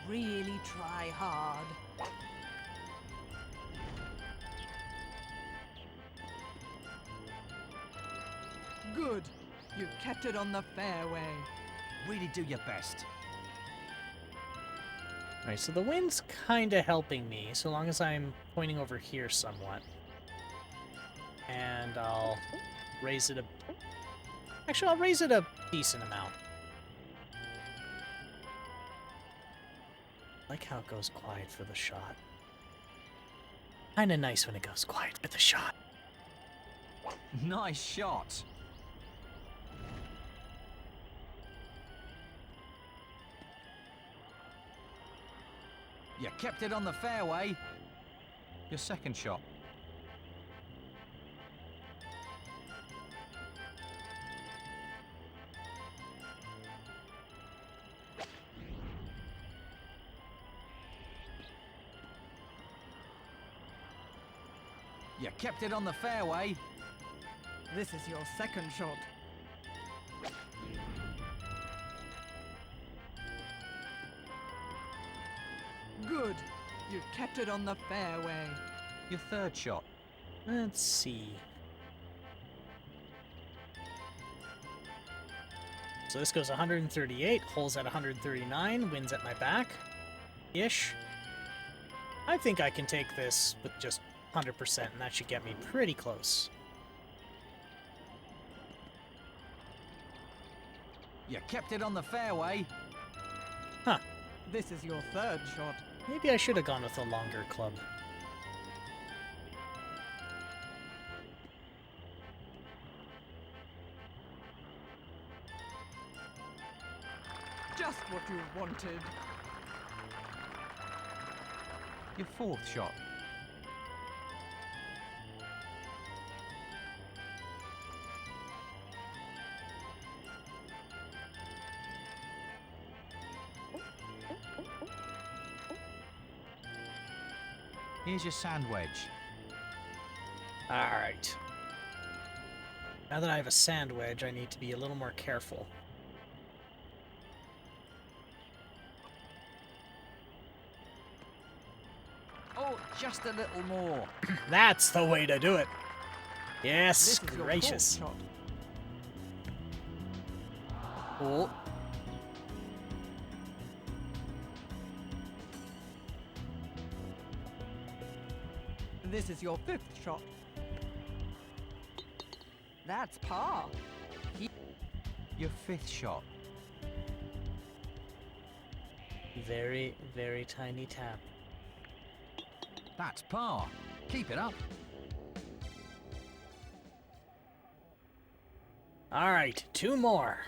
Speaker 6: Really try hard.
Speaker 5: Good. You kept it on the fairway.
Speaker 4: Really do your best.
Speaker 3: Alright, so the wind's kinda helping me, so long as I'm pointing over here somewhat. And I'll raise it a... Actually, I'll raise it a decent amount. I like how it goes quiet for the shot. Kinda nice when it goes quiet for the shot.
Speaker 4: Nice shot. You kept it on the fairway. Your second shot. You kept it on the fairway.
Speaker 5: This is your second shot. Good. You kept it on the fairway.
Speaker 4: Your third shot.
Speaker 3: Let's see. So this goes 138, holes at 139, wins at my back. Ish. I think I can take this with just 100%, and that should get me pretty close.
Speaker 4: You kept it on the fairway.
Speaker 3: Huh.
Speaker 5: This is your third shot.
Speaker 3: Maybe I should have gone with a longer club.
Speaker 5: Just what you wanted.
Speaker 4: Your fourth shot. Here's your sand wedge.
Speaker 3: Alright. Now that I have a sand wedge, I need to be a little more careful.
Speaker 4: Oh, just a little more.
Speaker 3: That's the way to do it.
Speaker 5: This
Speaker 3: Yes,
Speaker 5: is your
Speaker 3: gracious.
Speaker 5: fourth shot.
Speaker 3: Oh.
Speaker 5: This is your 5th shot. That's par.
Speaker 4: Your 5th shot.
Speaker 3: Very, very tiny tap.
Speaker 4: That's par. Keep it up.
Speaker 3: All right, 2 more.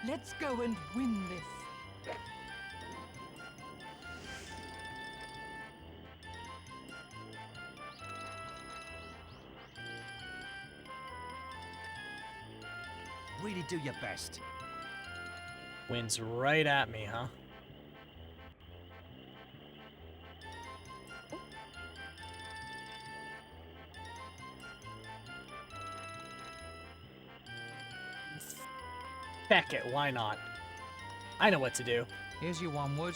Speaker 5: Let's go and win this.
Speaker 4: Really do your best.
Speaker 3: Wind's right at me, huh? Heck it, why not? I know what to do.
Speaker 4: Here's your 1 wood.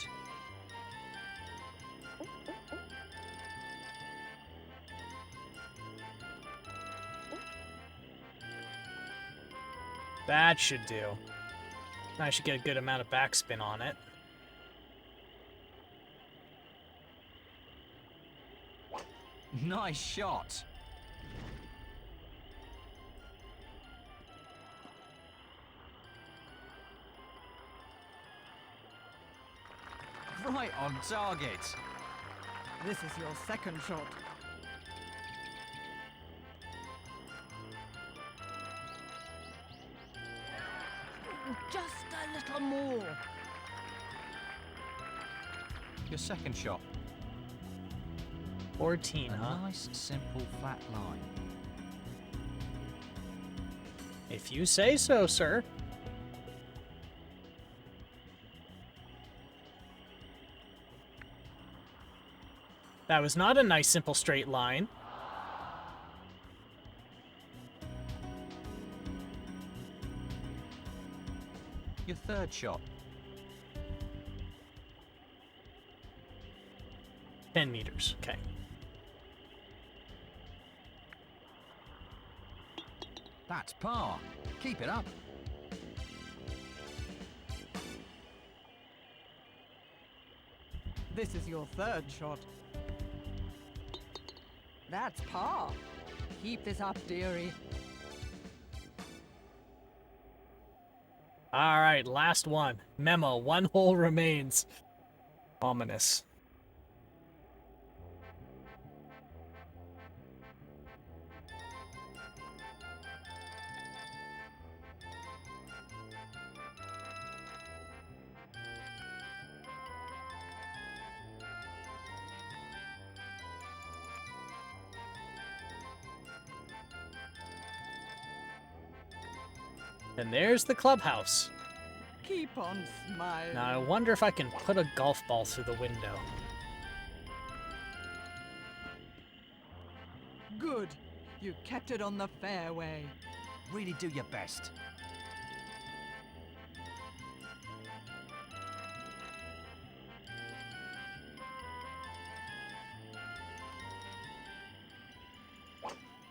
Speaker 3: That should do. I should get a good amount of backspin on it.
Speaker 4: Nice shot. Right on target.
Speaker 5: This is your 2nd shot.
Speaker 6: Just a little more.
Speaker 4: Your 2nd shot.
Speaker 3: 14,
Speaker 4: A
Speaker 3: huh?
Speaker 4: nice, simple, flat line.
Speaker 3: If you say so, sir. That was not a nice, simple, straight line.
Speaker 4: Your 3rd shot.
Speaker 3: 10 meters, okay.
Speaker 4: That's par. Keep it up.
Speaker 5: This is your 3rd shot. That's par. Keep this up, dearie.
Speaker 3: All right, last one. Memo, 1 hole remains. Ominous. And there's the clubhouse.
Speaker 5: Keep on smiling.
Speaker 3: Now I wonder if I can put a golf ball through the window.
Speaker 5: Good. You kept it on the fairway.
Speaker 4: Really do your best.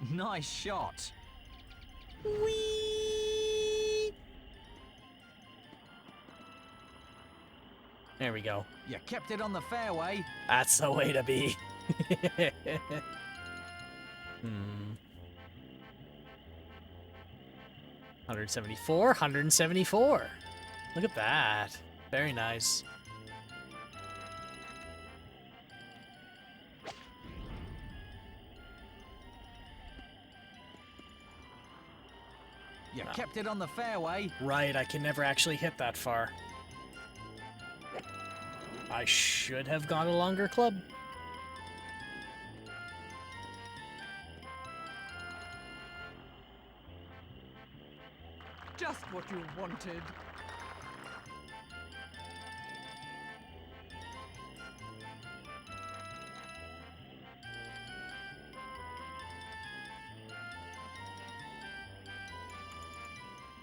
Speaker 4: Nice shot.
Speaker 3: Whee! There we go.
Speaker 4: You kept it on the fairway.
Speaker 3: That's the way to be. Hmm. 174, 174. Look at that. Very nice.
Speaker 4: You kept it on the fairway.
Speaker 3: Right, I can never actually hit that far. I should have got a longer club.
Speaker 5: Just what you wanted.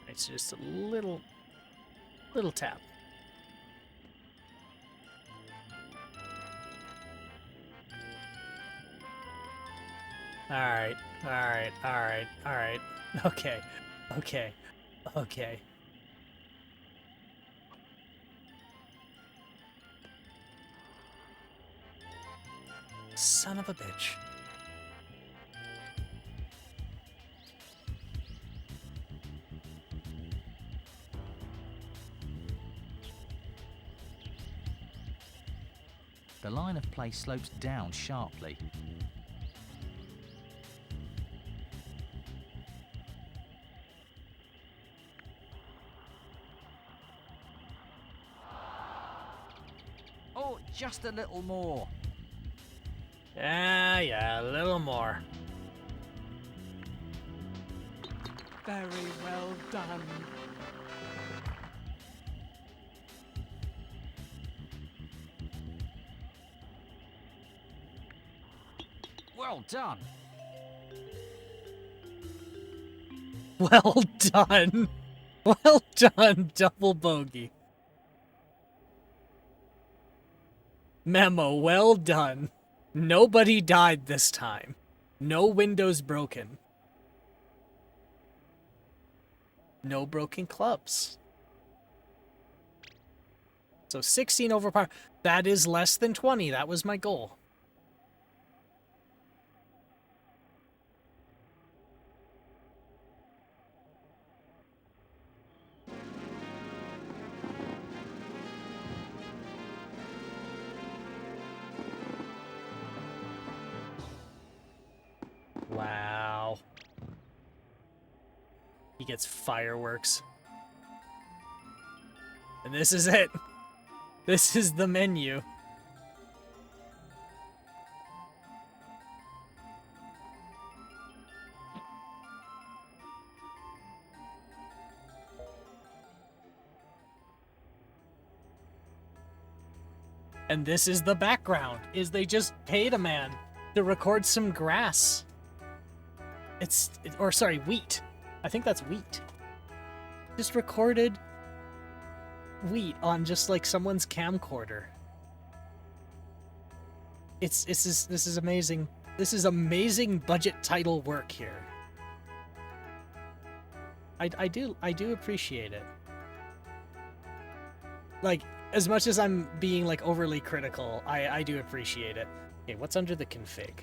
Speaker 3: It's just a little Little tap. Alright, alright, alright, alright. Okay, okay, okay. Son of a bitch.
Speaker 4: The line of play slopes down sharply. Oh, just a little more.
Speaker 3: Yeah, a little more.
Speaker 5: Very well done.
Speaker 4: Well done.
Speaker 3: Well done. Well done, double bogey. Memo, well done. Nobody died this time. No windows broken. No broken clubs. So 16 over par. That is less than 20. That was my goal. Wow. He gets fireworks. And this is it. This is the menu. And this is the background, is they just paid a man to record some grass. Or sorry, wheat. I think that's wheat. Just recorded wheat on just like someone's camcorder. This is amazing. This is amazing budget title work here. I do appreciate it. Like, as much as I'm being like overly critical, I do appreciate it. Okay, what's under the config?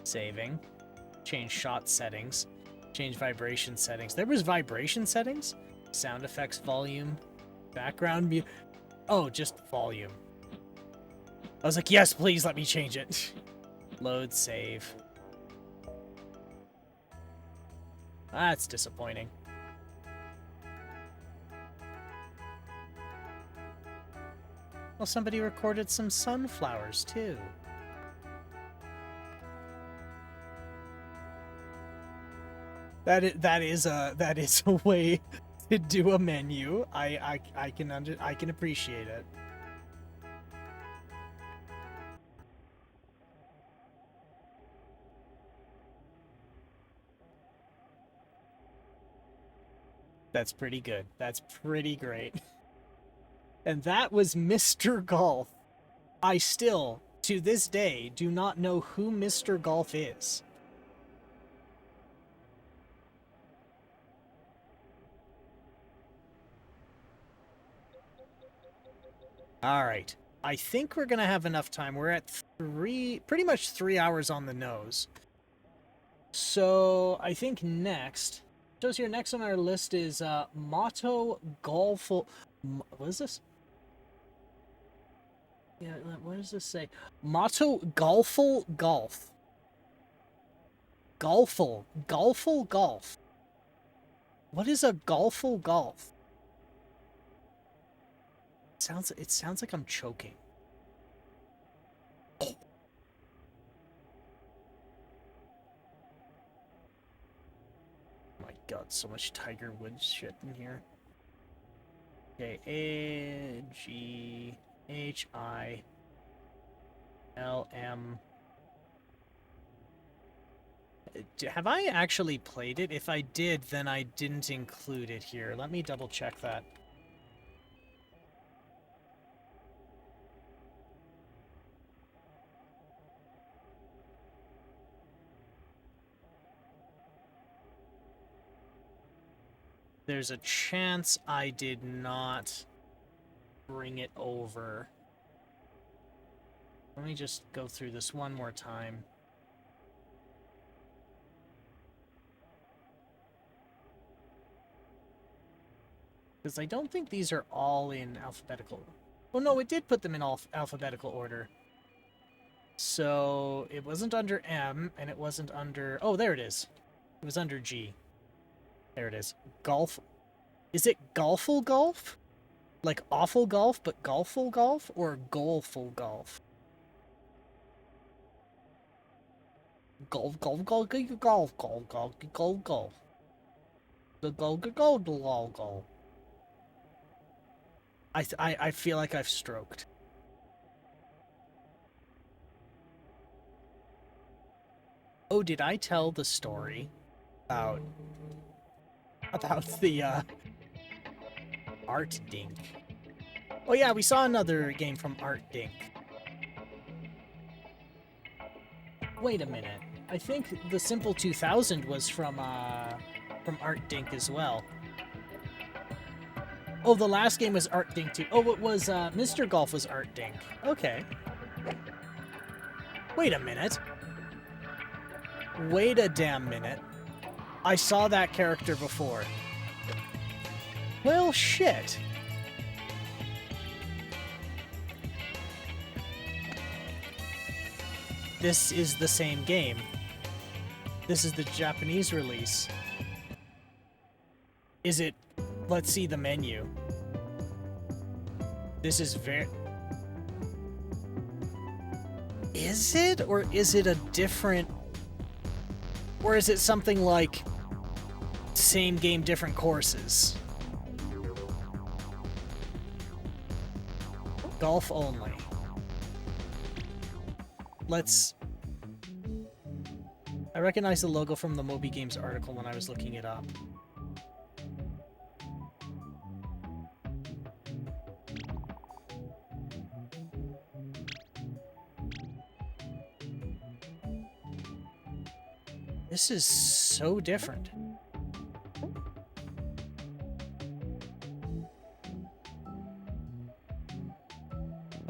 Speaker 3: Saving. Change shot settings. Change vibration settings. There was vibration settings? Sound effects volume. Background mute. Oh, just volume. I was like, yes, please let me change it. Load, save. That's disappointing. Well, somebody recorded some sunflowers, too. That is a way to do a menu. I can appreciate it. That's pretty good. That's pretty great. And that was Mr. Golf. I still, to this day, do not know who Mr. Golf is. Alright. I think we're gonna have enough time. We're at pretty much 3 hours on the nose. So, I think next... Shows here, next on our list is Motto Golful... What is this? Yeah, what does this say? Motto Golful Golf. Golful Golf. What is a Golful Golf? It sounds like I'm choking. Oh. My god, so much Tiger Woods shit in here. Okay, A-G-H-I-L-M. have I actually played it? If I did, then I didn't include it here. Let me double check that. There's a chance I did not bring it over. Let me just go through this one more time. Because I don't think these are all in alphabetical. Oh no, it did put them in alphabetical order. So it wasn't under M, and it wasn't under... Oh, there it is. It was under G. There it is. Golf. Is it golful golf? Like awful golf, but golful golf? Or golful golf? Golf, golf, golf, golf, golf, golf, golf, golf, golf. The go, go, go, go, go. I feel like I've stroked. Oh, did I tell the story about the Art Dink? Oh yeah, we saw another game from Art Dink. Wait a minute. I think the Simple 2000 was from Art Dink as well. Oh, the last game was Art Dink too. Oh, it was Mr. Golf was Art Dink. Okay. Wait a minute. Wait a damn minute. I saw that character before. Well, shit. This is the same game. This is the Japanese release. Is it... Let's see the menu. This is very... Is it? Or is it a different... Or is it something like... Same game, different courses? Golf only. Let's... I recognize the logo from the Moby Games article when I was looking it up. This is so different.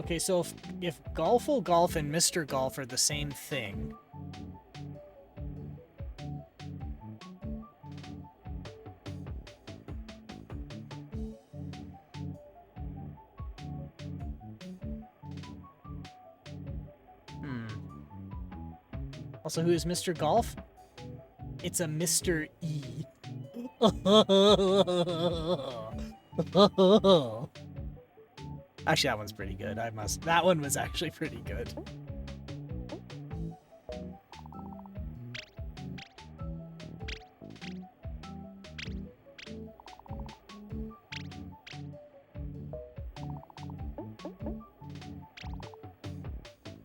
Speaker 3: Okay, so if Golful Golf and Mr. Golf are the same thing... Also, who is Mr. Golf? It's a Mr. E. Actually, that one's pretty good. That one was actually pretty good.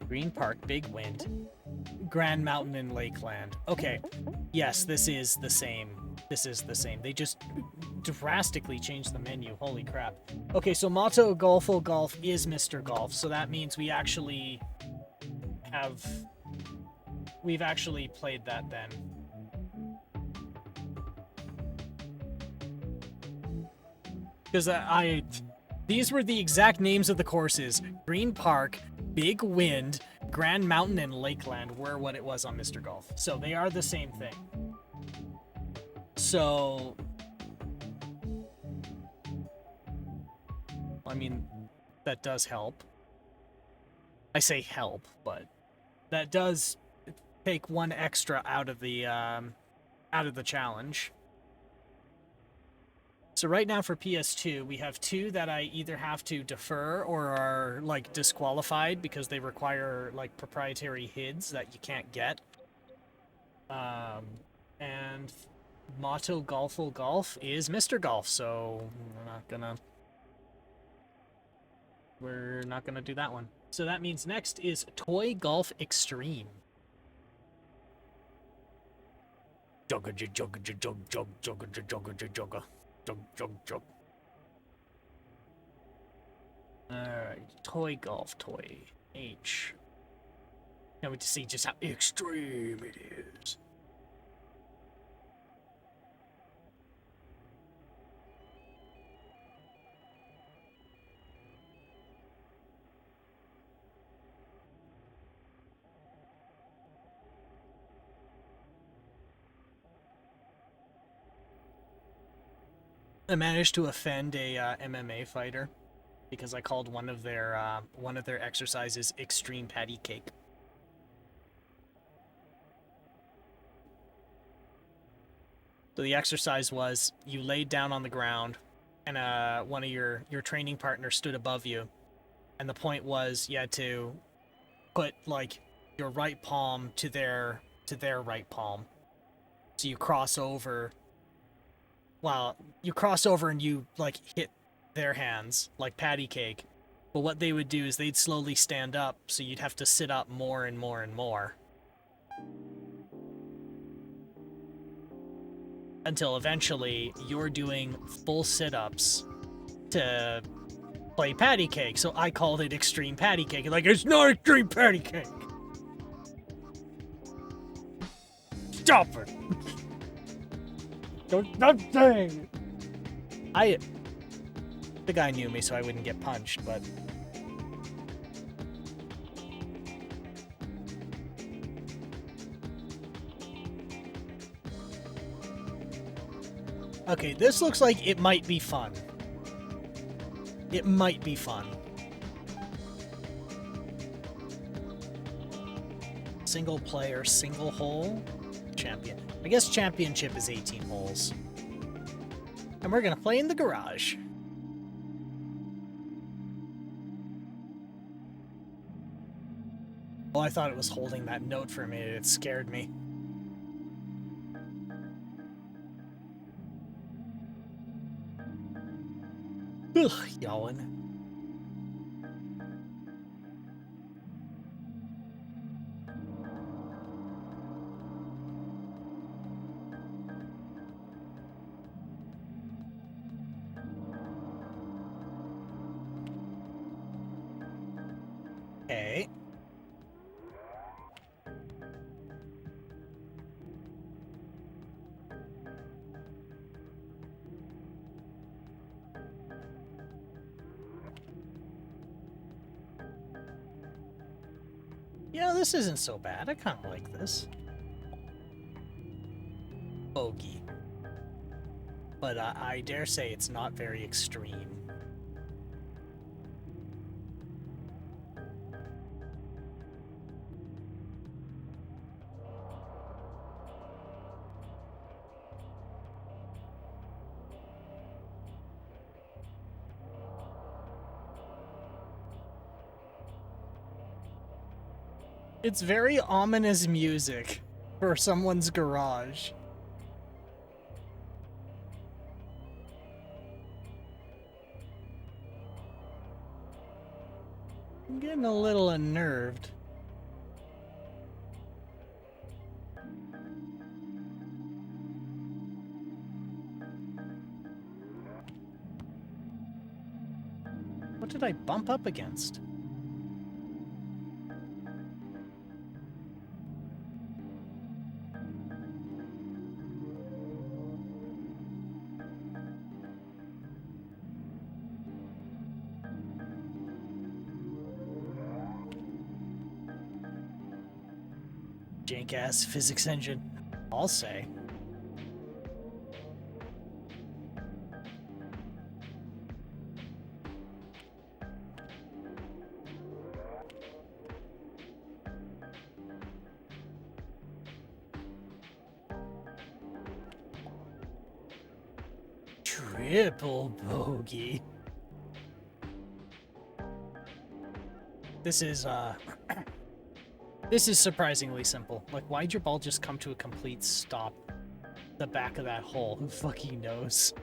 Speaker 3: Green Park, Big Wind, Grand Mountain, and Lakeland. Okay, yes, this is the same. This is the same. They just drastically changed the menu. Holy crap. Okay, so Motto Golful Golf is Mr. Golf, so that means we actually have... We've actually played that then. Because these were the exact names of the courses. Green Park, Big Wind, Grand Mountain, and Lakeland were what it was on Mr. Golf. So they are the same thing. So... I mean, that does help. I say help, but that does take one extra out of the challenge. So right now for PS2, we have two that I either have to defer or are, like, disqualified because they require, like, proprietary HIDs that you can't get. And Motto Golful Golf is Mr. Golf, so we're not gonna do that one. So that means next is Toy Golf Extreme. Jugga jugga jug jug jugga jugga jugga jug jug jug. Alright, toy golf toy. H. Now we to see just how extreme it is. I managed to offend a MMA fighter because I called one of their exercises extreme patty cake. So the exercise was you laid down on the ground, and one of your training partners stood above you, and the point was you had to put like your right palm to their right palm. So you cross over. Well, you cross over and you like hit their hands like patty cake. But what they would do is they'd slowly stand up, so you'd have to sit up more and more and more. Until eventually you're doing full sit-ups to play patty cake. So I called it extreme patty cake. Like, it's not extreme patty cake. Stop it. Don't stop saying it. The guy knew me, so I wouldn't get punched, but okay, this looks like it might be fun. It might be fun. Single player, single hole, champion. I guess championship is 18 holes. And we're gonna play in the garage. Oh, I thought it was holding that note for a minute. It scared me. Ugh, yawing. Okay. Yeah, this isn't so bad. I kind of like this. Bogey. But I dare say it's not very extreme. It's very ominous music for someone's garage. I'm getting a little unnerved. What did I bump up against? Jank-ass physics engine, I'll say. Triple bogey. This is this is surprisingly simple. Like, why'd your ball just come to a complete stop? The back of that hole. Who fucking knows?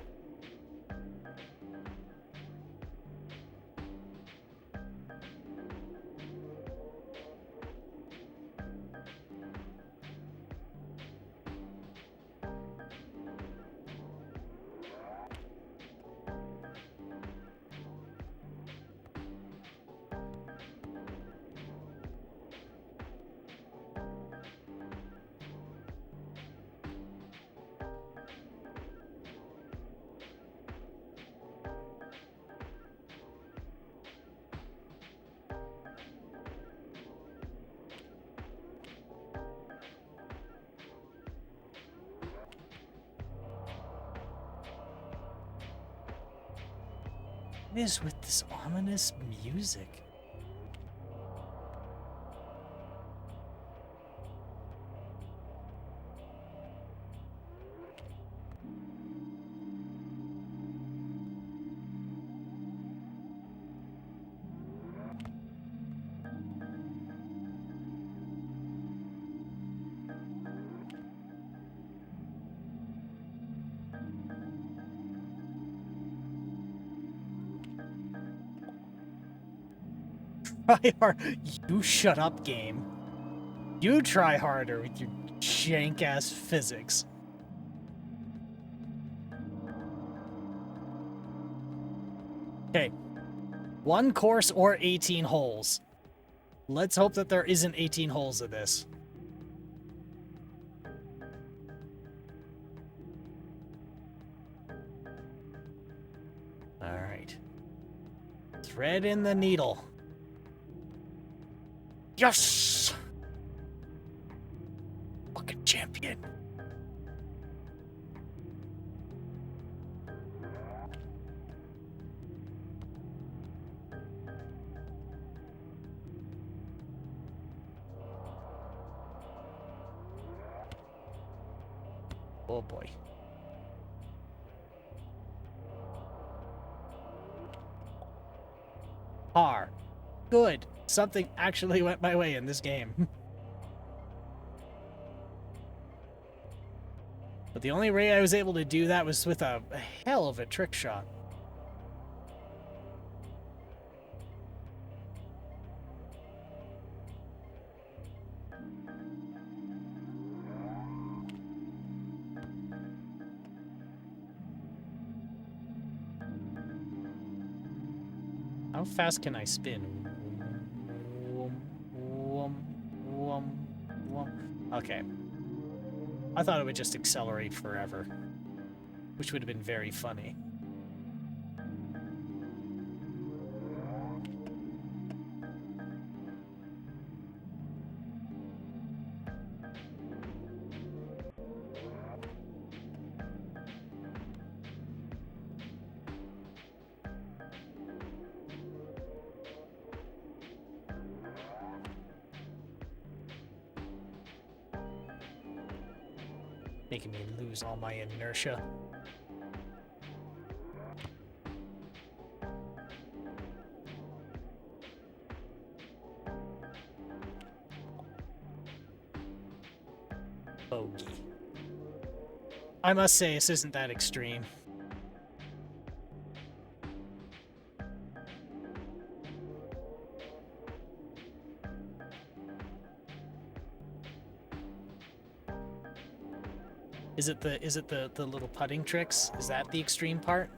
Speaker 3: What is with this ominous music? Try hard. You shut up, game. You try harder with your jank ass physics. Okay. 1 course or 18 holes. Let's hope that there isn't 18 holes of this. Alright. Thread in the needle. Yes! Fucking champion. Oh boy. Par. Good. Something actually went my way in this game. But the only way I was able to do that was with a hell of a trick shot. How fast can I spin? Okay. I thought it would just accelerate forever, which would have been very funny. Making me lose all my inertia. Bogey. I must say, this isn't that extreme. Is it the little putting tricks? Is that the extreme part?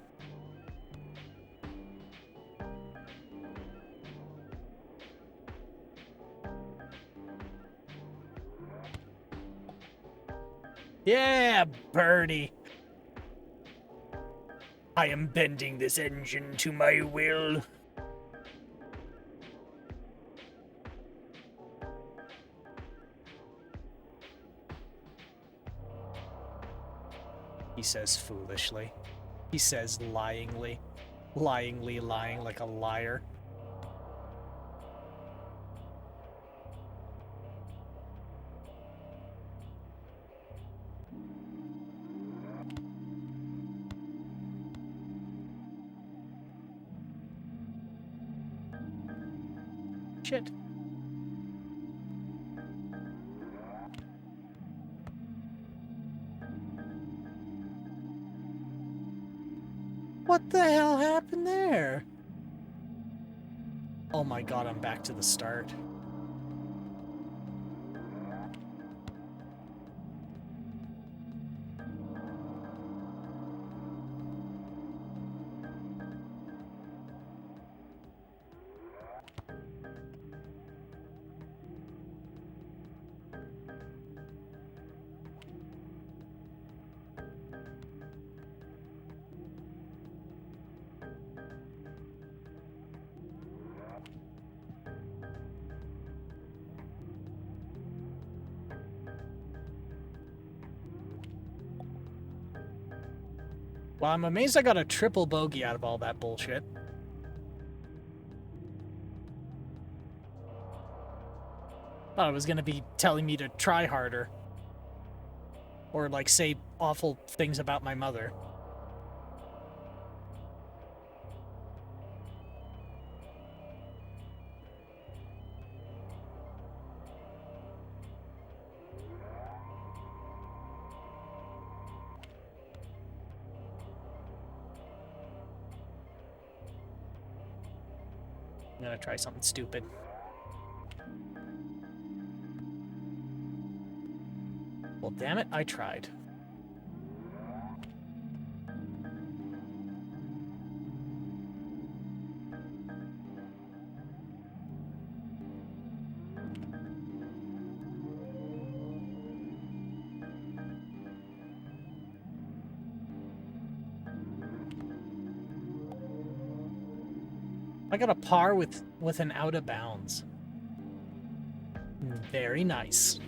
Speaker 3: Yeah, birdie. I am bending this engine to my will. He says foolishly. He says lyingly. Lyingly lying like a liar. Shit. What the hell happened there? Oh my god, I'm back to the start. Well, I'm amazed I got a triple bogey out of all that bullshit. Thought it was gonna be telling me to try harder. Or, like, say awful things about my mother. I'm gonna try something stupid. Well, damn it, I tried. I got a par with an out of bounds. Very nice.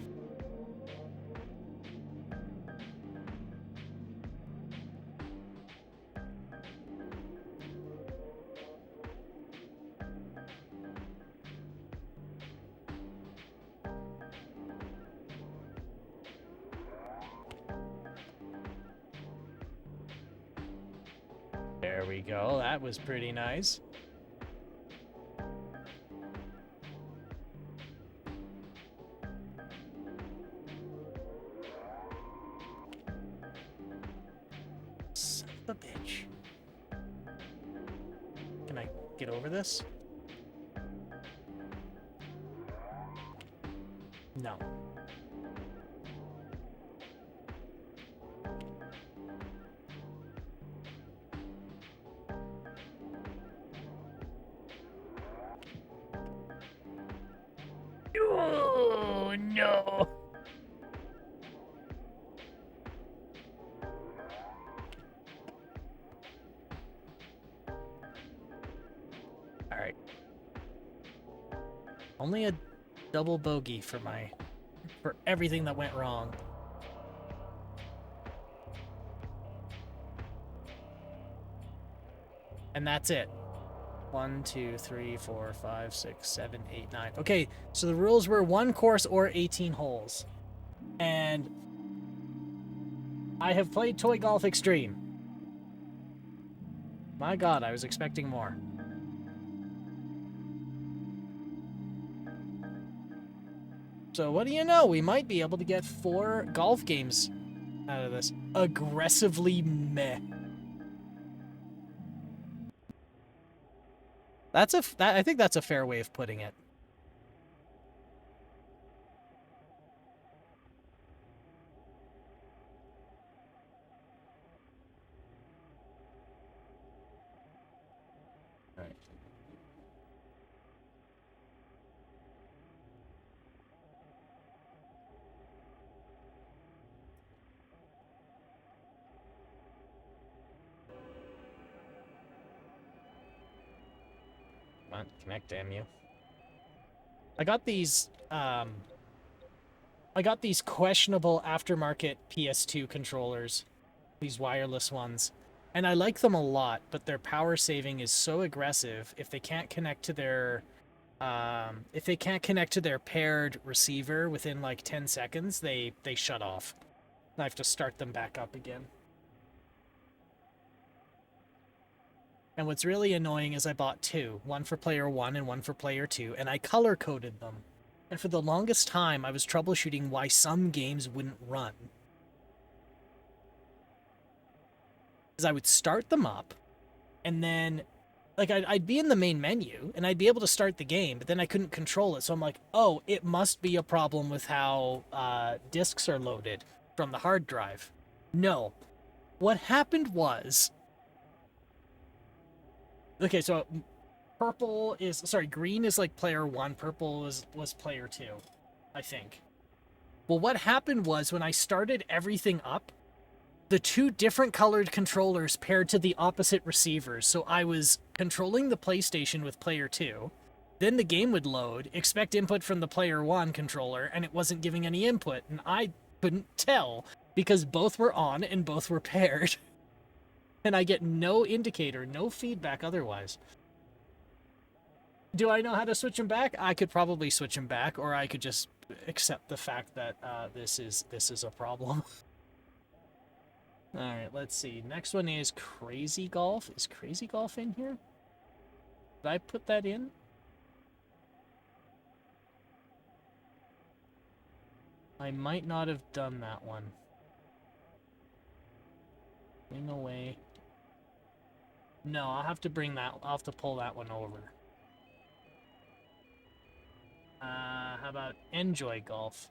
Speaker 3: There we go. That was pretty nice. Son of a bitch. Can I get over this? No. Oh, no. All right. Only a double bogey for everything that went wrong. And that's it. 1, 2, 3, 4, 5, 6, 7, 8, 9. Okay, so the rules were 1 course or 18 holes. And I have played Toy Golf Extreme. My god, I was expecting more. So what do you know? We might be able to get 4 golf games out of this. Aggressively meh. I think that's a fair way of putting it. All right. Come on, connect, damn you. I got these questionable aftermarket PS2 controllers, these wireless ones, and I like them a lot, but their power saving is so aggressive. If they can't connect to their paired receiver within like 10 seconds, they shut off. I have to start them back up again. And what's really annoying is I bought 2, one for player 1 and one for player 2, and I color-coded them. And for the longest time, I was troubleshooting why some games wouldn't run. Because I would start them up, and then, like, I'd be in the main menu, and I'd be able to start the game, but then I couldn't control it, so I'm like, oh, it must be a problem with how discs are loaded from the hard drive. No. What happened was... Okay, so green is like player 1, purple was player 2, I think. Well, what happened was when I started everything up, the 2 different colored controllers paired to the opposite receivers. So I was controlling the PlayStation with player 2, then the game would load, expect input from the player 1 controller, and it wasn't giving any input, and I couldn't tell because both were on and both were paired. And I get no indicator, no feedback otherwise. Do I know how to switch them back? I could probably switch them back, or I could just accept the fact that this is a problem. All right, let's see. Next one is Crazy Golf. Is Crazy Golf in here? Did I put that in? I might not have done that one. Bring away. No, I'll have to bring that. I'll have to pull that one over. How about Enjoy Golf?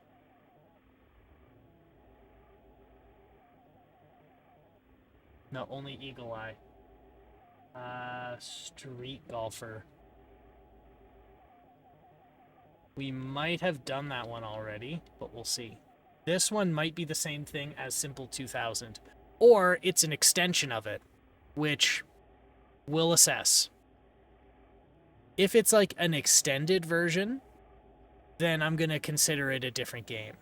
Speaker 3: No, only Eagle Eye. Street Golfer. We might have done that one already, but we'll see. This one might be the same thing as Simple 2000, or it's an extension of it, which we'll assess. If it's like an extended version, then I'm going to consider it a different game.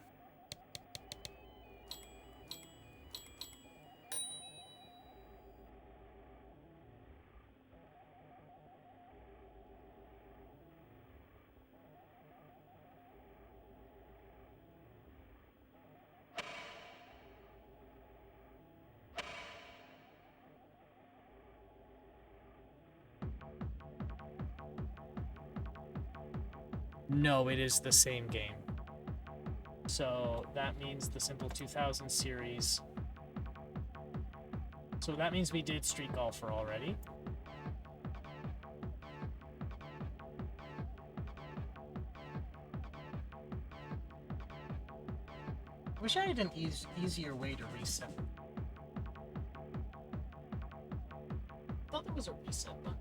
Speaker 3: No, it is the same game. So that means the Simple 2000 series. So that means we did Street Golfer already. I wish I had an easier way to reset. I thought there was a reset button.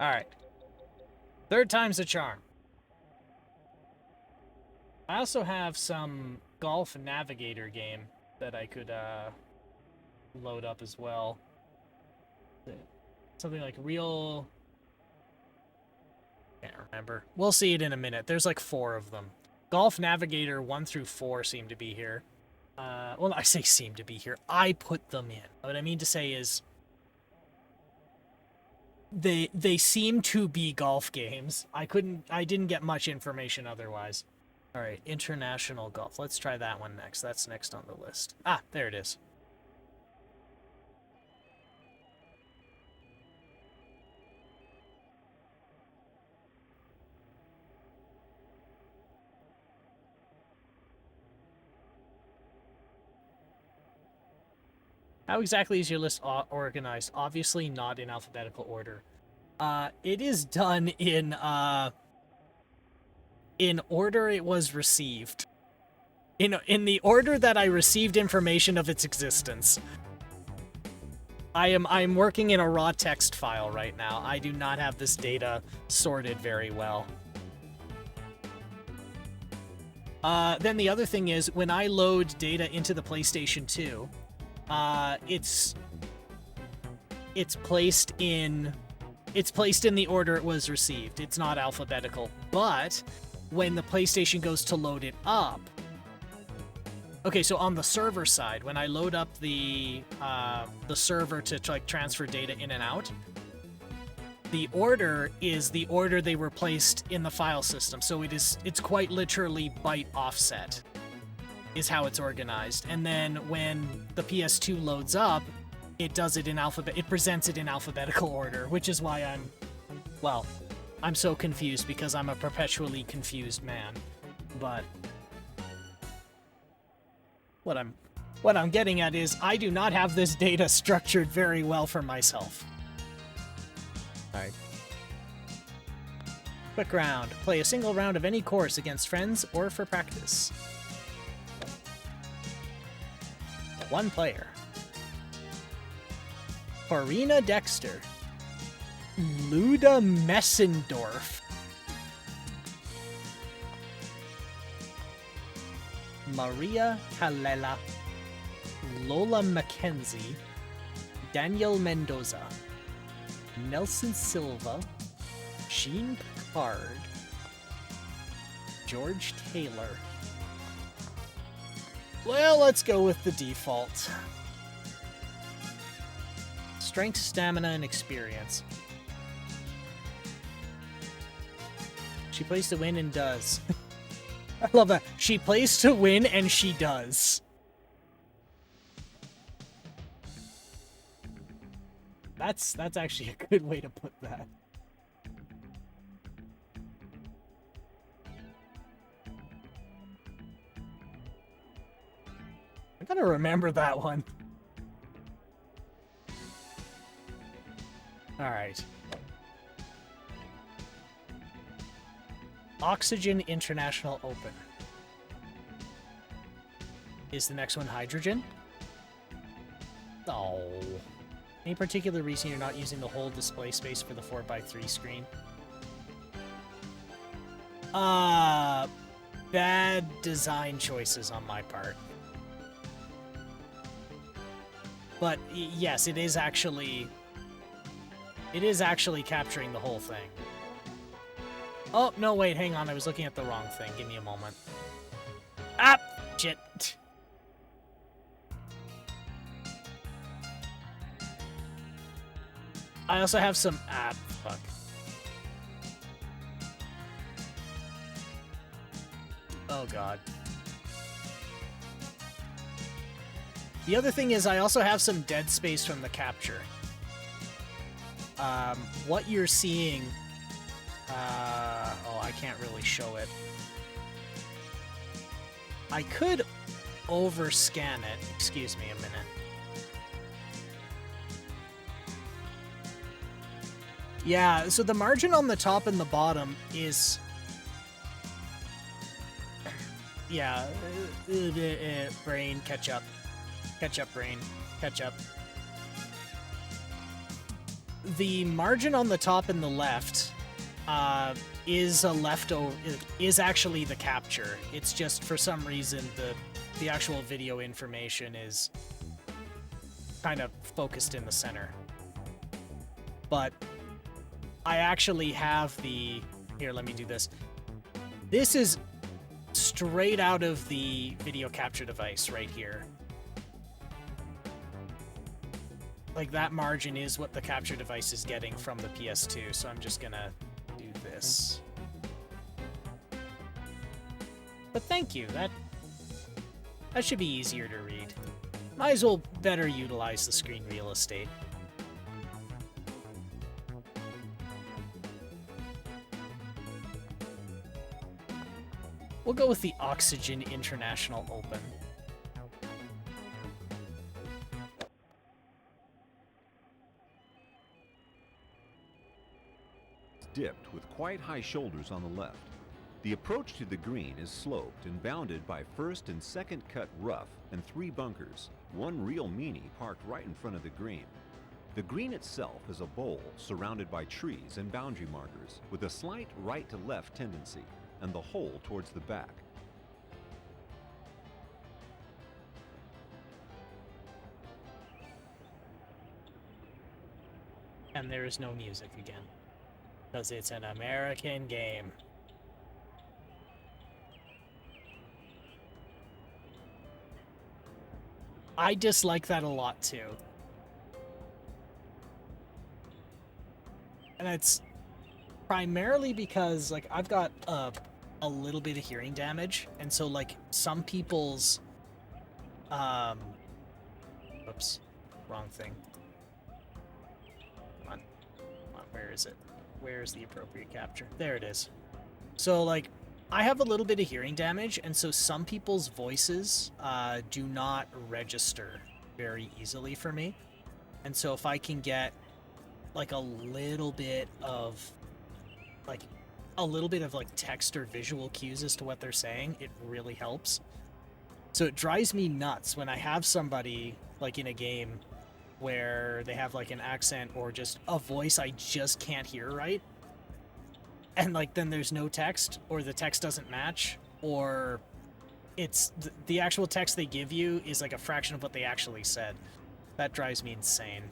Speaker 3: Alright. Third time's a charm. I also have some Golf Navigator game that I could load up as well. Something like Real... Can't remember. We'll see it in a minute. There's like 4 of them. Golf Navigator 1 through 4 seem to be here. Well, I say seem to be here. I put them in. What I mean to say is... They seem to be golf games. I didn't get much information otherwise. All right, international golf. Let's try that one next. That's next on the list. Ah, there it is. How exactly is your list organized? Obviously not in alphabetical order. It is done in order it was received. In the order that I received information of its existence. I'm working in a raw text file right now. I do not have this data sorted very well. Then the other thing is, when I load data into the PlayStation 2, it's placed in the order it was received. It's not alphabetical. But when the PlayStation goes to load it up, okay, so on the server side, when I load up the server to like transfer data in and out, the order is the order they were placed in the file system. So it's quite literally byte offset is how it's organized. And then when the PS2 loads up, it does it in it presents it in alphabetical order, which is why I'm so confused, because I'm a perpetually confused man. But what I'm getting at is I do not have this data structured very well for myself. Alright. Quick round. Play a single round of any course against friends or for practice. 1 player. Corina Dexter. Luda Messendorf. Maria Kalela, Lola Mackenzie, Daniel Mendoza, Nelson Silva, Jean Picard, George Taylor. Well, let's go with the default. Strength, stamina, and experience. She plays to win and does. I love that. She plays to win and she does. That's actually a good way to put that. I gotta remember that one. Alright. Oxygen International Open. Is the next one hydrogen? Oh. Any particular reason you're not using the whole display space for the 4x3 screen? Bad design choices on my part. But yes, it is actually capturing the whole thing. Oh, no, wait, hang on. I was looking at the wrong thing. Give me a moment. Ah! Shit. I also have some... Ah, fuck. Oh, God. The other thing is I also have some dead space from the capture. What you're seeing... oh, I can't really show it. I could overscan it. Excuse me a minute. Yeah, so the margin on the top and the bottom is... Yeah, brain, catch up. Catch up, brain. Catch up. The margin on the top and the left is a leftover, is actually the capture. It's just for some reason the actual video information is kind of focused in the center. But I actually have the... Here, let me do this. This is straight out of the video capture device right here. Like, that margin is what the capture device is getting from the PS2, so I'm just gonna do this. But thank you, that should be easier to read. Might as well better utilize the screen real estate. We'll go with the Oxygen International Open.
Speaker 7: Dipped with quite high shoulders on the left. The approach to the green is sloped and bounded by first and second cut rough and 3 bunkers, one real meanie parked right in front of the green. The green itself is a bowl surrounded by trees and boundary markers with a slight right to left tendency and the hole towards the back.
Speaker 3: And there is no music again. Because it's an American game. I dislike that a lot too. And it's primarily because, like, I've got a little bit of hearing damage, and so, like, some people's oops, wrong thing. Come on, where is it? Where's the appropriate capture? There it is. So, like, I have a little bit of hearing damage, and so some people's voices do not register very easily for me. And so if I can get, like, a little bit of text or visual cues as to what they're saying, it really helps. So it drives me nuts when I have somebody, like, in a game where they have, like, an accent or just a voice I just can't hear right. And, like, then there's no text, or the text doesn't match, or it's the actual text they give you is like a fraction of what they actually said. That drives me insane.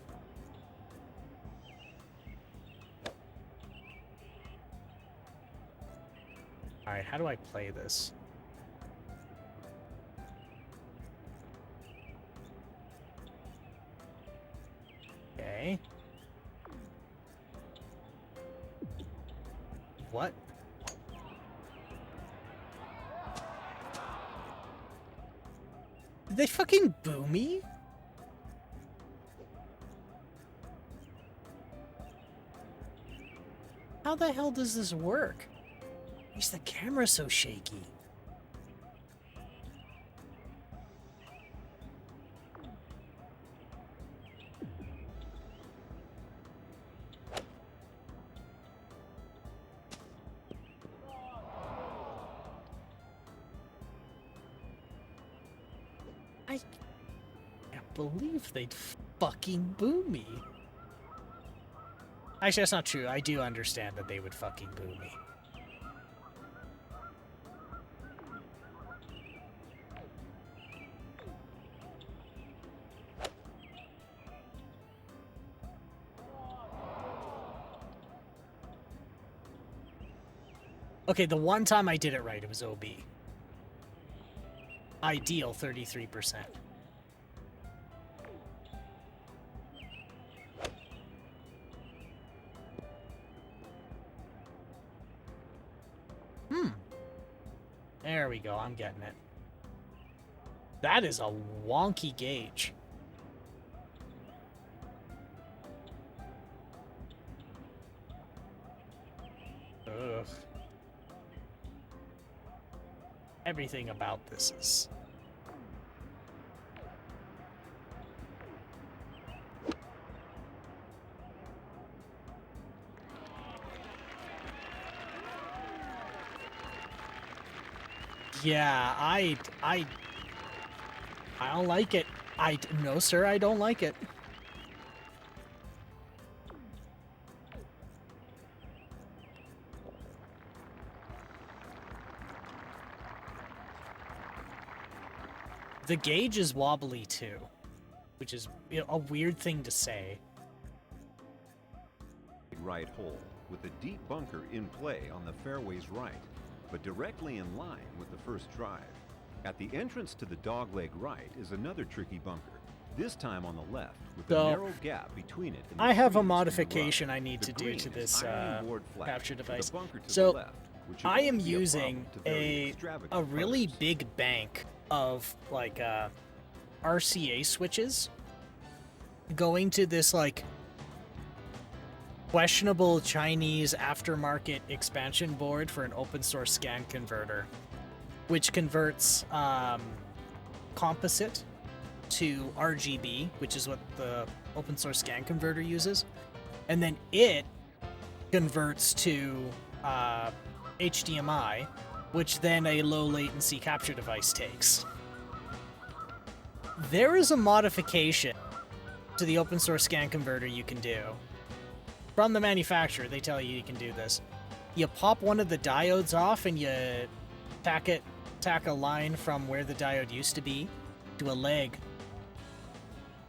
Speaker 3: Alright, how do I play this? Okay. What? Did they fucking boo me? How the hell does this work? Why is the camera so shaky? I can't believe they'd fucking boo me. Actually, that's not true. I do understand that they would fucking boo me. Okay, the one time I did it right, it was OB. Ideal, 33%. There we go, I'm getting it. That is a wonky gauge. Ugh. Everything about this is... Yeah, I don't like it. No, sir, I don't like it. The gauge is wobbly too, which is, you know, a weird thing to say.
Speaker 7: Right hole with a deep bunker in play on the fairway's right, but directly in line with the first drive. At the entrance to the dogleg right is another tricky bunker, this time on the left, with a narrow gap between it and the
Speaker 3: I have a
Speaker 7: trees
Speaker 3: modification
Speaker 7: in the
Speaker 3: I need to do
Speaker 7: green
Speaker 3: to
Speaker 7: is
Speaker 3: this
Speaker 7: iron board flat,
Speaker 3: capture
Speaker 7: with a
Speaker 3: device.
Speaker 7: bunker to the
Speaker 3: So
Speaker 7: left, which should
Speaker 3: I am
Speaker 7: only be a
Speaker 3: using
Speaker 7: problem to very extravagant
Speaker 3: a really
Speaker 7: putters.
Speaker 3: big bank of like RCA switches going to this like questionable Chinese aftermarket expansion board for an open source scan converter, which converts composite to RGB, which is what the open source scan converter uses, and then it converts to HDMI, which then a low latency capture device takes. There is a modification to the open source scan converter you can do. From the manufacturer, they tell you can do this. You pop one of the diodes off and you tack a line from where the diode used to be to a leg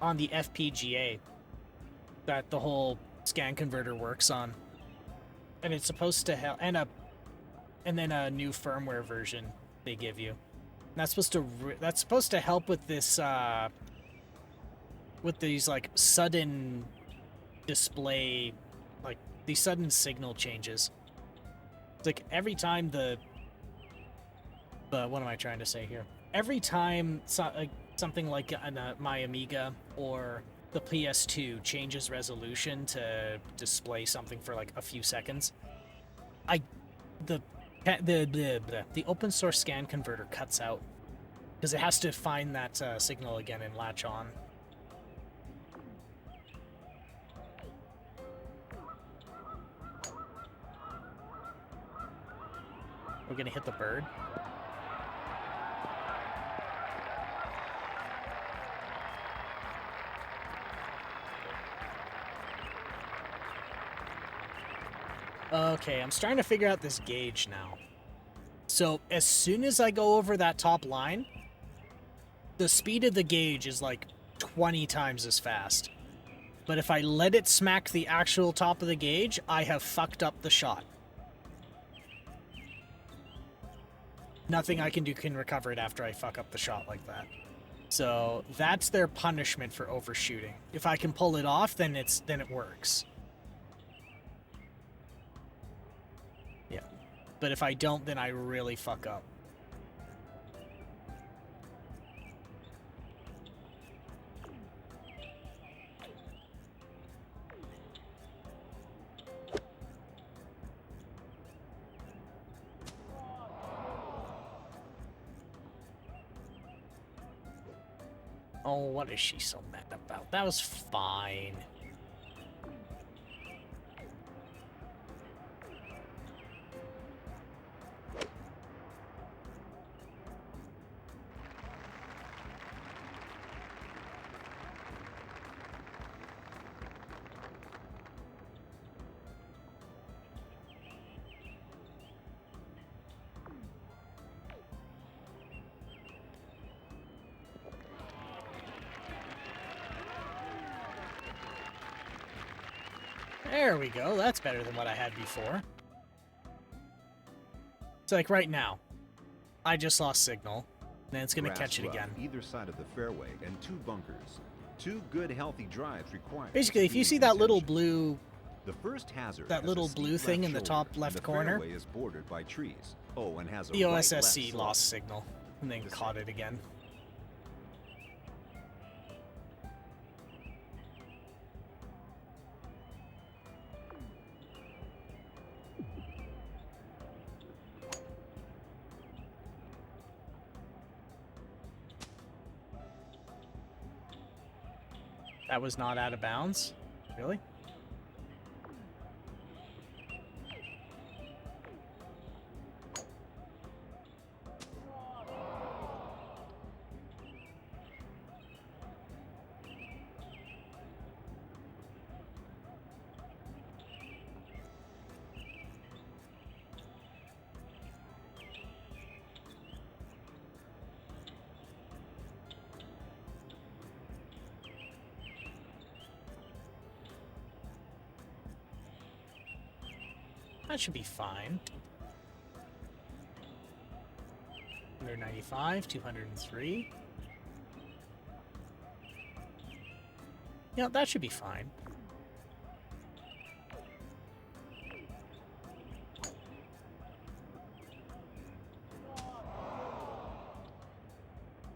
Speaker 3: on the FPGA that the whole scan converter works on. And it's supposed to help, and then a new firmware version they give you. And that's supposed to help with this with these like sudden display, like these sudden signal changes. It's like every time the what am I trying to say here? Every time something like my Amiga or the PS2 changes resolution to display something for like a few seconds, the open source scan converter cuts out because it has to find that signal again and latch on. We're gonna hit the bird. Okay, I'm starting to figure out this gauge now. So as soon as I go over that top line, the speed of the gauge is like 20 times as fast. But if I let it smack the actual top of the gauge, I have fucked up the shot. Nothing I can do can recover it after I fuck up the shot like that. So that's their punishment for overshooting. If I can pull it off, then it works. Yeah. But if I don't, then I really fuck up. Oh, what is she so mad about? That was fine. There we go. That's better than what I had before. It's like right now. I just lost signal. And then it's going to catch it again.
Speaker 7: Either side of the fairway and 2 bunkers. 2 good healthy drives required.
Speaker 3: Basically, if you see that little blue...
Speaker 7: The first hazard
Speaker 3: that little blue thing in the top left corner.
Speaker 7: The fairway is bordered by trees. Oh, and has a
Speaker 3: the OSSC
Speaker 7: right-left
Speaker 3: lost signal. And then caught it again. That was not out of bounds? Really? That should be fine. 195, 203. Yeah, that should be fine.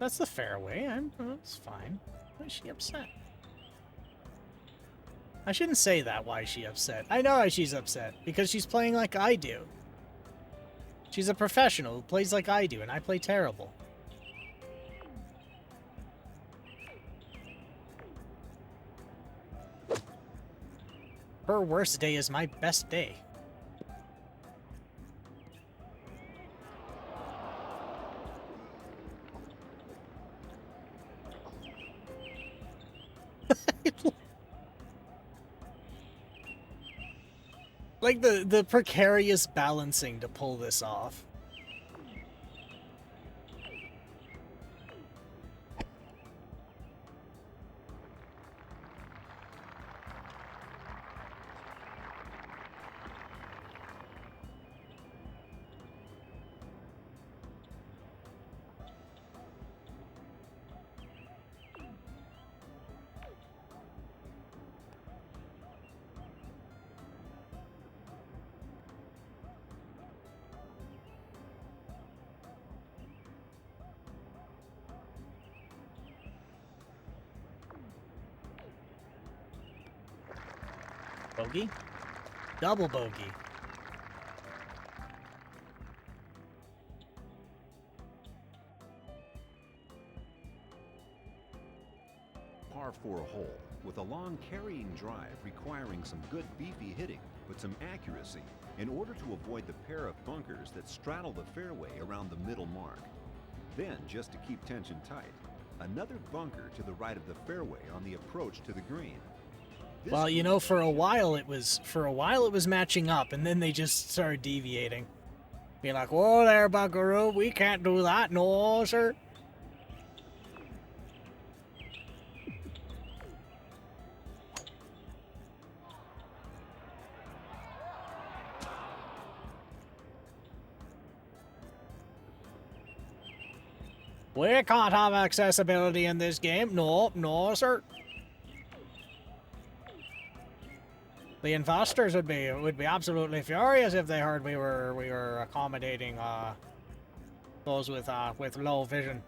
Speaker 3: That's the fairway. That's fine. Why is she upset? I shouldn't say that, why is she upset. I know why she's upset, because she's playing like I do. She's a professional who plays like I do, and I play terrible. Her worst day is my best day. Like the precarious balancing to pull this off. Bogey? Double bogey.
Speaker 7: Par 4 hole with a long carrying drive requiring some good beefy hitting, but some accuracy in order to avoid the pair of bunkers that straddle the fairway around the middle mark. Then, just to keep tension tight, another bunker to the right of the fairway on the approach to the green.
Speaker 3: Well, you know, for a while it was matching up, and then they just started deviating. Be like, whoa there, buckaroo, we can't do that, no, sir. We can't have accessibility in this game. No, no, sir. The investors would be absolutely furious if they heard we were accommodating those with low vision.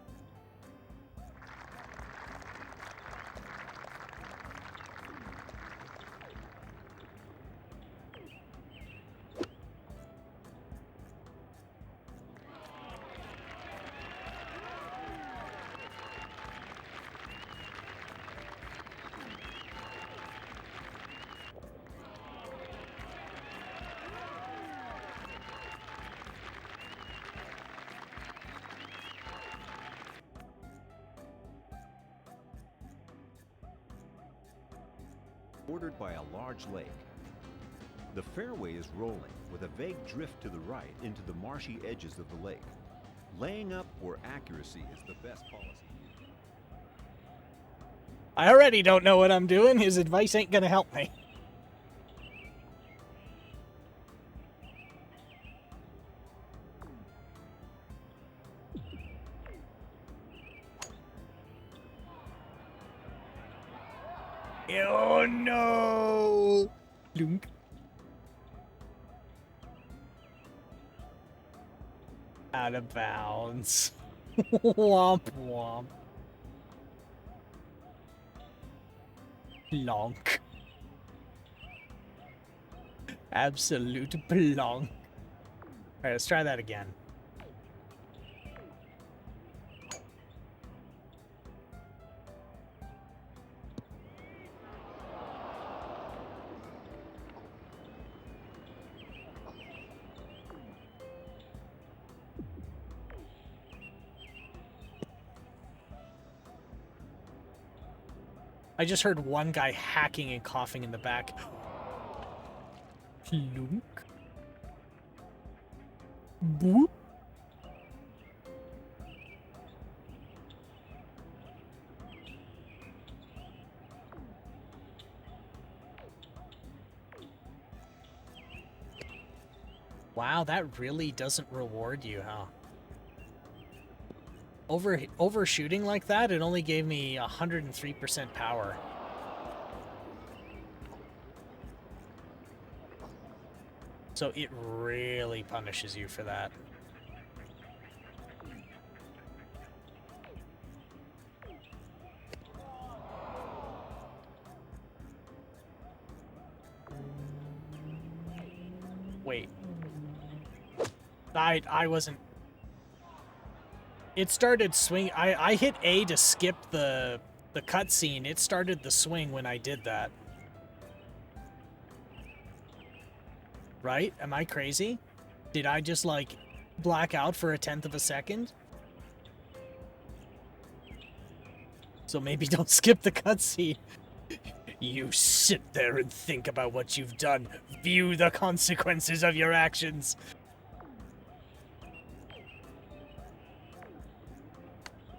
Speaker 7: Bordered by a large lake. The fairway is rolling, with a vague drift to the right into the marshy edges of the lake. Laying up or accuracy is the best policy here.
Speaker 3: I already don't know what I'm doing. His advice ain't gonna help me. Oh no! Lunk. Out of bounds. Womp womp. Plonk. Absolute plonk. Alright, let's try that again. I just heard one guy hacking and coughing in the back. Plunk. Boop. Wow, that really doesn't reward you, huh? Overshooting like that, it only gave me 103% power. So it really punishes you for that. Wait. I wasn't... It started swing. I hit A to skip the cutscene. It started the swing when I did that. Right? Am I crazy? Did I just like black out for 1/10 of a second? So maybe don't skip the cutscene. You sit there and think about what you've done. View the consequences of your actions.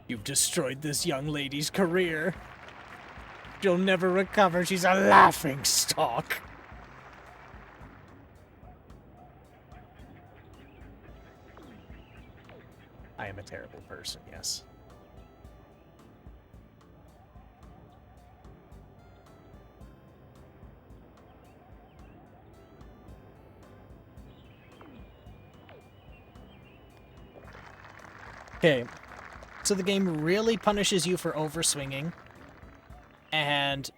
Speaker 3: You've destroyed this young lady's career. She'll never recover. She's a laughing stock. I am a terrible person, yes. Okay. So the game really punishes you for overswinging, and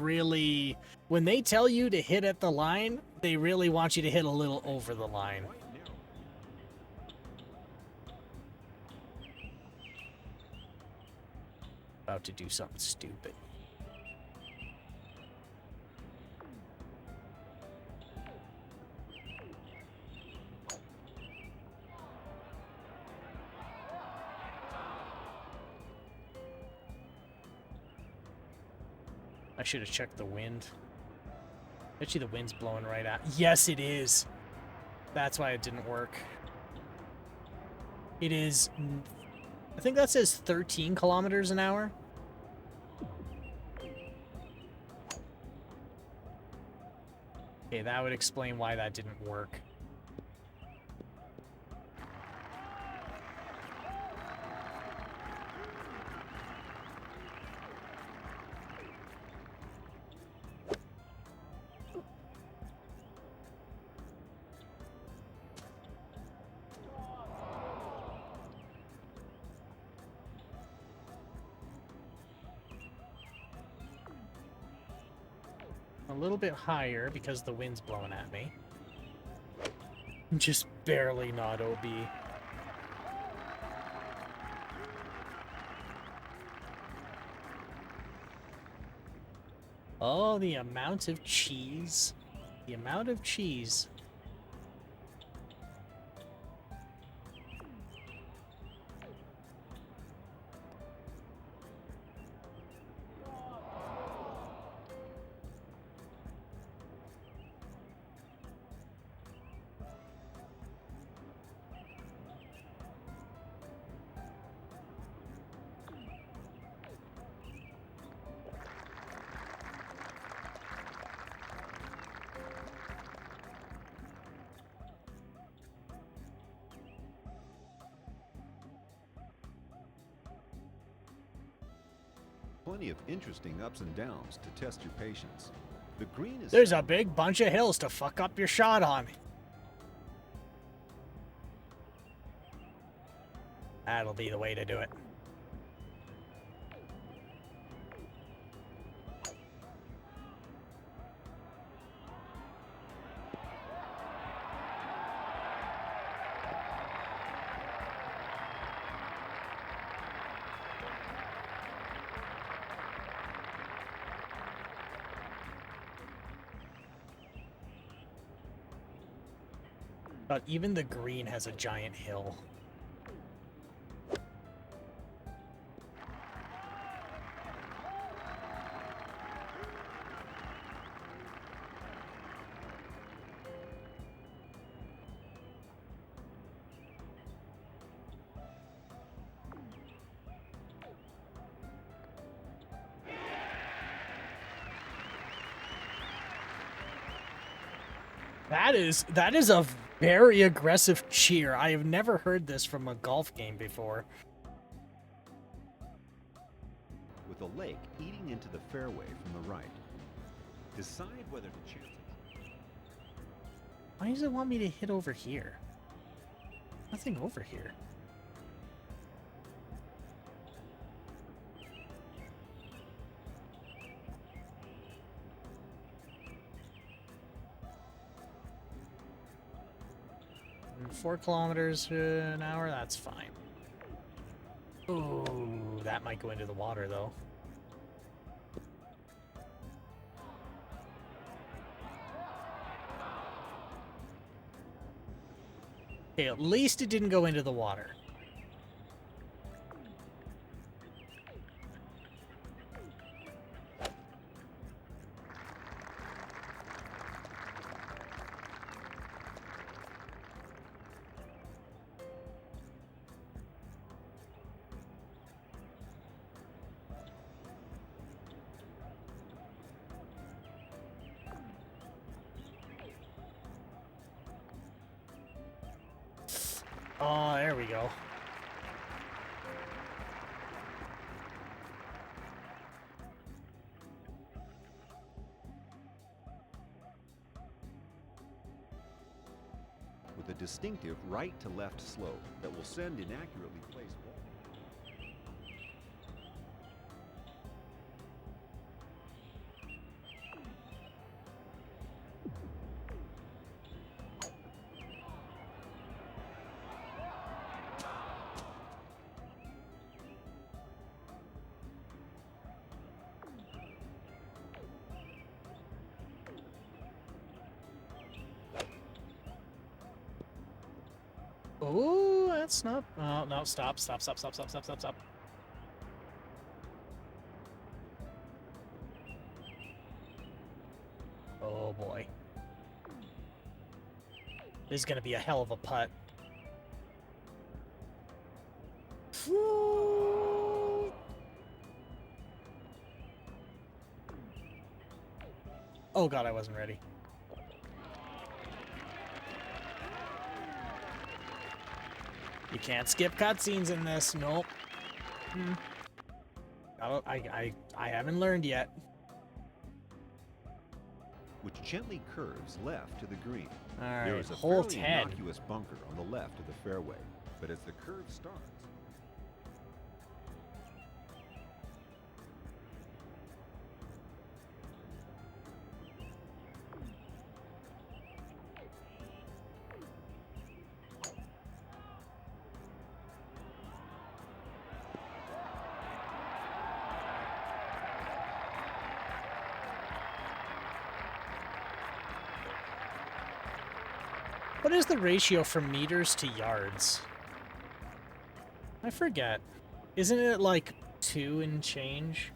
Speaker 3: really, when they tell you to hit at the line, they really want you to hit a little over the line. About to do something stupid. I should have checked the wind. Bet you the wind's blowing right out. Yes, it is. That's why it didn't work. It is... I think that says 13 kilometers an hour. Okay, that would explain why that didn't work. A little bit higher because the wind's blowing at me. Just barely not OB. Oh, the amount of cheese. The amount of cheese.
Speaker 7: Plenty of interesting ups and downs to test your patience. The green is...
Speaker 3: There's a big bunch of hills to fuck up your shot on. That'll be the way to do it. But even the green has a giant hill. That is a very aggressive cheer. I have never heard this from a golf game before.
Speaker 7: with a lake eating into the fairway from the right. Decide whether to chance it.
Speaker 3: Why does it want me to hit over here? Nothing over here. And 4 kilometers an hour, that's fine. Ooh, that might go into the water though. Okay, at least it didn't go into the water. Oh, there we go.
Speaker 7: With a distinctive right to left slope that will send inaccurately placed balls.
Speaker 3: Oh, that's not. Oh, no, stop, stop, stop, stop, stop, stop, stop, stop. Oh boy. This is gonna be a hell of a putt. Oh god, I wasn't ready. You can't skip cutscenes in this. Nope. I haven't learned yet.
Speaker 7: Which gently curves left to the green.
Speaker 3: All right,
Speaker 7: There is a
Speaker 3: hole
Speaker 7: fairly
Speaker 3: 10.
Speaker 7: innocuous bunker on the left of the fairway, but as the curve starts,
Speaker 3: What is the ratio from meters to yards? I forget. Isn't it like 2 and change?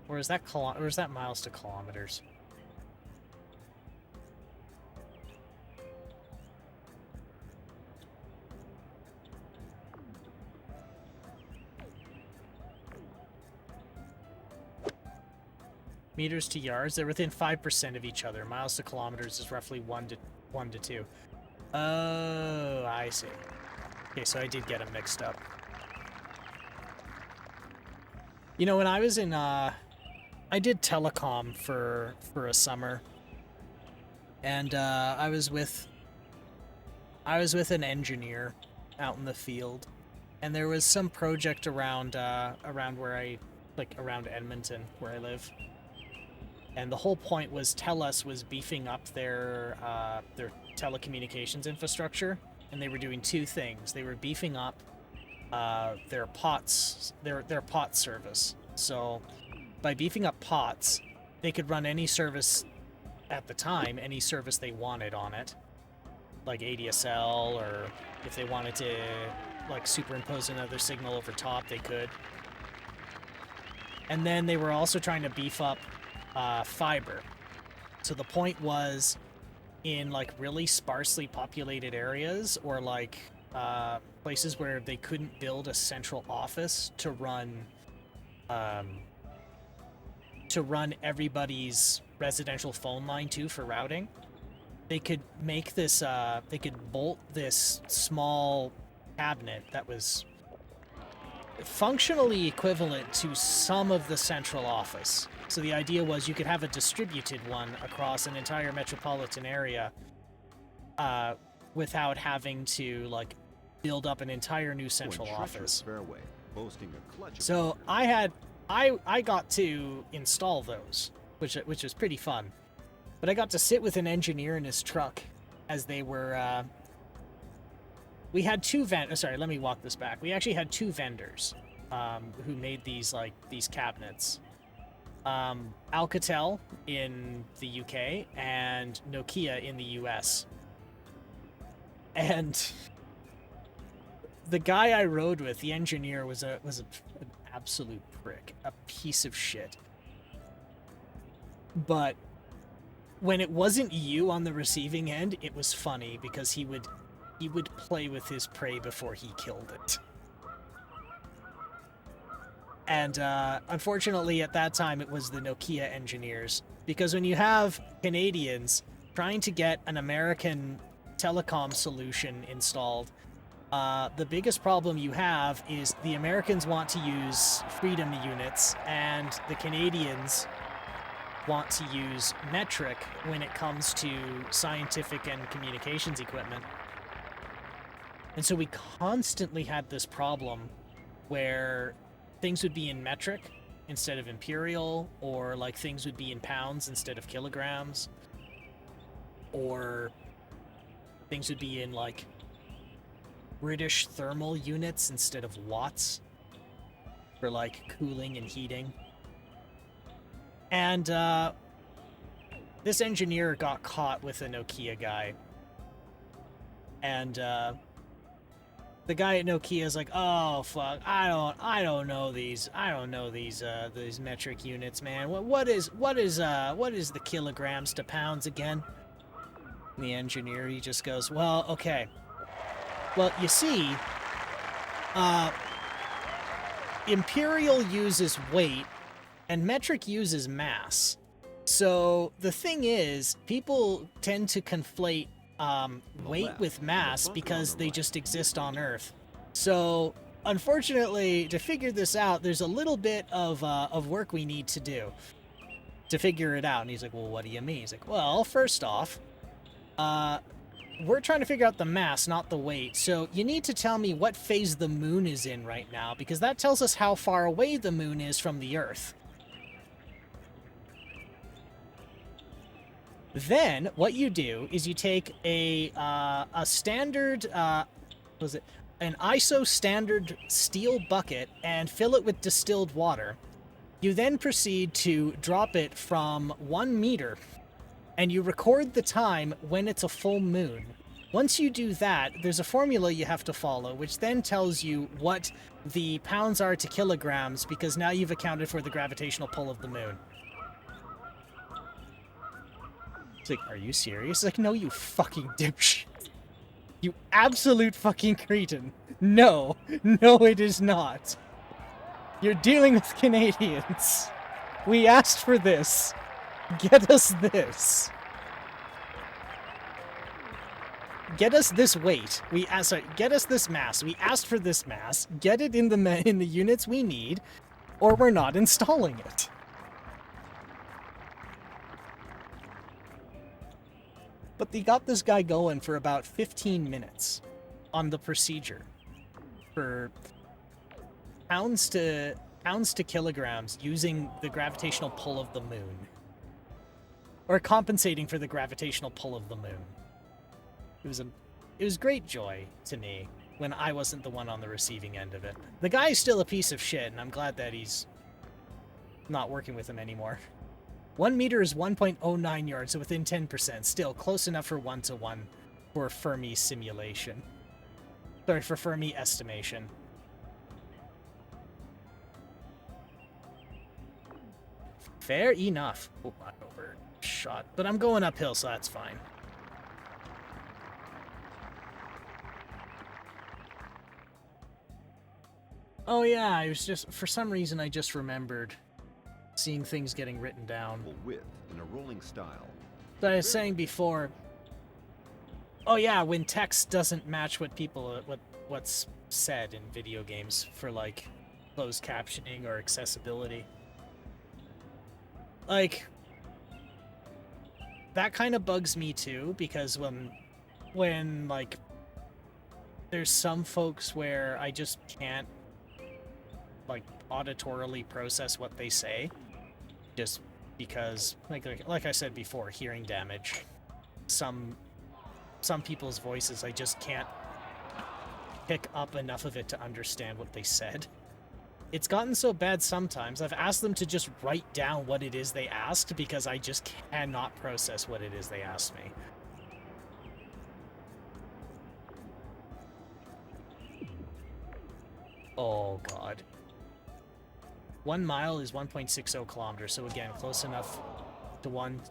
Speaker 3: Or is that miles to kilometers? Meters to yards, they're within 5% of each other. Miles to kilometers is roughly 1 to 2. Oh, I see. Okay, so I did get them mixed up. You know, when I was in, I did telecom for a summer, and I was with an engineer out in the field, and there was some project around where around Edmonton, where I live. And the whole point was TELUS was beefing up their telecommunications infrastructure, and they were doing two things. They were beefing up their POTS service. So by beefing up POTS, they could run any service at the time, any service they wanted on it, like ADSL, or if they wanted to like superimpose another signal over top, they could. And then they were also trying to beef up fiber. So the point was, in like really sparsely populated areas, or like places where they couldn't build a central office to run everybody's residential phone line to for routing, they could make this they could bolt this small cabinet that was functionally equivalent to some of the central office. So the idea was you could have a distributed one across an entire metropolitan area without having to like build up an entire new central office.
Speaker 7: Fairway, boasting a clutch.
Speaker 3: So I got to install those, which was pretty fun. But I got to sit with an engineer in his truck as they were we had sorry, let me walk this back. We actually had two vendors who made these cabinets. Alcatel in the UK and Nokia in the US. And the guy I rode with, the engineer, was an absolute prick, a piece of shit. But when it wasn't you on the receiving end, it was funny because he would play with his prey before he killed it. And unfortunately, at that time, it was the Nokia engineers. Because when you have Canadians trying to get an American telecom solution installed, the biggest problem you have is the Americans want to use Freedom units, and the Canadians want to use metric when it comes to scientific and communications equipment. And so we constantly had this problem where things would be in metric instead of imperial, or like things would be in pounds instead of kilograms, or things would be in like British thermal units instead of watts for like cooling and heating. And this engineer got caught with a Nokia guy, and The guy at Nokia's like, oh fuck, I don't know these these metric units, man. What is the kilograms to pounds again? And the engineer, he just goes, well, okay. Well, you see, Imperial uses weight, and metric uses mass. So the thing is, people tend to conflate weight with mass because they just exist on Earth. So unfortunately, to figure this out, there's a little bit of work we need to do to figure it out. And he's like, well, what do you mean? He's like, well, first off, we're trying to figure out the mass, not the weight. So you need to tell me what phase the moon is in right now, because that tells us how far away the moon is from the Earth. Then what you do is you take a standard, an ISO standard steel bucket and fill it with distilled water. You then proceed to drop it from 1 meter, and you record the time when it's a full moon. Once you do that, there's a formula you have to follow, which then tells you what the pounds are to kilograms, because now you've accounted for the gravitational pull of the moon. It's like, are you serious? Like, no, you fucking dipshit. You absolute fucking cretin. No, it is not. You're dealing with Canadians. We asked for this. Get us this. Get us this weight. Get us this mass. We asked for this mass. Get it in the units we need, or we're not installing it. But they got this guy going for about 15 minutes on the procedure for pounds to kilograms using the gravitational pull of the moon, or compensating for the gravitational pull of the moon. It was great joy to me when I wasn't the one on the receiving end of it. The guy's still a piece of shit, and I'm glad that he's not working with him anymore. 1 meter is 1.09 yards, so within 10%. Still close enough for 1-to-1 for Fermi simulation. Sorry, for Fermi estimation. Fair enough. Oh, I overshot. But I'm going uphill, so that's fine. Oh yeah, I was just, for some reason I just remembered seeing things getting written down.
Speaker 7: Width in a rolling style.
Speaker 3: So I was saying before, oh yeah, when text doesn't match what's said in video games for like closed captioning or accessibility. Like, that kind of bugs me too, because when like there's some folks where I just can't like auditorily process what they say, just because like I said before, hearing damage. Some people's voices, I just can't pick up enough of it to understand what they said. It's gotten so bad sometimes I've asked them to just write down what it is they asked, because I just cannot process what it is they asked me. Oh god. 1 mile is 1.60 kilometers, so again, close enough to 1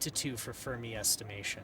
Speaker 3: to 2 for Fermi estimation.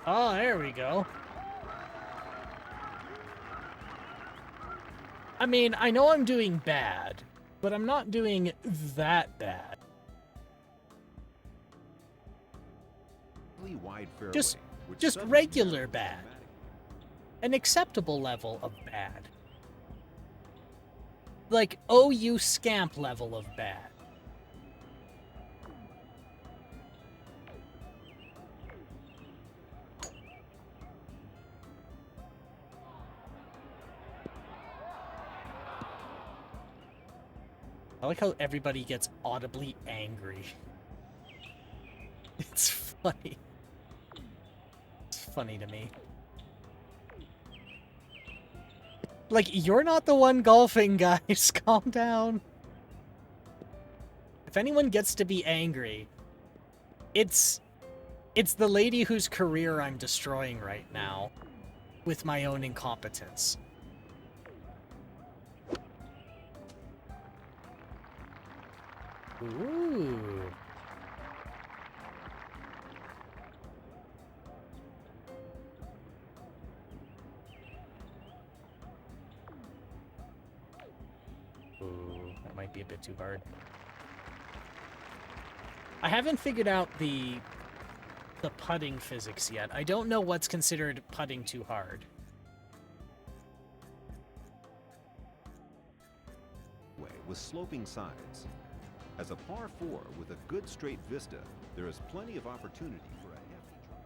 Speaker 3: Oh, there we go. I mean, I know I'm doing bad, but I'm not doing that bad.
Speaker 7: Wide fairway,
Speaker 3: Just
Speaker 7: which
Speaker 3: regular bad. An acceptable level of bad. like, oh, you scamp level of bad. I like how everybody gets audibly angry. It's funny. It's funny to me. Like, you're not the one golfing, guys. Calm down. If anyone gets to be angry, it's the lady whose career I'm destroying right now with my own incompetence. Ooh. Ooh, that might be a bit too hard. I haven't figured out the putting physics yet. I don't know what's considered putting too hard.
Speaker 7: Way with sloping sides. As a par 4 with a good straight vista, there is plenty of opportunity for a hefty drive.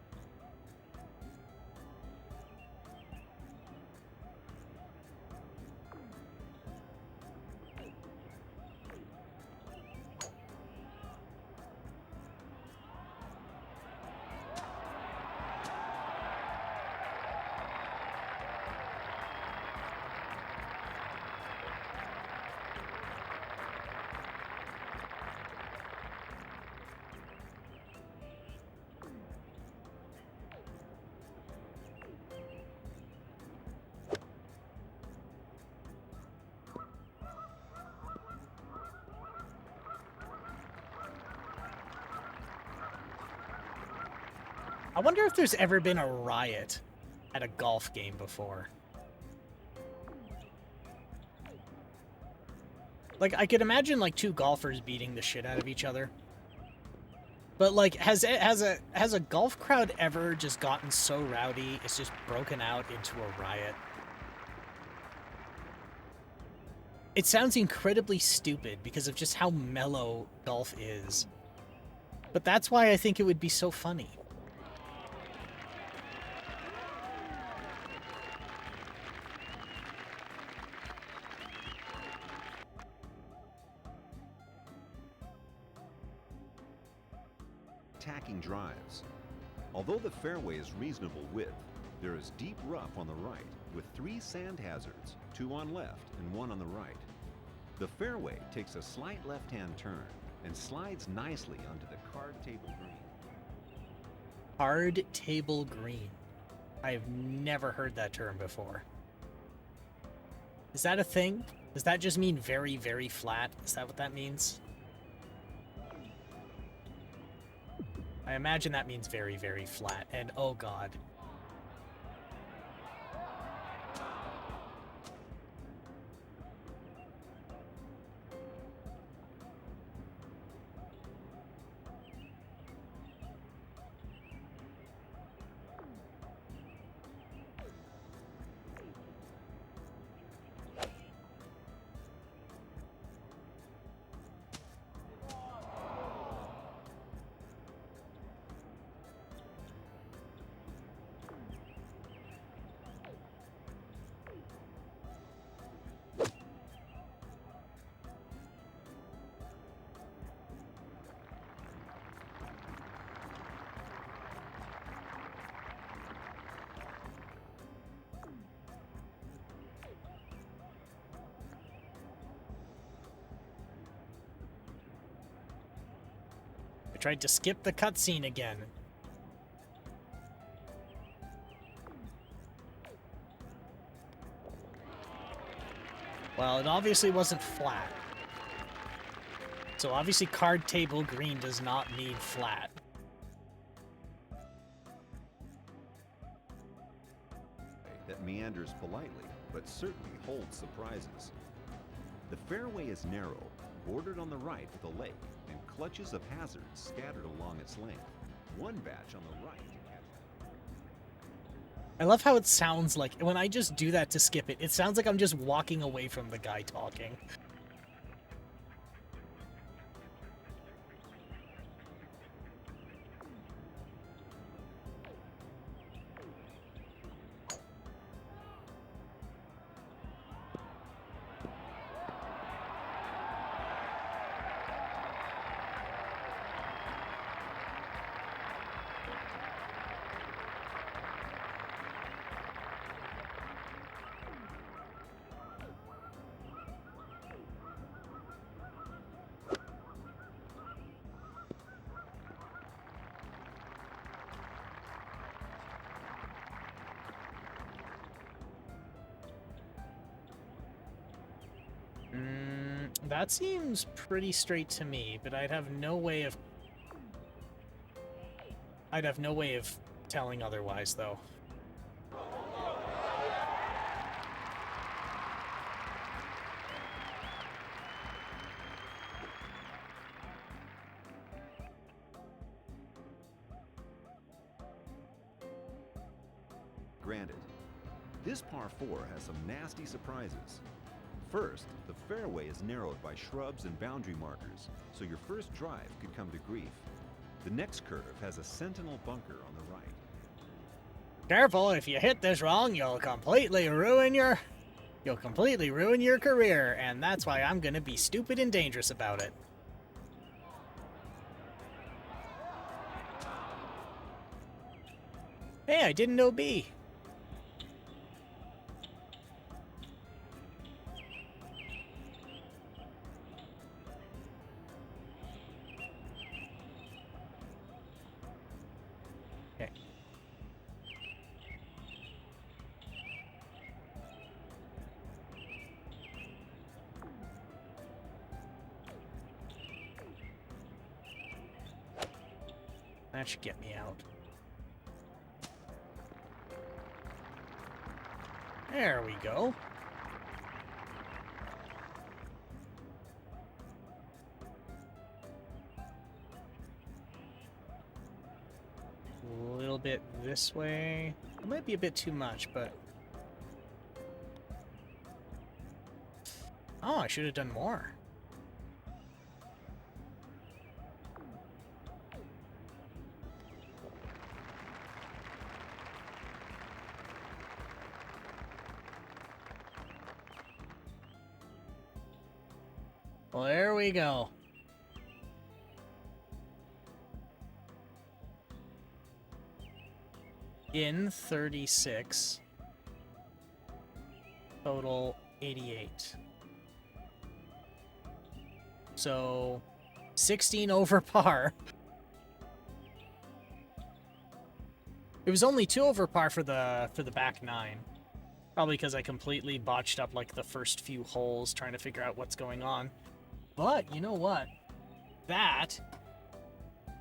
Speaker 3: I wonder if there's ever been a riot at a golf game before. Like, I could imagine, like, two golfers beating the shit out of each other. But, like, has a golf crowd ever just gotten so rowdy it's just broken out into a riot? It sounds incredibly stupid because of just how mellow golf is. But that's why I think it would be so funny.
Speaker 7: Attacking drives. Although the fairway is reasonable width, there is deep rough on the right with 3 sand hazards, 2 on left and 1 on the right. The fairway takes a slight left-hand turn and slides nicely onto the card table green.
Speaker 3: Card table green. I've never heard that term before. Is that a thing? Does that just mean very, very flat? Is that what that means? I imagine that means very, very flat, and oh god. I tried to skip the cutscene again. Well, it obviously wasn't flat. So obviously card table green does not mean flat.
Speaker 7: That meanders politely, but certainly holds surprises. The fairway is narrow, bordered on the right with a lake, and clutches of hazards scattered along its length. One batch on the right to catch.
Speaker 3: I love how it sounds like, when I just do that to skip it, it sounds like I'm just walking away from the guy talking. That seems pretty straight to me, but I'd have no way of telling otherwise, though.
Speaker 7: Granted, this par 4 has some nasty surprises. First, the fairway is narrowed by shrubs and boundary markers, so your first drive could come to grief. The next curve has a sentinel bunker on the right.
Speaker 3: Careful, if you hit this wrong, you'll completely ruin your career, and that's why I'm gonna be stupid and dangerous about it. Hey, I didn't know B. Okay. That should get me out. There we go. A little bit this way. It might be a bit too much, but... Oh, I should have done more. Well, there we go. In 36. Total 88. So 16 over par. It was only 2 over par for the back 9. Probably because I completely botched up like the first few holes trying to figure out what's going on. But you know what? That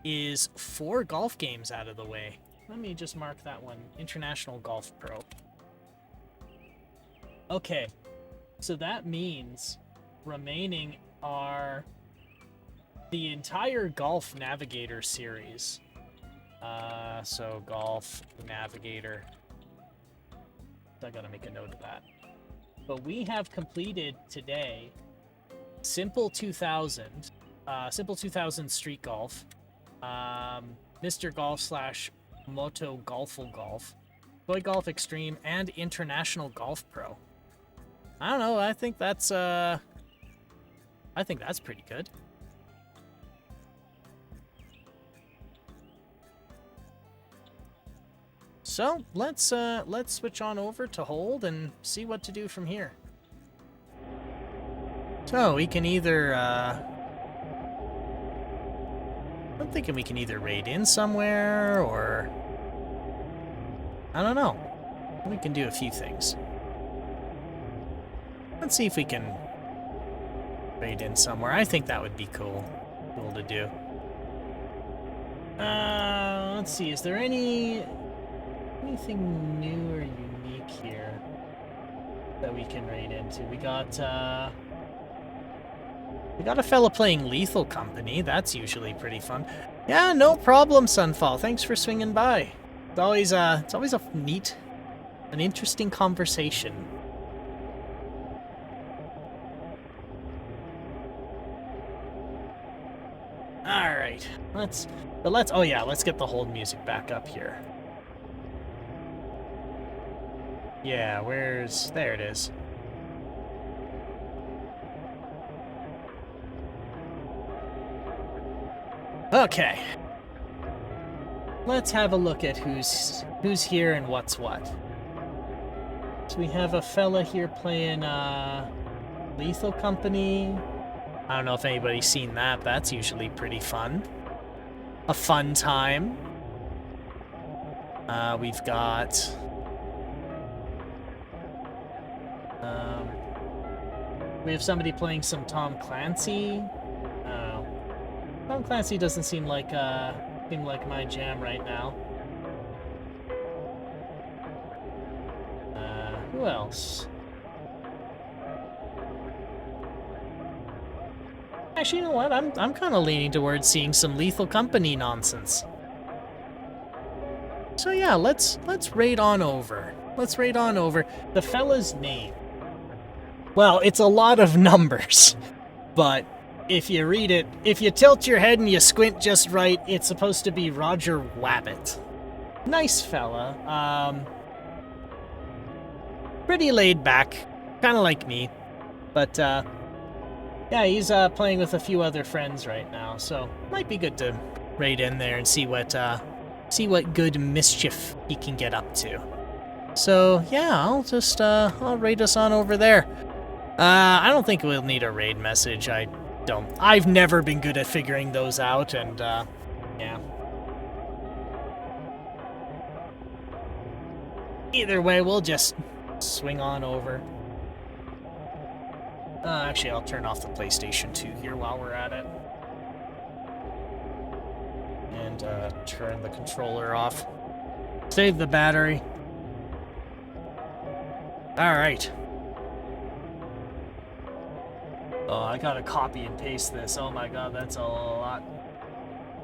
Speaker 3: is 4 golf games out of the way. Let me just mark that one. International Golf Pro. Okay. So that means remaining are the entire Golf Navigator series. So Golf Navigator. I gotta make a note of that. But we have completed today Simple 2000, Simple 2000 Street Golf, Mr. Golf / Moto Golful Golf, Toy Golf Extreme, and International Golf Pro. I don't know, I think that's pretty good. So, let's switch on over to hold and see what to do from here. So, we can either, I'm thinking we can either raid in somewhere, or... I don't know. We can do a few things. Let's see if we can raid in somewhere. I think that would be cool to do. Let's see, is there anything new or unique here that we can raid into? We got a fella playing Lethal Company. That's usually pretty fun. Yeah, no problem, Sunfall. Thanks for swinging by. It's always a neat an interesting conversation. Alright, let's get the hold music back up here. Yeah, there it is. Okay. Let's have a look at who's here and what's what. So we have a fella here playing Lethal Company. I don't know if anybody's seen that. That's usually pretty fun. A fun time. We've got we have somebody playing some Tom Clancy. Tom Clancy doesn't seem like my jam right now. Who else? Actually, you know what? I'm kind of leaning towards seeing some Lethal Company nonsense. So yeah, let's raid on over. Let's raid on over. The fella's name. Well, it's a lot of numbers, but if you read it, if you tilt your head and you squint just right, it's supposed to be Roger Wabbit. Nice fella. Pretty laid back, kind of like me, but yeah, he's playing with a few other friends right now, so might be good to raid in there and see what good mischief he can get up to. So yeah, I'll raid us on over there. I don't think we'll need a raid message. I've never been good at figuring those out, and yeah. Either way, we'll just swing on over. Actually, I'll turn off the PlayStation 2 here while we're at it. And turn the controller off. Save the battery. Alright. Oh, I gotta copy and paste this. Oh my god, that's a lot.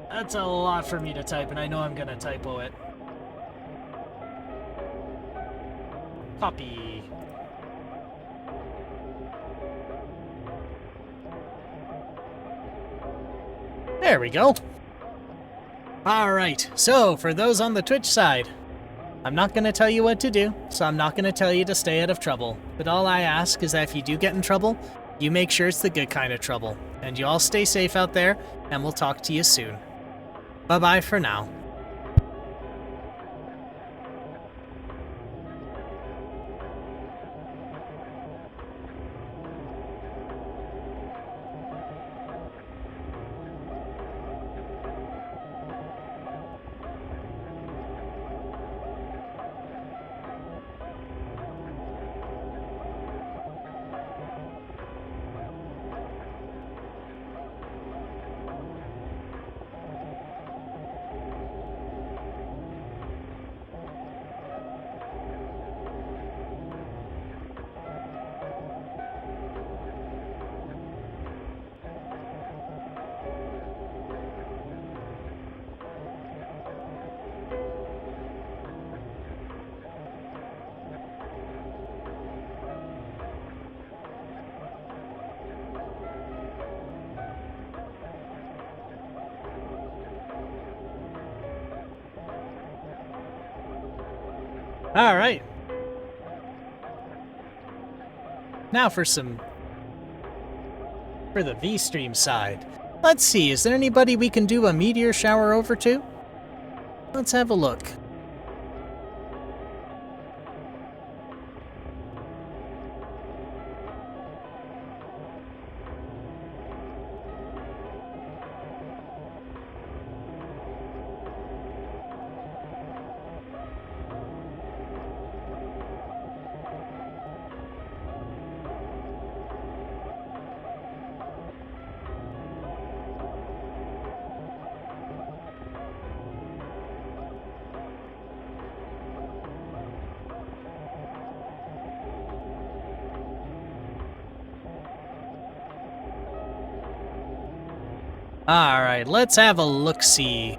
Speaker 3: That's a lot for me to type, and I know I'm gonna typo it. Copy. There we go. Alright, so for those on the Twitch side, I'm not going to tell you what to do, so I'm not going to tell you to stay out of trouble. But all I ask is that if you do get in trouble, you make sure it's the good kind of trouble. And you all stay safe out there, and we'll talk to you soon. Bye-bye for now. All right. Now for the V-Stream side. Let's see, is there anybody we can do a meteor shower over to? Let's have a look. Alright, let's have a look-see.